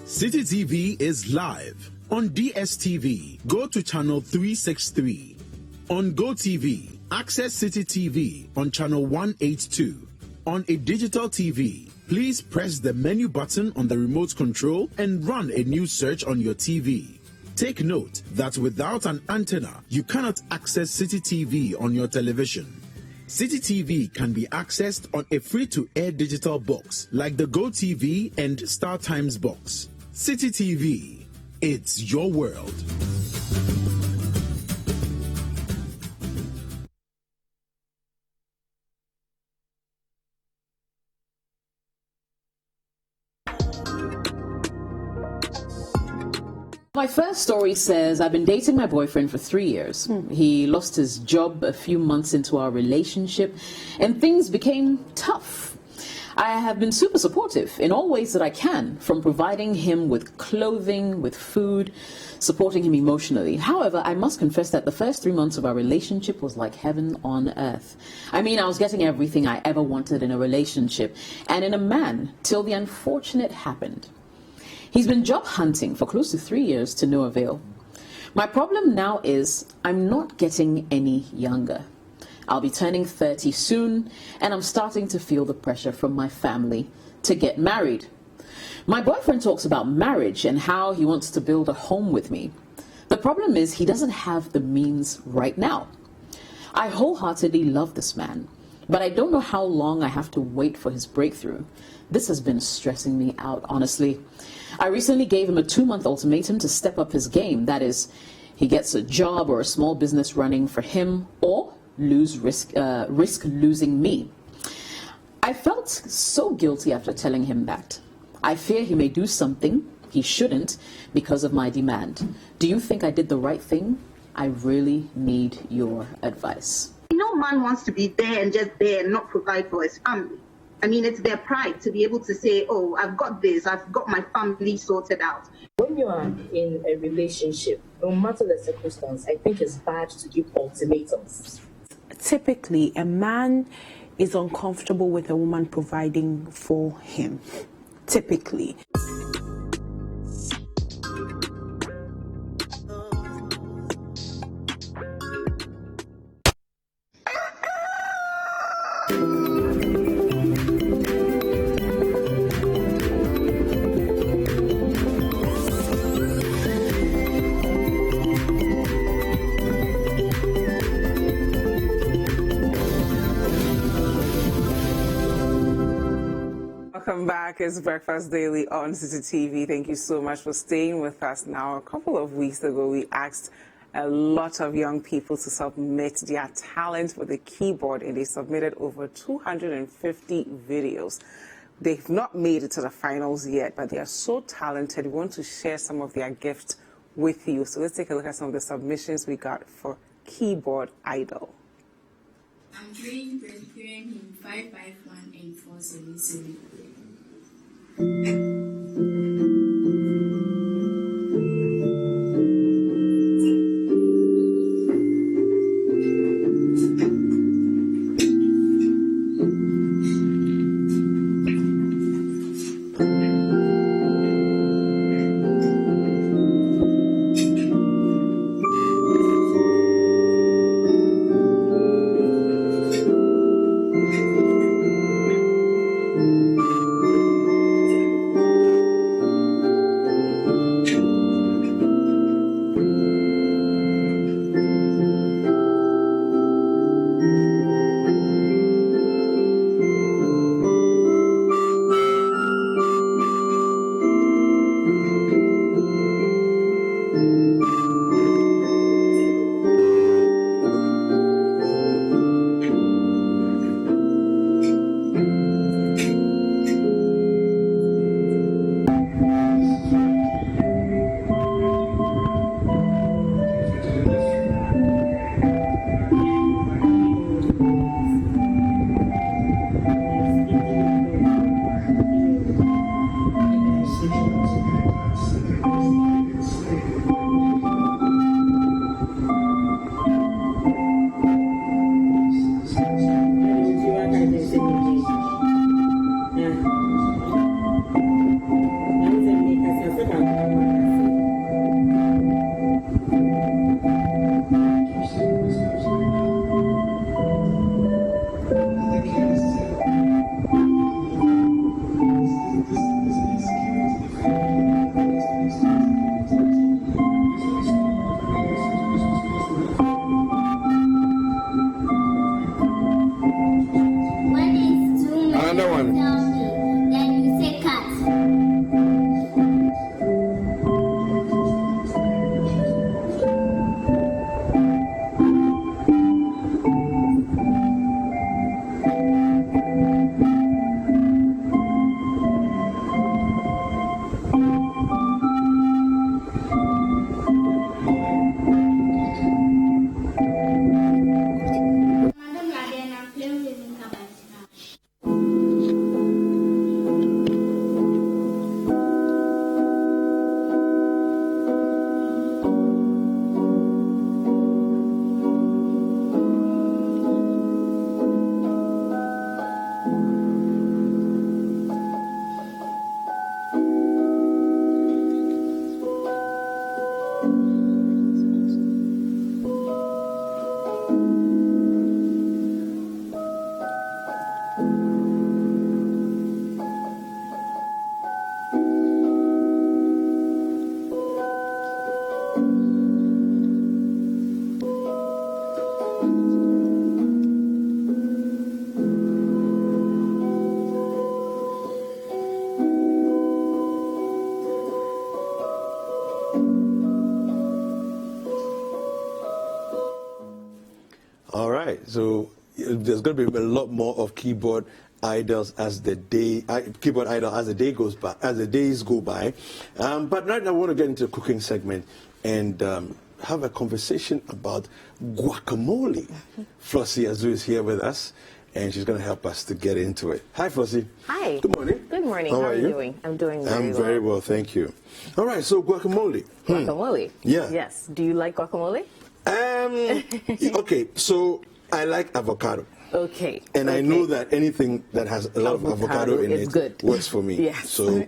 City TV is live on DSTV. Go to channel 363. On GoTV, access City TV on channel 182. On a digital TV, please press the menu button on the remote control and run a news search on your TV. Take note that without an antenna, you cannot access City TV on your television. City TV can be accessed on a free-to-air digital box like the GoTV and StarTimes box. City TV, it's your world. My first story says I've been dating my boyfriend for 3 years. He lost his job a few months into our relationship and things became tough. I have been super supportive in all ways that I can, from providing him with clothing, with food, supporting him emotionally. However, I must confess that the first 3 months of our relationship was like heaven on earth. I mean, I was getting everything I ever wanted in a relationship and in a man till the unfortunate happened. He's been job hunting for close to 3 years to no avail. My problem now is I'm not getting any younger. I'll be turning 30 soon, and I'm starting to feel the pressure from my family to get married. My boyfriend talks about marriage and how he wants to build a home with me. The problem is he doesn't have the means right now. I wholeheartedly love this man, but I don't know how long I have to wait for his breakthrough. This has been stressing me out, honestly. I recently gave him a 2-month ultimatum to step up his game. That is, he gets a job or a small business running for him, or risk losing me. I felt so guilty after telling him that. I fear he may do something he shouldn't because of my demand. Do you think I did the right thing? I really need your advice. No man wants to be there and just there and not provide for his family. I mean, it's their pride to be able to say, oh, I've got this, I've got my family sorted out. When you are in a relationship, no matter the circumstance, I think it's bad to give ultimatums. Typically, a man is uncomfortable with a woman providing for him. Typically. Welcome back. It's Breakfast Daily on City TV. Thank you so much for staying with us. Now, a couple of weeks ago, we asked a lot of young people to submit their talent for the keyboard, and they submitted over 250 videos. They've not made it to the finals yet, but they are so talented. We want to share some of their gifts with you. So let's take a look at some of the submissions we got for Keyboard Idol. I'm playing Presbyterian hymn 551 and 477. So there's going to be a lot more of keyboard idols as the day goes by, as the days go by. But right now, I want to get into the cooking segment and have a conversation about guacamole. Flossie Azu is here with us, and she's going to help us to get into it. Hi, Flossie. Hi. Good morning. Good morning. How are you doing? I'm doing very well. I'm very well, thank you. All right, so guacamole. Guacamole. Yeah. Yes. Do you like guacamole? Okay, so I like avocado. Okay. And I know that anything that has a lot of avocado in it good. works for me. Yes. So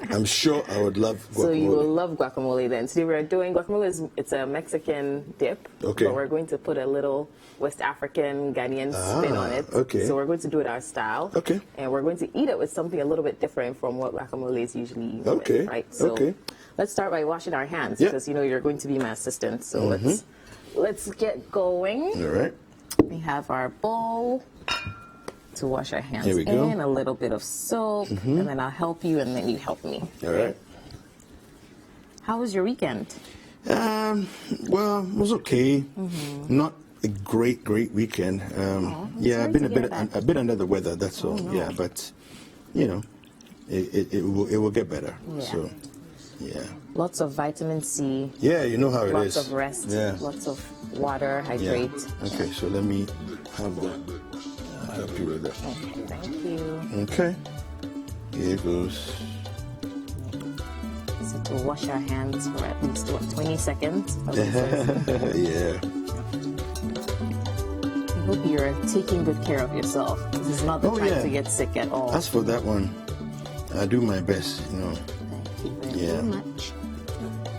I'm sure I would love guacamole. So you will love guacamole then. Today we're doing guacamole. It's a Mexican dip. Okay. But we're going to put a little West African, Ghanaian spin on it. Okay. So we're going to do it our style. Okay. And we're going to eat it with something a little bit different from what guacamole is usually eaten okay. with, right? So let's start by washing our hands because you know you're going to be my assistant. So let's get going. All right. We have our bowl to wash our hands Here we go. in, a little bit of soap, and then I'll help you, and then you help me. All right. How was your weekend? Well, it was okay. Not a great weekend. Yeah, I've been a bit under the weather. That's all. Yeah, but you know, it will get better. Yeah. So, yeah. Lots of vitamin C. Yeah, you know how it is. Lots of rest. Yeah. Lots of water, hydrate. Yeah. Okay, so let me have that. I'll help you with that. Okay, thank you. Okay. Here goes. So to wash our hands for at least 20 seconds. Yeah. I hope you're taking good care of yourself. This is not the time to get sick at all. As for that one, I do my best, Thank you very much.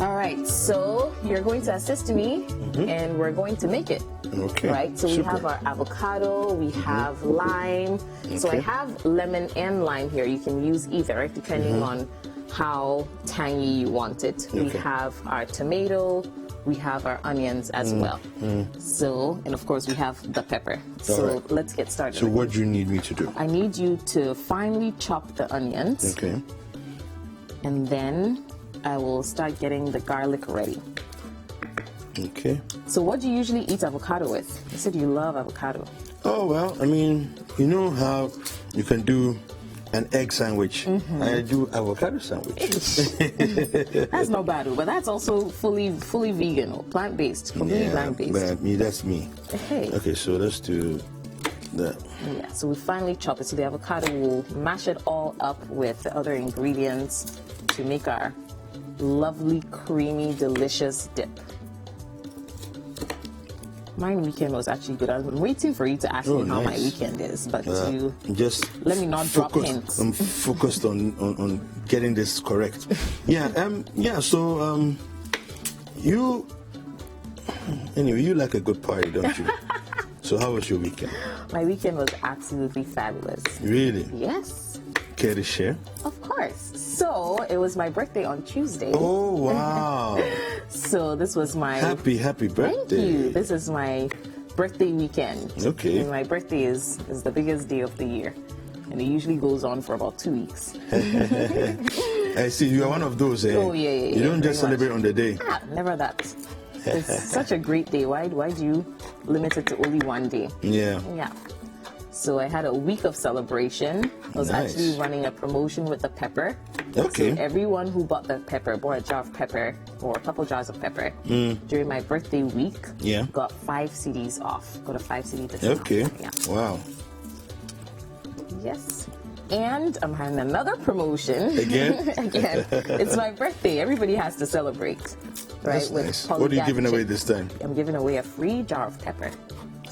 All right, so you're going to assist me, and we're going to make it. Okay. Right, so we have our avocado, we have lime. So I have lemon and lime here. You can use either, depending on how tangy you want it. We have our tomato, we have our onions as well. So, and of course we have the pepper. So let's get started. So what do you need me to do? I need you to finely chop the onions. Okay. And then I will start getting the garlic ready. Okay. So what do you usually eat avocado with? You said you love avocado. Oh, well, I mean, you know how you can do an egg sandwich. I do avocado sandwich. That's not bad, but that's also fully vegan or plant-based, completely plant-based. But that's me. Hey. Okay, so let's do that. Yeah, so we finally chop it. So the avocado, will mash it all up with the other ingredients to make our lovely, creamy, delicious dip. My weekend was actually good. I've been waiting for you to ask me how my weekend is, but you just let me not drop hints. I'm focused on getting this correct. So you like a good party, don't you? So how was your weekend? My weekend was absolutely fabulous. Really? Yes. Care to share? Of course. So it was my birthday on Tuesday. Oh wow! So this was my happy birthday. Thank you. This is my birthday weekend. Okay. And my birthday is the biggest day of the year, and it usually goes on for about 2 weeks. I see you are one of those. Oh yeah. You don't just celebrate on the day. Never that. It's such a great day. Why do you limit it to only one day? Yeah. Yeah. So I had a week of celebration. I was actually running a promotion with the pepper. Okay. So everyone who bought a jar of pepper or a couple jars of pepper during my birthday week got 5 CDs off. Got a 5 CD discount. Okay. Yeah. Wow. Yes. And I'm having another promotion. Again? Again. It's my birthday. Everybody has to celebrate. Right? That's nice. What are you giving away this time? I'm giving away a free jar of pepper.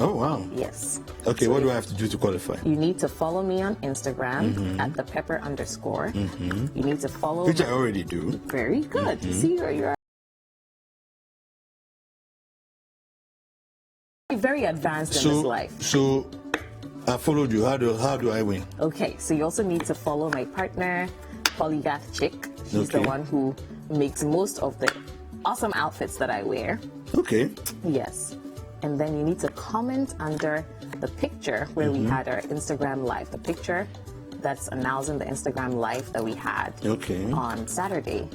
Oh, wow. Yes. Okay, so what do I have to do to qualify? You need to follow me on Instagram at the pepper_. You need to follow. Which I already do. Very good. See, you're very advanced in this life. So I followed you. How do I win? Okay, so you also need to follow my partner, Polygath Chick. She's the one who makes most of the awesome outfits that I wear. Okay. Yes. And then you need to comment under the picture where we had our Instagram live. The picture that's announcing the Instagram live that we had on Saturday,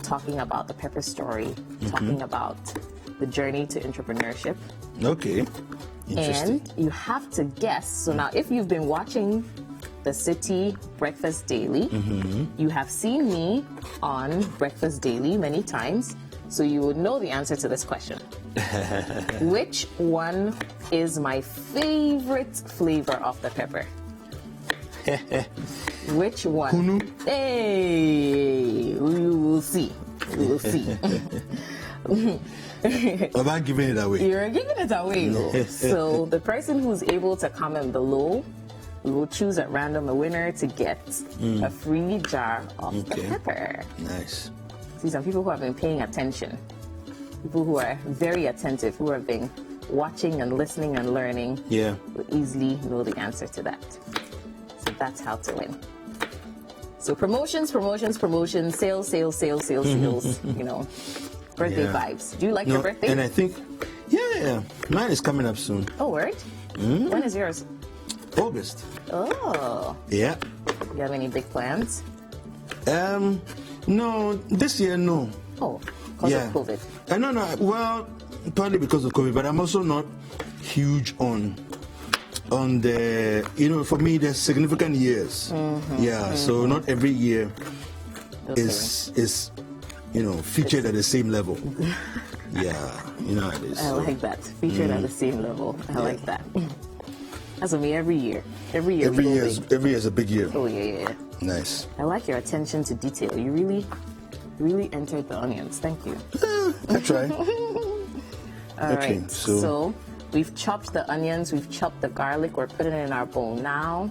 talking about the pepper story, talking about the journey to entrepreneurship. Okay. Interesting. And you have to guess. So now, if you've been watching the City Breakfast Daily, you have seen me on Breakfast Daily many times. So you would know the answer to this question. Which one is my favorite flavor of the pepper? Which one? Kunu. Hey, we will see. We will see. Am I giving it away? You're giving it away, though. So the person who's able to comment below, we will choose at random a winner to get a free jar of the pepper. Nice. See, some people who have been paying attention, people who are very attentive, who have been watching and listening and learning, will easily know the answer to that. So that's how to win. So promotions, sales, you know, birthday vibes. Do you like your birthday? And I think, mine is coming up soon. Oh, word? When is yours? August. Oh. Yeah. You have any big plans? No, this year, no. Oh, because of COVID? No, well, partly because of COVID, but I'm also not huge on on the, for me, there's significant years. So not every year is featured at the same level. How it is. I like that. Featured at the same level. I like that. That's me every year. Every year is a big year. Oh, yeah. Nice. I like your attention to detail. You really entered the onions. Thank you. I try. All right. So we've chopped the onions. We've chopped the garlic. We're putting it in our bowl now.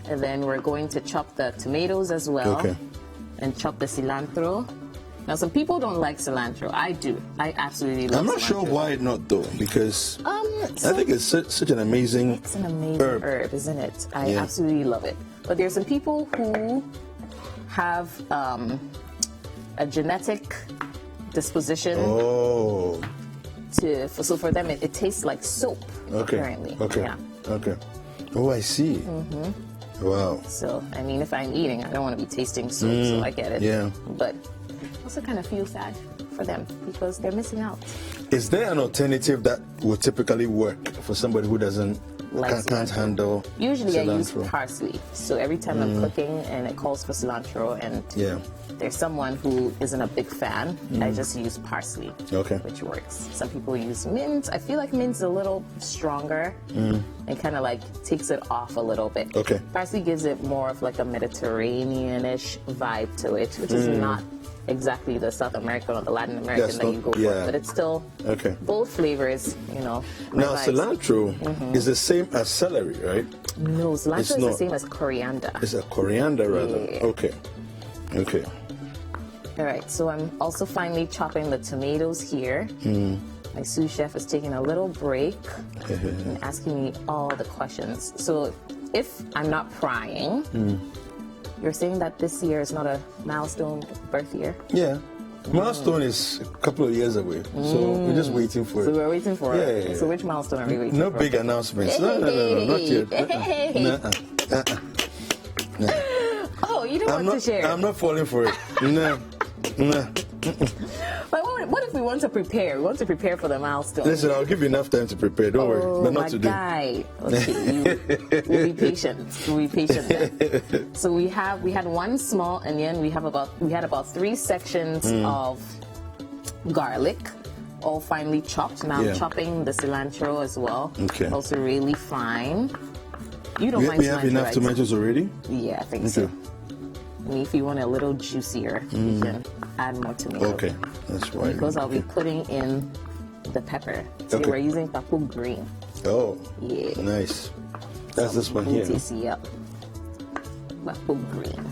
And then we're going to chop the tomatoes as well. Okay. And chop the cilantro. Now, some people don't like cilantro. I do. I absolutely love cilantro. I'm not sure why not, though, because I think it's such an amazing It's an amazing herb, isn't it? I absolutely love it. But there's some people who have a genetic disposition. So for them, it tastes like soap, apparently. Okay. Oh, I see. Wow. So, I mean, if I'm eating, I don't want to be tasting soap, so I get it. Yeah. But I also kind of feel sad for them because they're missing out. Is there an alternative that would typically work for somebody who can't handle Usually cilantro? I use parsley. So every time I'm cooking and it calls for cilantro and there's someone who isn't a big fan, I just use parsley, which works. Some people use mint. I feel like mint's a little stronger and kind of like takes it off a little bit. Parsley gives it more of like a Mediterranean-ish vibe to it, which is not exactly the South American or the Latin American that you go for, but it's still both flavors, Now, cilantro is the same as celery, right? No, cilantro is the same as coriander. It's a coriander rather. Okay. All right, so I'm also finally chopping the tomatoes here. My sous chef is taking a little break and asking me all the questions. So if I'm not prying, you're saying that this year is not a milestone birth year? Yeah. Milestone is a couple of years away, so we're just waiting for it. So we're waiting for it. Yeah. So which milestone are we waiting for? No big announcements. No, not yet. Oh, you don't want to share? I'm not falling for it. No. But what if we want to prepare? We want to prepare for the milestone. Listen, I'll give you enough time to prepare. Don't worry, but not today. Guy. Okay, we'll be patient. We'll be patient then. So we had one small onion. We had about 3 sections of garlic, all finely chopped. Now I'm chopping the cilantro as well. Also really fine. You don't mind cilantro, we have enough tomatoes already? Yeah, I think so. I mean, if you want a little juicier, you can add more tomato. Okay, that's why. Because I'll be putting in the pepper. So we're using Kwaku green. Oh, yeah, nice. That's this one here. Yep. Kwaku green.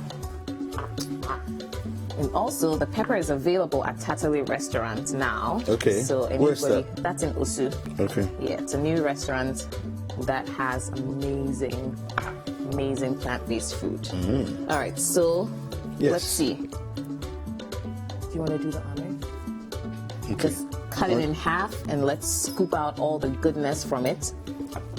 And also, the pepper is available at Tatale Restaurant now. Okay. So where's that? That's in Osu. Okay. Yeah, it's a new restaurant that has amazing plant-based food. All right, so let's see. Do you want to do the honor? Just cut it in half and let's scoop out all the goodness from it,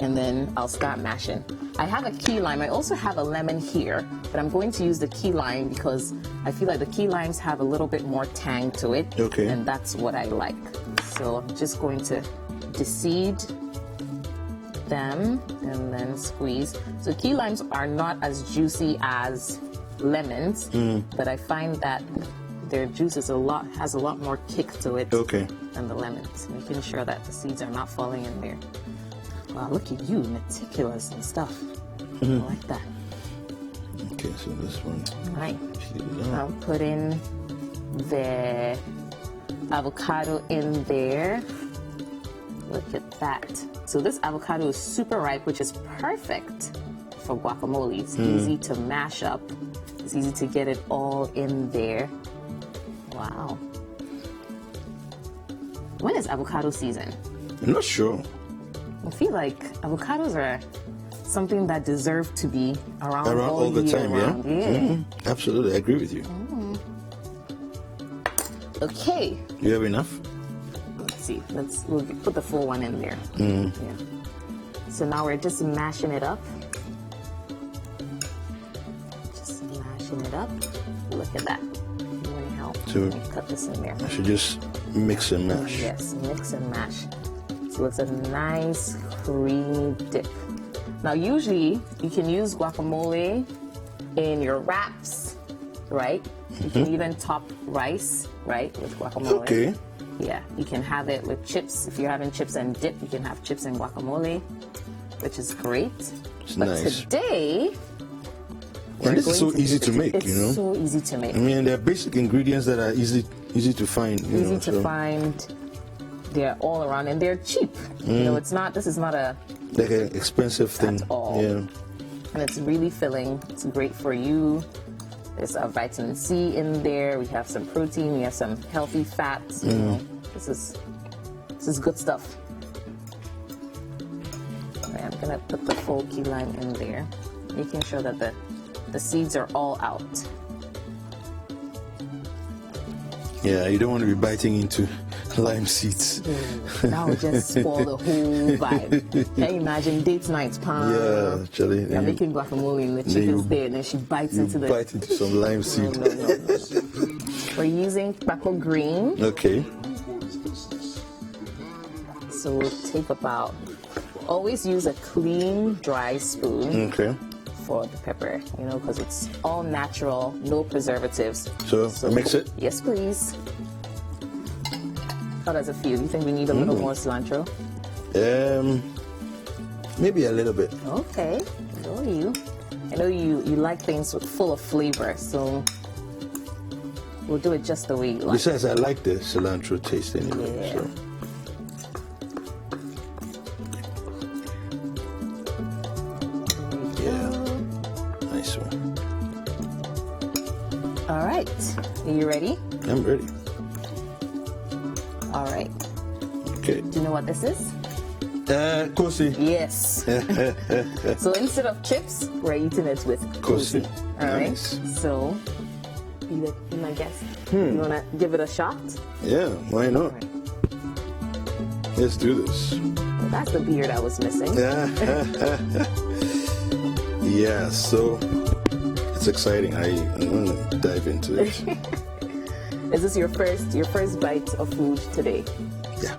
and then I'll start mashing. I have a key lime. I also have a lemon here, but I'm going to use the key lime because I feel like the key limes have a little bit more tang to it, and that's what I like. So I'm just going to deseed them and then squeeze. So key limes are not as juicy as lemons, but I find that their juice has a lot more kick to it than the lemons, making sure that the seeds are not falling in there. Wow, look at you, meticulous and stuff. I like that. Okay, so this one. Right. I'll put in the avocado in there. Look at that. So this avocado is super ripe, which is perfect for guacamole. It's easy to mash up. It's easy to get it all in there. Wow. When is avocado season? I'm not sure. I feel like avocados are something that deserve to be around all the time, round. Yeah. Absolutely, I agree with you. Okay. You have enough? Let's see. We'll put the full one in there. Yeah. So now we're just mashing it up. Just mashing it up. Look at that. You want to help? So let me cut this in there. I should just mix and mash. Yes, mix and mash. So it's a nice creamy dip. Now, usually you can use guacamole in your wraps, right? You can even top rice, right, with guacamole. Okay. Yeah, you can have it with chips. If you're having chips and dip, you can have chips and guacamole, which is great. It's but nice. Today, and this is so easy to make, it's you know. so easy to make. I mean, there are basic ingredients that are easy to find. Easy to find. They're all around and they're cheap. You know, it's not. This is not a like an expensive thing. At all. Yeah. And it's really filling. It's great for you. There's a vitamin C in there. We have some protein. We have some healthy fats. You know, this is good stuff. Okay, I'm gonna put the full key lime in there, making sure that the seeds are all out. Yeah, you don't want to be biting into lime seeds. That would just spoil the whole vibe. Can you imagine date night, Pam? Yeah, actually. You're making guacamole and the chicken's there, and then she bites into the. Bite into some lime seed. No. We're using Kwaku green. Okay. So we'll take about. Always use a clean, dry spoon. Okay. For the pepper, you know, because it's all natural, no preservatives. So mix it? Yes, please. How does it feel? You think we need a little more cilantro? Maybe a little bit. Okay. I know you like things full of flavor, so we'll do it just the way you like. Besides, I like the cilantro taste anyway. Yeah. So. All right. Are you ready? I'm ready. All right. Okay. Do you know what this is? Kosi. Yes. So instead of chips, we're eating it with kosi. All right. Nice. So, be my guest. You want to give it a shot? Yeah, why not? Right. Let's do this. Well, that's the beard I was missing. Yeah, so it's exciting. I'm going to dive into it. Is this your first bite of food today? Yeah.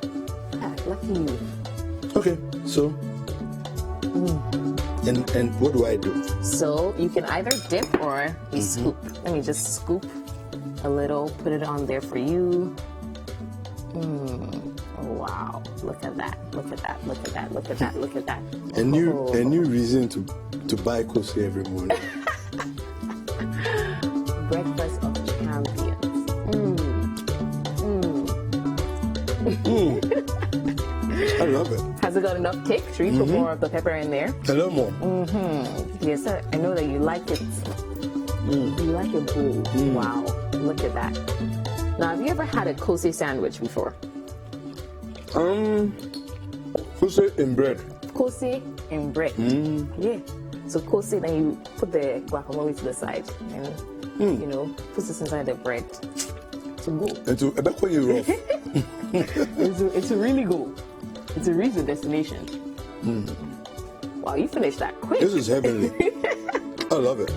Lucky you. Okay, so and what do I do? So you can either dip or you scoop. Let me just scoop a little, put it on there for you. Wow, look at that, look at that, look at that, look at that, look at that. A new reason to buy kosi every morning. Breakfast of champions. I love it. Has it got enough kick? Should we put more of the pepper in there? A little more. Yes, sir. I know that you like it. You like it bold. Wow, look at that. Now, have you ever had a kosi sandwich before? Kosi in bread. Kosi in bread. Yeah. So kosi, then you put the guacamole to the side and you know, put this inside the bread to go. Rough. It's a really go. It's a reason destination. Wow, you finished that quick. This is heavenly. I love it.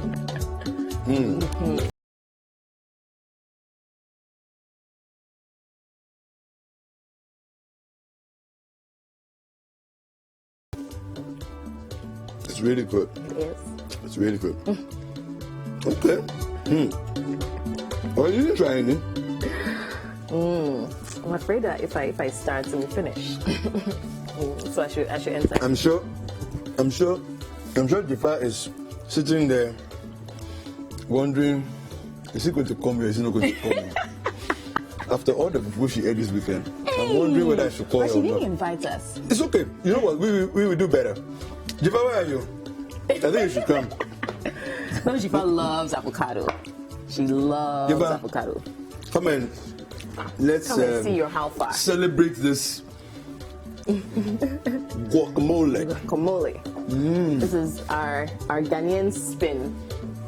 It's really good. It is. It's really good. Okay. Well, you didn't try any. I'm afraid that if I start, so we finish. So I should enter. I'm sure Dzifa is sitting there wondering, is he going to come here? Is he not going to come here? After all the people she ate this weekend, I'm wondering whether I should call her or But she not. didn't invite us. It's okay. You know what? We will do better. Dzifa, where are you? I think you should come. No, Dzifa loves avocado. She loves avocado. Come and let's Come and see your how far. Celebrate this guacamole. This is our Ghanaian spin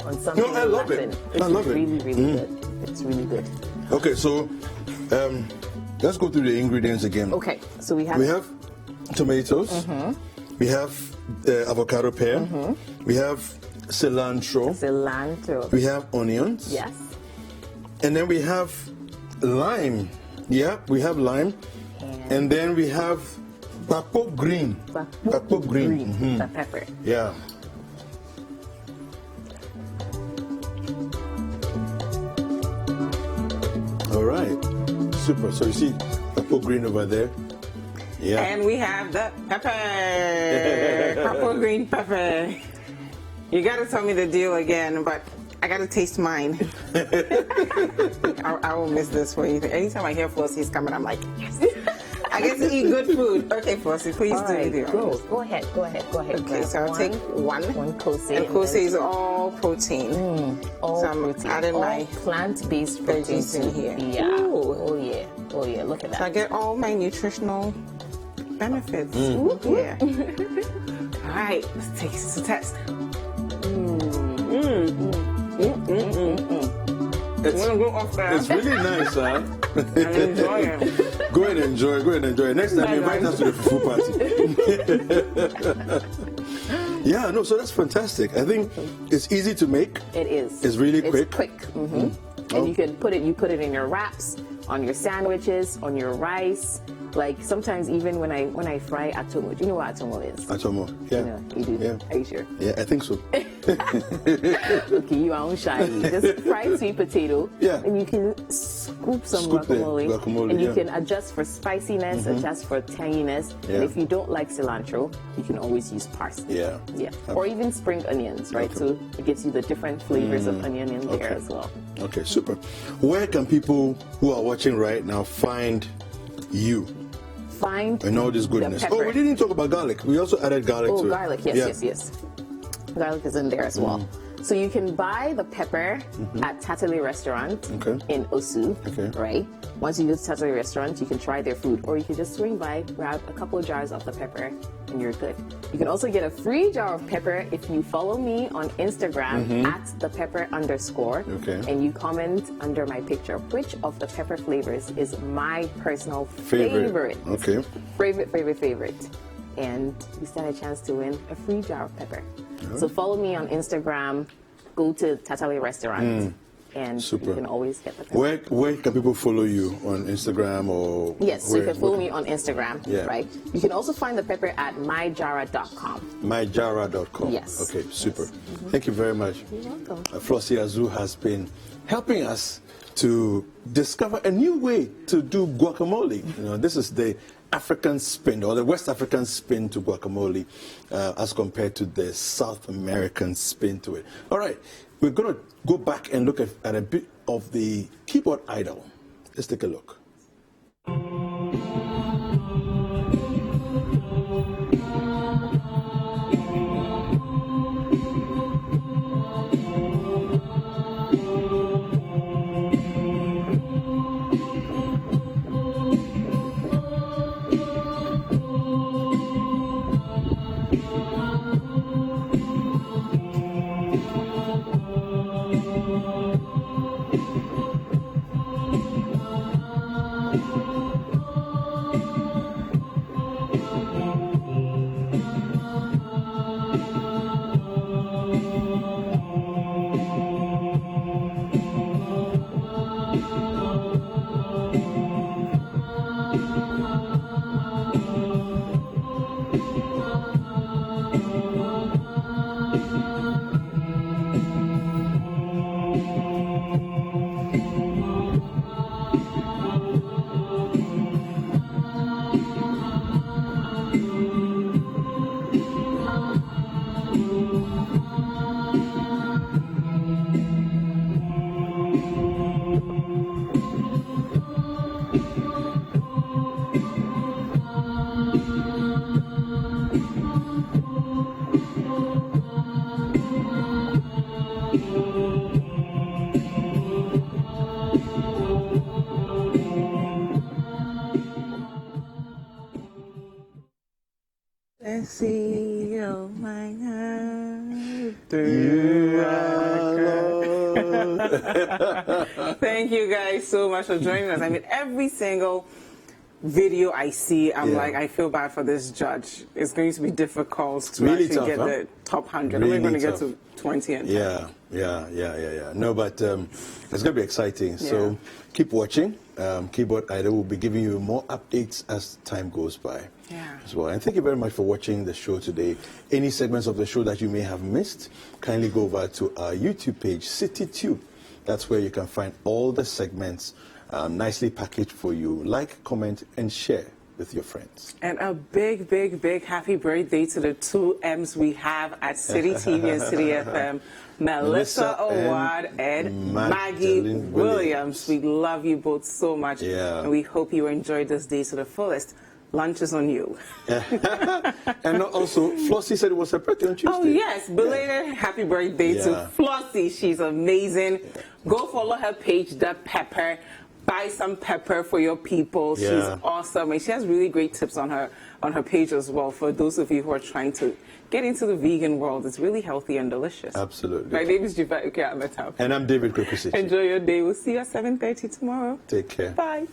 on something. No, I love it. It's I love it. really good. It's really good. Okay, so let's go through the ingredients again. Okay, so we have tomatoes. We have avocado pear. We have cilantro. We have onions. Yes. And then we have lime. Yeah, we have lime. And then we have Kwaku green. Kwaku green. The pepper. Yeah. All right. Super. So you see Kwaku green over there? Yeah. And we have the pepper. Purple green pepper. You got to tell me the deal again, but I got to taste mine. I will miss this for you. Anytime I hear Flossie's coming, I'm like, yes. I get to eat good food. Okay, Flossie, please All do right, the deal. go ahead. Okay, so I'll take one. One kose. And kose is all protein. All so I'm protein. adding all my plant-based veggies in here. Yeah. Ooh. Oh yeah. Look at that. So I get all my nutritional benefits. Mm. Yeah. All right, let's take this to test. It's really nice, huh? Enjoy it. Go ahead and enjoy. Next time, invite us to the fufu party. Yeah, no, so that's fantastic. I think it's easy to make. It is. It's really quick. It's quick. And you can put it in your wraps, on your sandwiches, on your rice. Like sometimes even when I fry atomo, do you know what atomo is? Atomo, yeah. You do? Yeah. Are you sure? Yeah, I think so. Okay, you are shy. Just fried sweet potato. Yeah. And you can scoop some guacamole. And you can adjust for spiciness, adjust for tanginess. Yeah. And if you don't like cilantro, you can always use parsley. Yeah. Yeah. Or even spring onions, right? Okay. So it gives you the different flavors of onion in there as well. Okay, super. Where can people who are watching right now find you? And all this goodness. The pepper. Oh, we didn't talk about garlic. We also added garlic to it. Garlic, yes. Garlic is in there as well. So you can buy the pepper at Tatale Restaurant in Osu, right? Once you go to Tatale Restaurant, you can try their food, or you can just swing by, grab a couple of jars of the pepper, and you're good. You can also get a free jar of pepper if you follow me on Instagram at _the_pepper_, and you comment under my picture which of the pepper flavors is my personal favorite. Okay. Favorite. And you stand a chance to win a free jar of pepper. So follow me on Instagram, go to Tatale Restaurant, and you can always get the pepper. Where can people follow you on Instagram or? Yes, so you can follow me on Instagram, Yeah. right? You can also find the pepper at myjara.com. Myjara.com. Yes. Okay, super. Thank you very much. You're welcome. Flossie Azu has been helping us to discover a new way to do guacamole. You know, this is the African spin, or the West African spin to guacamole, as compared to the South American spin to it. All right, we're going to go back and look at a bit of the keyboard idol. Let's take a look. Let's see, oh my God. Thank you guys so much for joining us. I mean, every single video I see, I'm like, I feel bad for this judge. It's going to be difficult to really actually tough, get the top 100. Really We're going to get tough. to 20 and 10. Yeah. No, but it's going to be exciting. So keep watching. Keyboard Idol will be giving you more updates as time goes by as well. And thank you very much for watching the show today. Any segments of the show that you may have missed, kindly go over to our YouTube page, CityTube. That's where you can find all the segments nicely packaged for you. Like, comment, and share with your friends. And a big, big, big happy birthday to the 2 M's we have at City TV and City FM. Melissa Awad and Maggie Williams. We love you both so much. And we hope you enjoyed this day to the fullest. Lunch is on you. And also, Flossie said it was her birthday on Tuesday. Oh, yes. Belated happy birthday to Flossie. She's amazing. Go follow her page, The Pepper. Buy some pepper for your people. She's awesome. And she has really great tips on her page as well for those of you who are trying to get into the vegan world. It's really healthy and delicious. Absolutely. My name is Dzifa Ametam. And I'm David Kwaku. Enjoy your day. We'll see you at 7:30 tomorrow. Take care. Bye.